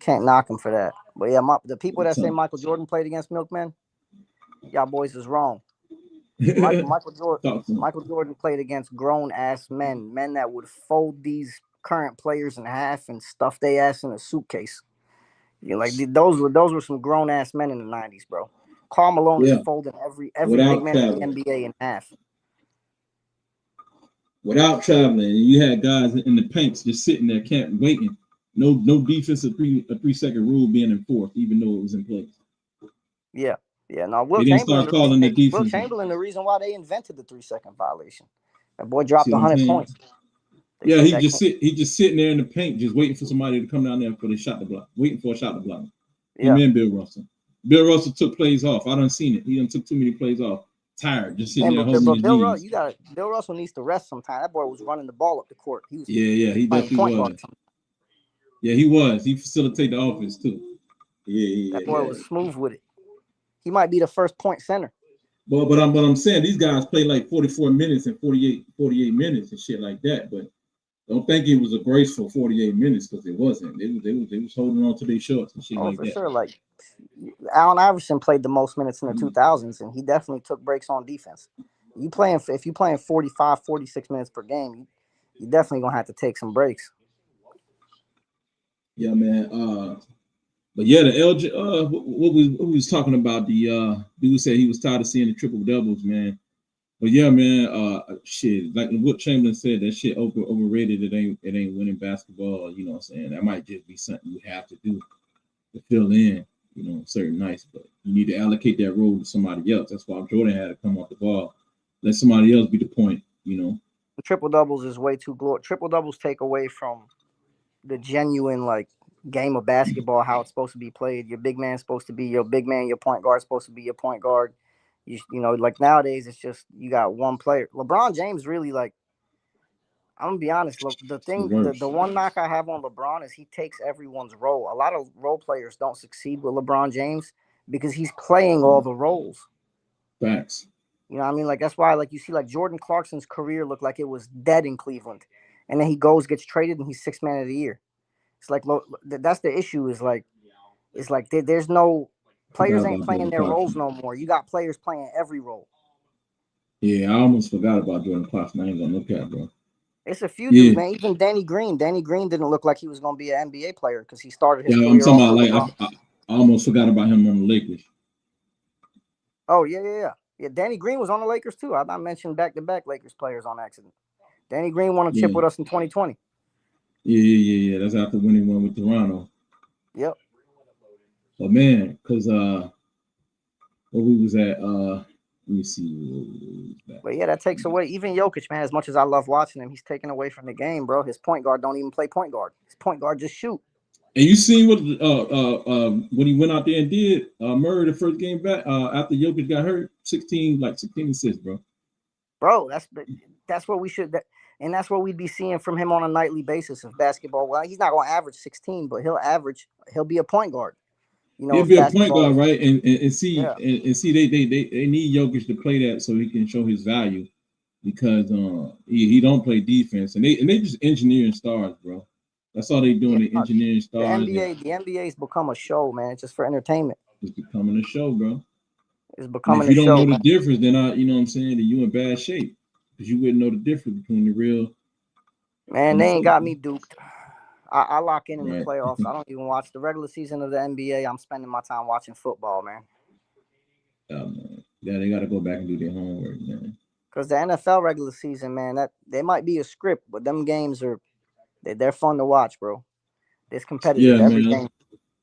can't knock him for that. But yeah, the people that say Michael Jordan played against milkmen, y'all boys is wrong. Michael Jordan played against grown ass men that would fold these current players in half and stuff they ass in a suitcase. Like those were some grown ass men in the 90s, bro. Karl Malone is folding every big man in the NBA in half. Without traveling, you had guys in the paints just sitting there, waiting. No defense, a 3-second rule being enforced, even though it was in place. Yeah. No, Will they didn't start calling the defense. Will Chamberlain, the reason why they invented the 3-second violation. That boy dropped 100 points. Yeah, he just sitting there in the paint, just waiting for somebody to come down there for the shot to block, waiting for a shot to block. Him and Bill Russell. Bill Russell took plays off. I done seen it. He done took too many plays off. Tired, just sitting there holding his knees. Bill Russell needs to rest sometime. That boy was running the ball up the court. He was he definitely was. Yeah, he was. He facilitated the offense too. That boy was smooth with it. He might be the first point center. But I'm saying these guys play like 44 minutes and 48 minutes and shit like that. But don't think it was a graceful 48 minutes because it wasn't. They was holding on to their shorts and shit like that. For sure. Like Allen Iverson played the most minutes in the 2000s, and he definitely took breaks on defense. If you playing 45, 46 minutes per game, you definitely gonna have to take some breaks. Yeah, man. But yeah, the LJ, what we was talking about, the dude said he was tired of seeing the triple doubles, man. But yeah, man, shit, like what Chamberlain said, that shit overrated. It ain't winning basketball. You know what I'm saying? That might just be something you have to do to fill in, you know, certain nights. But you need to allocate that role to somebody else. That's why Jordan had to come off the ball. Let somebody else be the point, you know. Triple doubles is way too glorious. Triple doubles take away from the genuine like game of basketball, how it's supposed to be played. Your big man's supposed to be your big man. Your point guard's supposed to be your point guard. You know, like nowadays, it's just you got one player. LeBron James really like. I'm gonna be honest. Look, the one knock I have on LeBron is he takes everyone's role. A lot of role players don't succeed with LeBron James because he's playing all the roles. Facts. You know what I mean? Like that's why, like you see, like Jordan Clarkson's career looked like it was dead in Cleveland, and then he gets traded, and he's Sixth Man of the Year. It's like that's the issue. Is like, it's like there's no players ain't playing their roles no more. You got players playing every role. Yeah, I almost forgot about Jordan Clarkson. I ain't gonna look at, bro. It's a few dudes, man. Even Danny Green. Danny Green didn't look like he was gonna be an NBA player because he started his career. I'm talking about I almost forgot about him on the Lakers. Oh yeah. Danny Green was on the Lakers too. I mentioned back-to-back Lakers players on accident. Danny Green won a chip with us in 2020. Yeah. That's after winning one with Toronto. Yep. But man, because where we was at, let me see. But yeah, that takes away even Jokic, man. As much as I love watching him, he's taken away from the game, bro. His point guard don't even play point guard. His point guard just shoot. And you seen what when he went out there and did Murray the first game back after Jokic got hurt, 16 assists, bro. Bro, that's what we should. And that's what we'd be seeing from him on a nightly basis of basketball. Well, he's not going to average 16, but he'll be a point guard. You know, he'll be a point guard, right? And see, they need Jokic to play that so he can show his value because he don't play defense and they just engineering stars, bro. That's all they doing. They engineering stars. The NBA's become a show, man. It's just for entertainment. It's becoming a show, bro. It's becoming a show. If you don't know the difference, then you know what I'm saying, then you in bad shape. Because you wouldn't know the difference between the real. Man, they ain't got me duped. I lock in the playoffs. I don't even watch the regular season of the NBA. I'm spending my time watching football, man. Man. Yeah, they got to go back and do their homework, man. Because the NFL regular season, man, that they might be a script, but them games they're fun to watch, bro. It's competitive. Every game,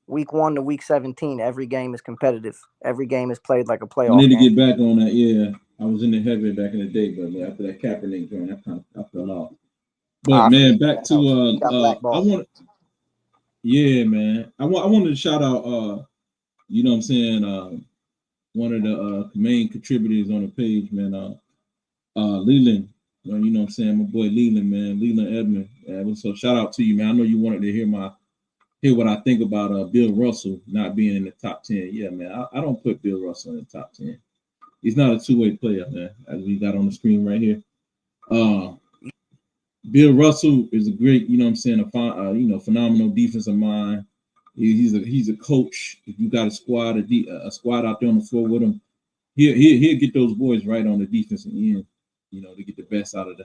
week 1 to week 17, every game is competitive. Every game is played like a playoff. I need to get back on that. Yeah, I was in the heavy back in the day, but after that Kaepernick joint, I fell off. But man, back to I want. Yeah, man. I wanted to shout out. You know what I'm saying? One of the main contributors on the page, man. Leland. You know what I'm saying? My boy Leland, man. Leland Edmond. So shout out to you, man. I know you wanted to hear what I think about Bill Russell not being in the top 10. Yeah, man. I don't put Bill Russell in the top 10. He's not a two-way player, man. As we got on the screen right here. Bill Russell is a great, you know what I'm saying, phenomenal defensive mind. He's a coach. If you got a squad out there on the floor with him, he'll get those boys right on the defensive end, you know, to get the best out of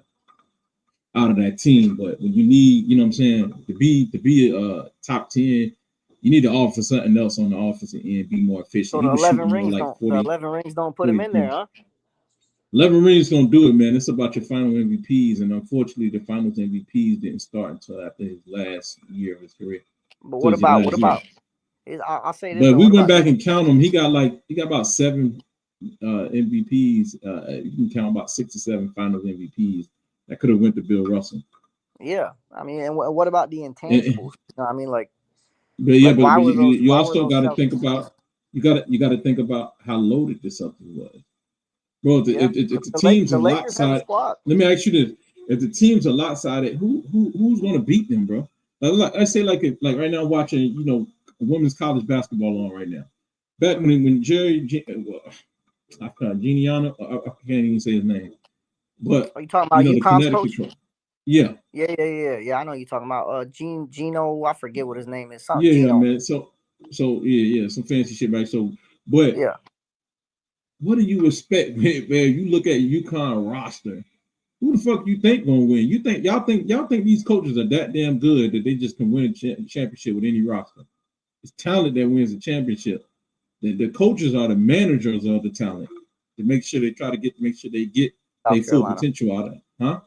out of that team. But when you need, you know what I'm saying, to be a top 10, you need to offer something else on the offensive end, be more efficient. So He the was 11 shooting more rings like don't 40, the 11 rings don't put 40 him in there, points. huh? 11 rings gonna do it, man. It's about your final MVPs, and unfortunately, the finals MVPs didn't start until after his last year of his career. But So what it's your about last year. I'll say this But though. we What went about back and count them. He got about 7 MVPs. You can count about 6 or 7 finals MVPs that could have went to Bill Russell. yeah? I mean, and what about the intangibles? And, You know, I mean, like, but yeah, like but why were those? you Why were also those got to think Celtics about teams? you got to think about how loaded the Celtics was, bro. Yeah, If the teams the are Lakers have a lopsided, squad. let me ask you this: if the teams are lopsided, who's going to beat them, bro? Like I say, like right now, watching women's college basketball on right now. Back when Jerry, I can't Giuliano, I can't even say his name, but Are you talking about the UConn's Connecticut coach? Yeah. Yeah. I know you're talking about Gino. I forget what his name is. Something Yeah, Gino. man. So yeah, some fancy shit, right? So, but Yeah. what do you expect, man? You look at UConn roster. Who the fuck you think gonna win? Y'all think these coaches are that damn good that they just can win a championship with any roster? It's talent that wins the championship. The coaches are the managers of the talent to make sure they get their full potential out of it, huh?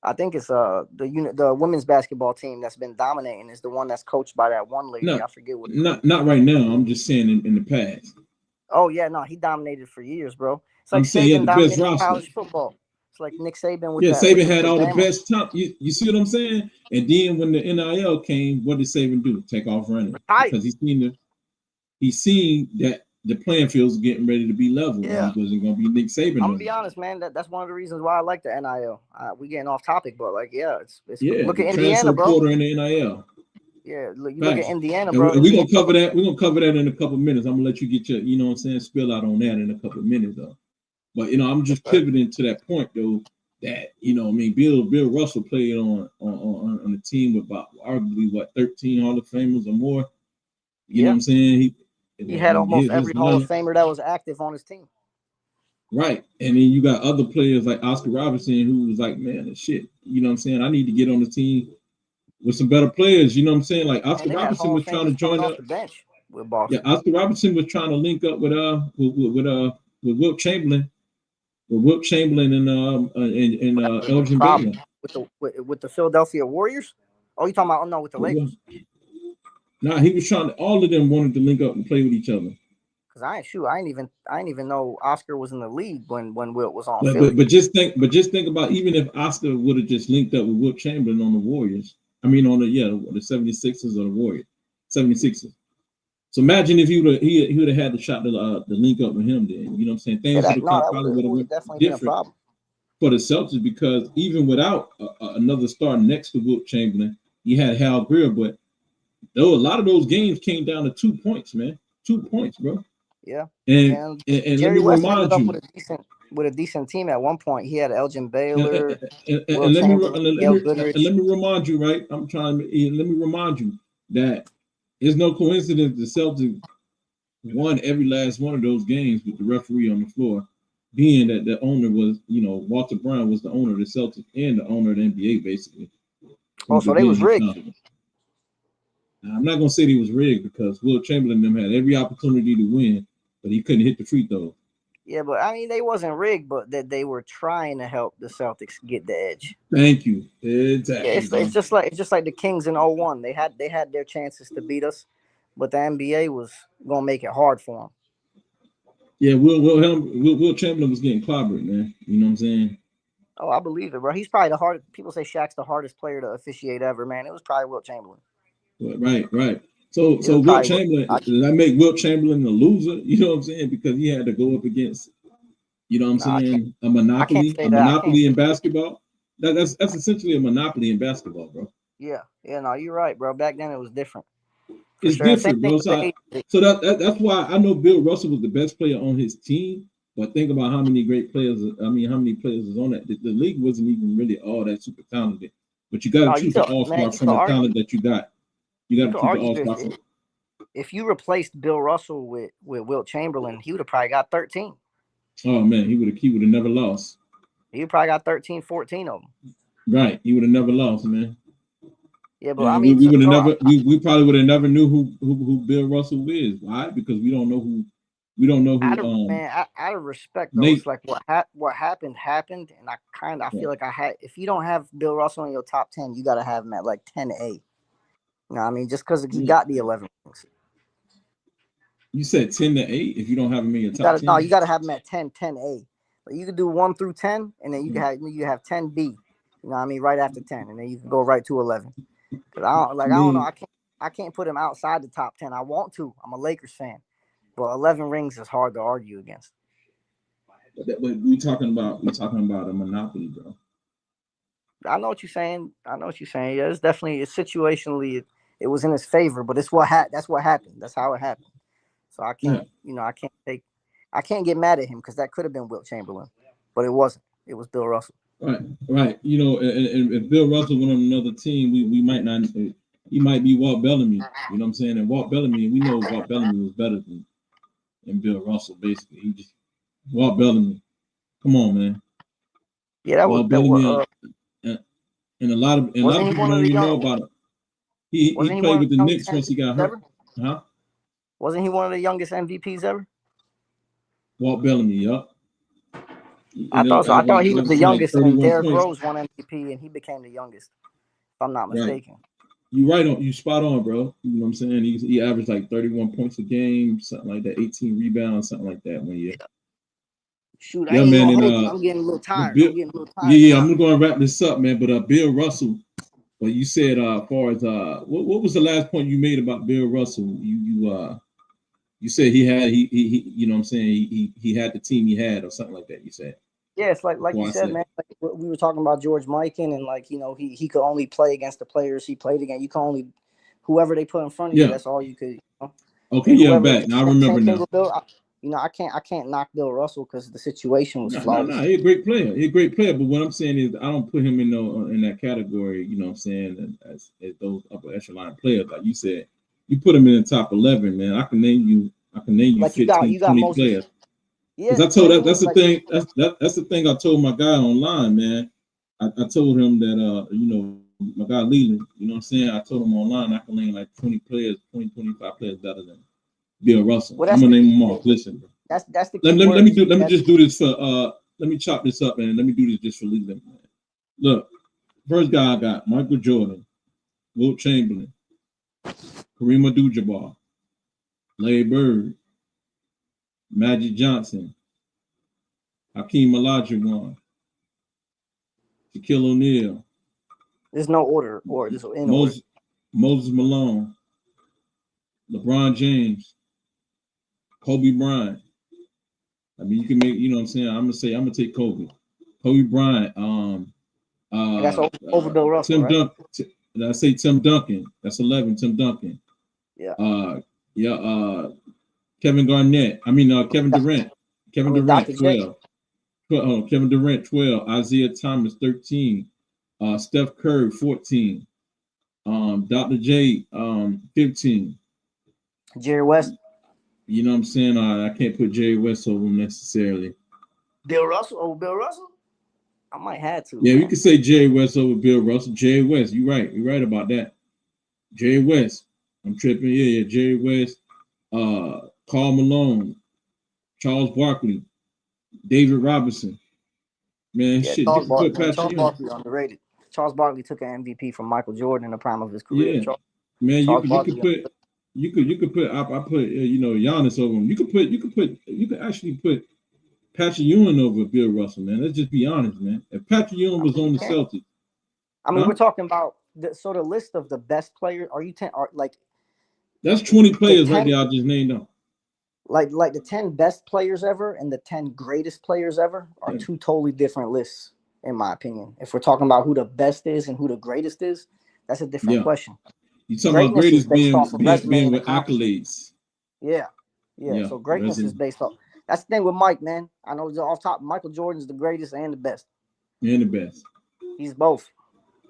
I think it's the women's basketball team that's been dominating is the one that's coached by that one lady. I forget what. Not right now. I'm just saying in the past. Oh yeah, no, he dominated for years, bro. It's like I'm saying he had the best roster. College football. It's like Nick Saban with Saban had all the best top. You see what I'm saying? And then when the NIL came, what did Saban do? Take off running because he's seen that the playing field's getting ready to be level. Yeah, he wasn't going to be Nick Saban. I'm gonna be honest, man. That's one of the reasons why I like the NIL. We getting off topic, but like, it's look at Indiana, bro. Transfer portal in the NIL. Yeah, you look at Indiana, and bro. We're gonna cover that. We're gonna cover that in a couple minutes. I'm gonna let you get your, you know what I'm saying, spill out on that in a couple of minutes, though. But I'm just pivoting to that point, though. That Bill Russell played on a team with about arguably 13 Hall of Famers or more. You know what I'm saying? He had almost every Hall of Famer that was active on his team. Right. And then you got other players like Oscar Robertson, who was like, man, shit, you know what I'm saying? I need to get on the team with some better players. You know what I'm saying? Like Oscar Robertson was trying to join up the bench with Boston. Yeah, Oscar Robertson was trying to link up with Wilt Chamberlain. With Wilt Chamberlain and Elgin Baylor. With the Philadelphia Warriors? Oh, you talking about with the Lakers? Nah, he was trying to. All of them wanted to link up and play with each other. Cause I ain't even know Oscar was in the league when Wilt was on. But just think about even if Oscar would have just linked up with Wilt Chamberlain on the Warriors. I mean on the 76ers or the Warriors, 76ers. So imagine if he would have had the shot to link up with him. Then you know what I'm saying? Things probably would have been different for the Celtics because even without another star next to Wilt Chamberlain, you had Hal Greer, but though a lot of those games came down to 2 points, man. 2 points, bro. Yeah. And let me remind you. With a decent team at one point, he had Elgin Baylor. And let me remind you, right? Let me remind you that it's no coincidence the Celtics won every last one of those games with the referee on the floor, being that the owner was, Walter Brown was the owner of the Celtics and the owner of the NBA, basically. Oh, so they was rigged. Now, I'm not gonna say they was rigged because Wilt Chamberlain them had every opportunity to win, but he couldn't hit the free throw. Yeah, but I mean they wasn't rigged, but that they were trying to help the Celtics get the edge. Thank you. Exactly. Yeah, it's just like the Kings in 01. They had their chances to beat us, but the NBA was gonna make it hard for them. Yeah, Wilt Chamberlain was getting clobbered, man. You know what I'm saying? Oh, I believe it, bro. He's probably the hardest. People say Shaq's the hardest player to officiate ever, man. It was probably Wilt Chamberlain. Right. So Wilt Chamberlain, did I make Wilt Chamberlain a loser? You know what I'm saying? Because he had to go up against, you know what I'm saying, a monopoly in basketball. That's essentially a monopoly in basketball, bro. Yeah, no, you're right, bro. Back then it was different. It's different, bro. So that's why I know Bill Russell was the best player on his team. But think about how many players is on that. The league wasn't even really all that super talented. But you got to choose an all-star from the talent that you got. You got to choose an all-star. If you replaced Bill Russell with Wilt Chamberlain, he would have probably got 13. Oh man, he would have never lost. He probably got 13, 14 of them. Right. He would have never lost, man. Yeah, but And I mean, we would have bro, never we probably would have never knew who Bill Russell is. Why? Because we don't know out who of out of respect though, it's Nate. like what happened happened, and I Yeah. feel like I had. If you don't have Bill Russell in your top 10, you got to have him at like 10A. You know what I mean? Just because he got the 11 rings. You said 10-8 if you don't have him in your You top gotta 10. you gotta have them at 10A. But you could do 1 through 10, and then you have 10B. You know what I mean? Right after 10, and then you can go right to 11. Because I don't know, I can't put him outside the top 10. I want to. I'm a Lakers fan, but 11 rings is hard to argue against. But we talking about a monopoly, bro. I know what you're saying. Yeah, it's definitely situationally it was in his favor, but that's what happened. That's how it happened. So I can't, I can't get mad at him because that could have been Wilt Chamberlain, but it wasn't. It was Bill Russell. Right. You know, and if Bill Russell went on another team, we might not. He might be Walt Bellamy. You know what I'm saying? And Walt Bellamy, we know Walt Bellamy was better than Bill Russell. Basically, Walt Bellamy. Come on, man. Yeah, that Walt was. Bellamy, and a lot of people don't even know about it. He played with the Knicks once he got hurt. Huh? Wasn't he one of the youngest MVPs ever? Walt Bellamy, yup. I thought he was the youngest, and Derrick Rose won MVP, and he became the youngest. If I'm not mistaken. Right. You spot on, bro. You know what I'm saying? He averaged like 31 points a game, something like that, 18 rebounds, something like that one year. Shoot, I'm getting a little tired. Yeah, I'm going to wrap this up, man. But Bill Russell, well, you said as far as what was the last point you made about Bill Russell? You said he you know what I'm saying, he had the team he had or something like that. You said. Yeah, it's like you said, man. Like we were talking about George Mikan, and like he could only play against the players he played against. You can only whoever they put in front of you. That's all you could. You know? Okay, yeah, I'm back. Now I remember now. I can't knock Bill Russell because the situation was flawless. No, he's a great player. But what I'm saying is, I don't put him in that category. You know what I'm saying? As those upper echelon players, like you said, you put him in the top 11, man. I can name you like 15, 20 players. Yeah, that's the thing. That's the thing I told my guy online, man. I told him that my guy Leland, you know what I'm saying? I told him online I can name like 20 players, 25 players better than Bill Russell. I'm gonna name them all. Listen, bro. That's the let me just do this for let me chop this up and let me do this just for Leland. Look, first guy I got Michael Jordan, Wilt Chamberlain, Kareem Abdul-Jabbar, Larry Bird, Magic Johnson, Hakeem Olajuwon, Shaquille O'Neal. There's no order, or there's in Moses Malone, LeBron James, Kobe Bryant. I mean, you can make, you know what I'm saying? I'm gonna take Kobe Bryant. That's over Bill Russell. Tim Duncan. Did I say Tim Duncan? That's 11. Tim Duncan. Yeah. Kevin Garnett. Kevin Durant. Kevin Durant 12. Kevin Durant 12. Isaiah Thomas 13. Steph Curry 14. Dr. J 15. Jerry West. You know what I'm saying? I can't put Jerry West over him necessarily. Bill Russell? I might have to. Yeah, we could say Jerry West over Bill Russell. Jerry West, you're right. You're right about that. Jerry West. I'm tripping. Yeah. Jerry West. Karl Malone. Charles Barkley. David Robinson. Man, Charles Barkley underrated. Charles Barkley took an MVP from Michael Jordan in the prime of his career. Yeah. Man, you could put Giannis over him. You could actually put Patrick Ewing over Bill Russell, man. Let's just be honest, man. If Patrick Ewing was on the Celtics, we're talking about the list of the best players. Are you 10? That's 20 players right there. I just named them. Like the 10 best players ever and the 10 greatest players ever are two totally different lists, in my opinion. If we're talking about who the best is and who the greatest is, that's a different question. You talking about greatest being with accolades? Yeah. So greatness is based off. That's the thing with Mike, man. I know off top, Michael Jordan's the greatest and the best. He's both.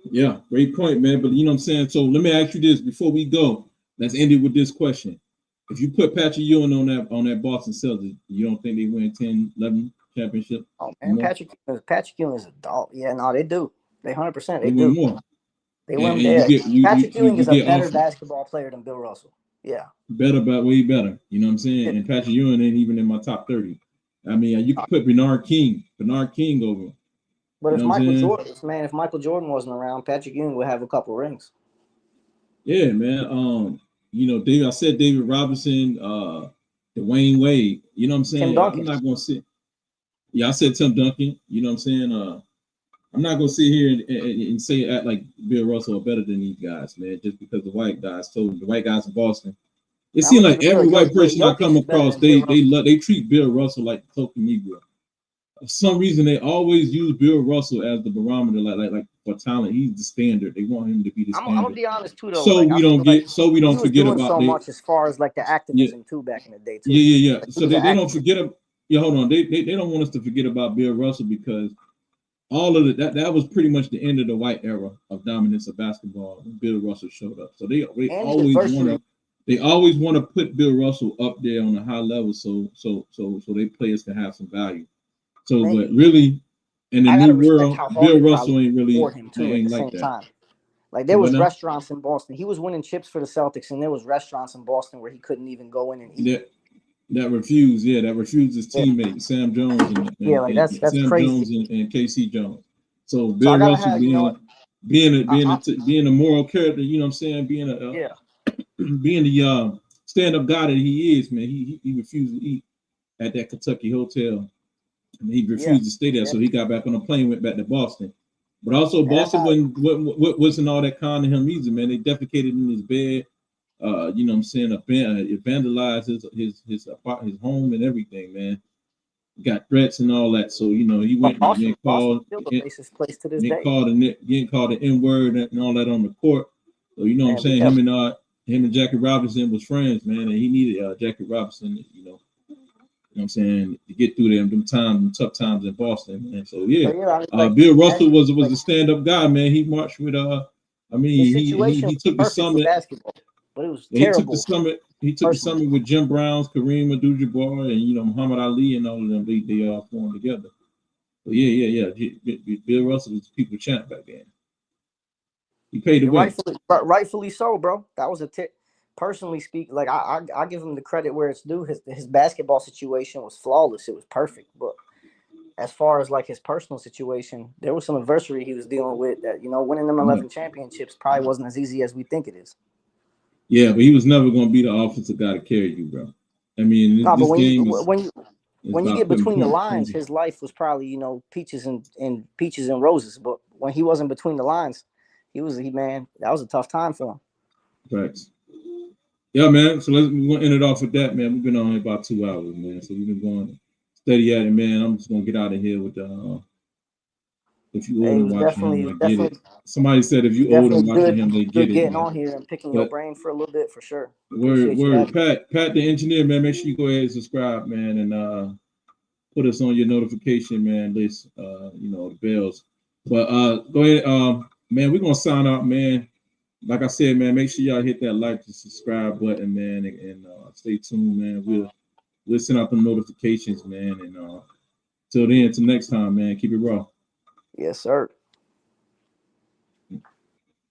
Yeah, great point, man. But you know what I'm saying? So let me ask you this before we go. Let's end it with this question. If you put Patrick Ewing on that Boston Celtics, you don't think they win 10, 11 championships? Oh, man, Patrick Ewing is a dog. Yeah, no, they do. They 100%. They They win do. more. They And win. you Yeah. get Patrick Ewing you is a get better off basketball player than Bill Russell. Yeah. better, but way better. You know what I'm saying? Yeah. And Patrick Ewing ain't even in my top 30. I mean, you could put Bernard King over. But You if know what I'm saying? if Michael Jordan wasn't around, Patrick Ewing would have a couple rings. Yeah, man. I said David Robinson, Dwayne Wade. You know what I'm Tim saying? I'm Duncan. not gonna sit. Yeah, I said Tim Duncan. You know what I'm saying? I'm not gonna sit here and say act like Bill Russell are better than these guys, man, just because the white guys told the white guys in Boston. It I'm seems gonna like keep it real. every white person I Jokic come is better across, than Bill they treat Bill Russell like the token Negro. For some reason, they always use Bill Russell as the barometer, like for talent. He's the standard. They want him to be the I'm gonna standard. be honest too, though. So Like I we feel don't like we don't he was forget doing about so they. much as far as like the Yeah, activism too back in the day too. yeah. Like, he So was they an don't activist. forget. Yeah, hold on. They don't want us to forget about Bill Russell because all of that was pretty much the end of the white era of dominance of basketball when Bill Russell showed up. So they And always want to put Bill Russell up there on a high level so they players can have some value. So Man, but really in the I new gotta respect world, how hard Bill they Russell probably ain't really for him too at the like same that. time. Like So there what was now? restaurants in Boston. He was winning chips for the Celtics, and there was restaurants in Boston where he couldn't even go in and eat. That refused his Yeah, teammate Sam Jones and like that's Sam Jones crazy. and KC Jones. So So I Bill gotta Russell have, you know what? being a moral character, you know what I'm saying, Yeah, being the stand-up guy that he is, man, he refused to eat at that Kentucky hotel. And he yeah, refused to stay there, yeah. so he got back on the plane, went back to Boston. But also, And that's Boston how. wasn't all that kind to him either, man. They defecated in his bed. You know what I'm saying? It vandalized his home and everything, man. Got threats and all that. So he went and getting Boston's called, still a racist place to this day. getting called the N-word and all that on the court. So you know what I'm Man, saying? because Him and Jackie Robinson was friends, man, and he needed Jackie Robinson, you know what I'm saying, to get through them tough times in Boston. And so yeah, I mean, like, Bill Russell was like a stand-up guy, man. He marched with I mean his situation he was took the perfect for summit. basketball, but it was He took the terrible summit. He took the personally. summit with Jim Browns, Kareem Abdul-Jabbar, and Muhammad Ali and all of them. They all formed together. But yeah. Bill Russell was the people champ back then. He paid the way. Rightfully so, bro. That was a tip. Personally speak, like I give him the credit where it's due. His basketball situation was flawless. It was perfect. But as far as like his personal situation, there was some adversity he was dealing with that, winning them 11 championships probably wasn't as easy as we think it is. Yeah, but he was never going to be the offensive guy to carry you, bro. I mean, No, this but game when you get between the lines, his life was probably, peaches and roses. But when he wasn't between the lines, man, that was a tough time for him. Facts. Yeah, man. So we're gonna end it off with that, man. We've been on here about 2 hours, man. So we've been going steady at it, man. I'm just gonna get out of here with the if you old and watching him, I get it. Somebody said if you old and watching him, they get it. Getting man. on here and picking your brain for a little bit for sure. Word. Pat the engineer, man. Make sure you go ahead and subscribe, man, and put us on your notification, man, list. The bells. But go ahead, man. We're gonna sign out, man. Like I said, man, make sure y'all hit that like and subscribe button, man, and stay tuned, man. We'll send out the notifications, man. And till then, till next time, man. Keep it raw. Yes, sir.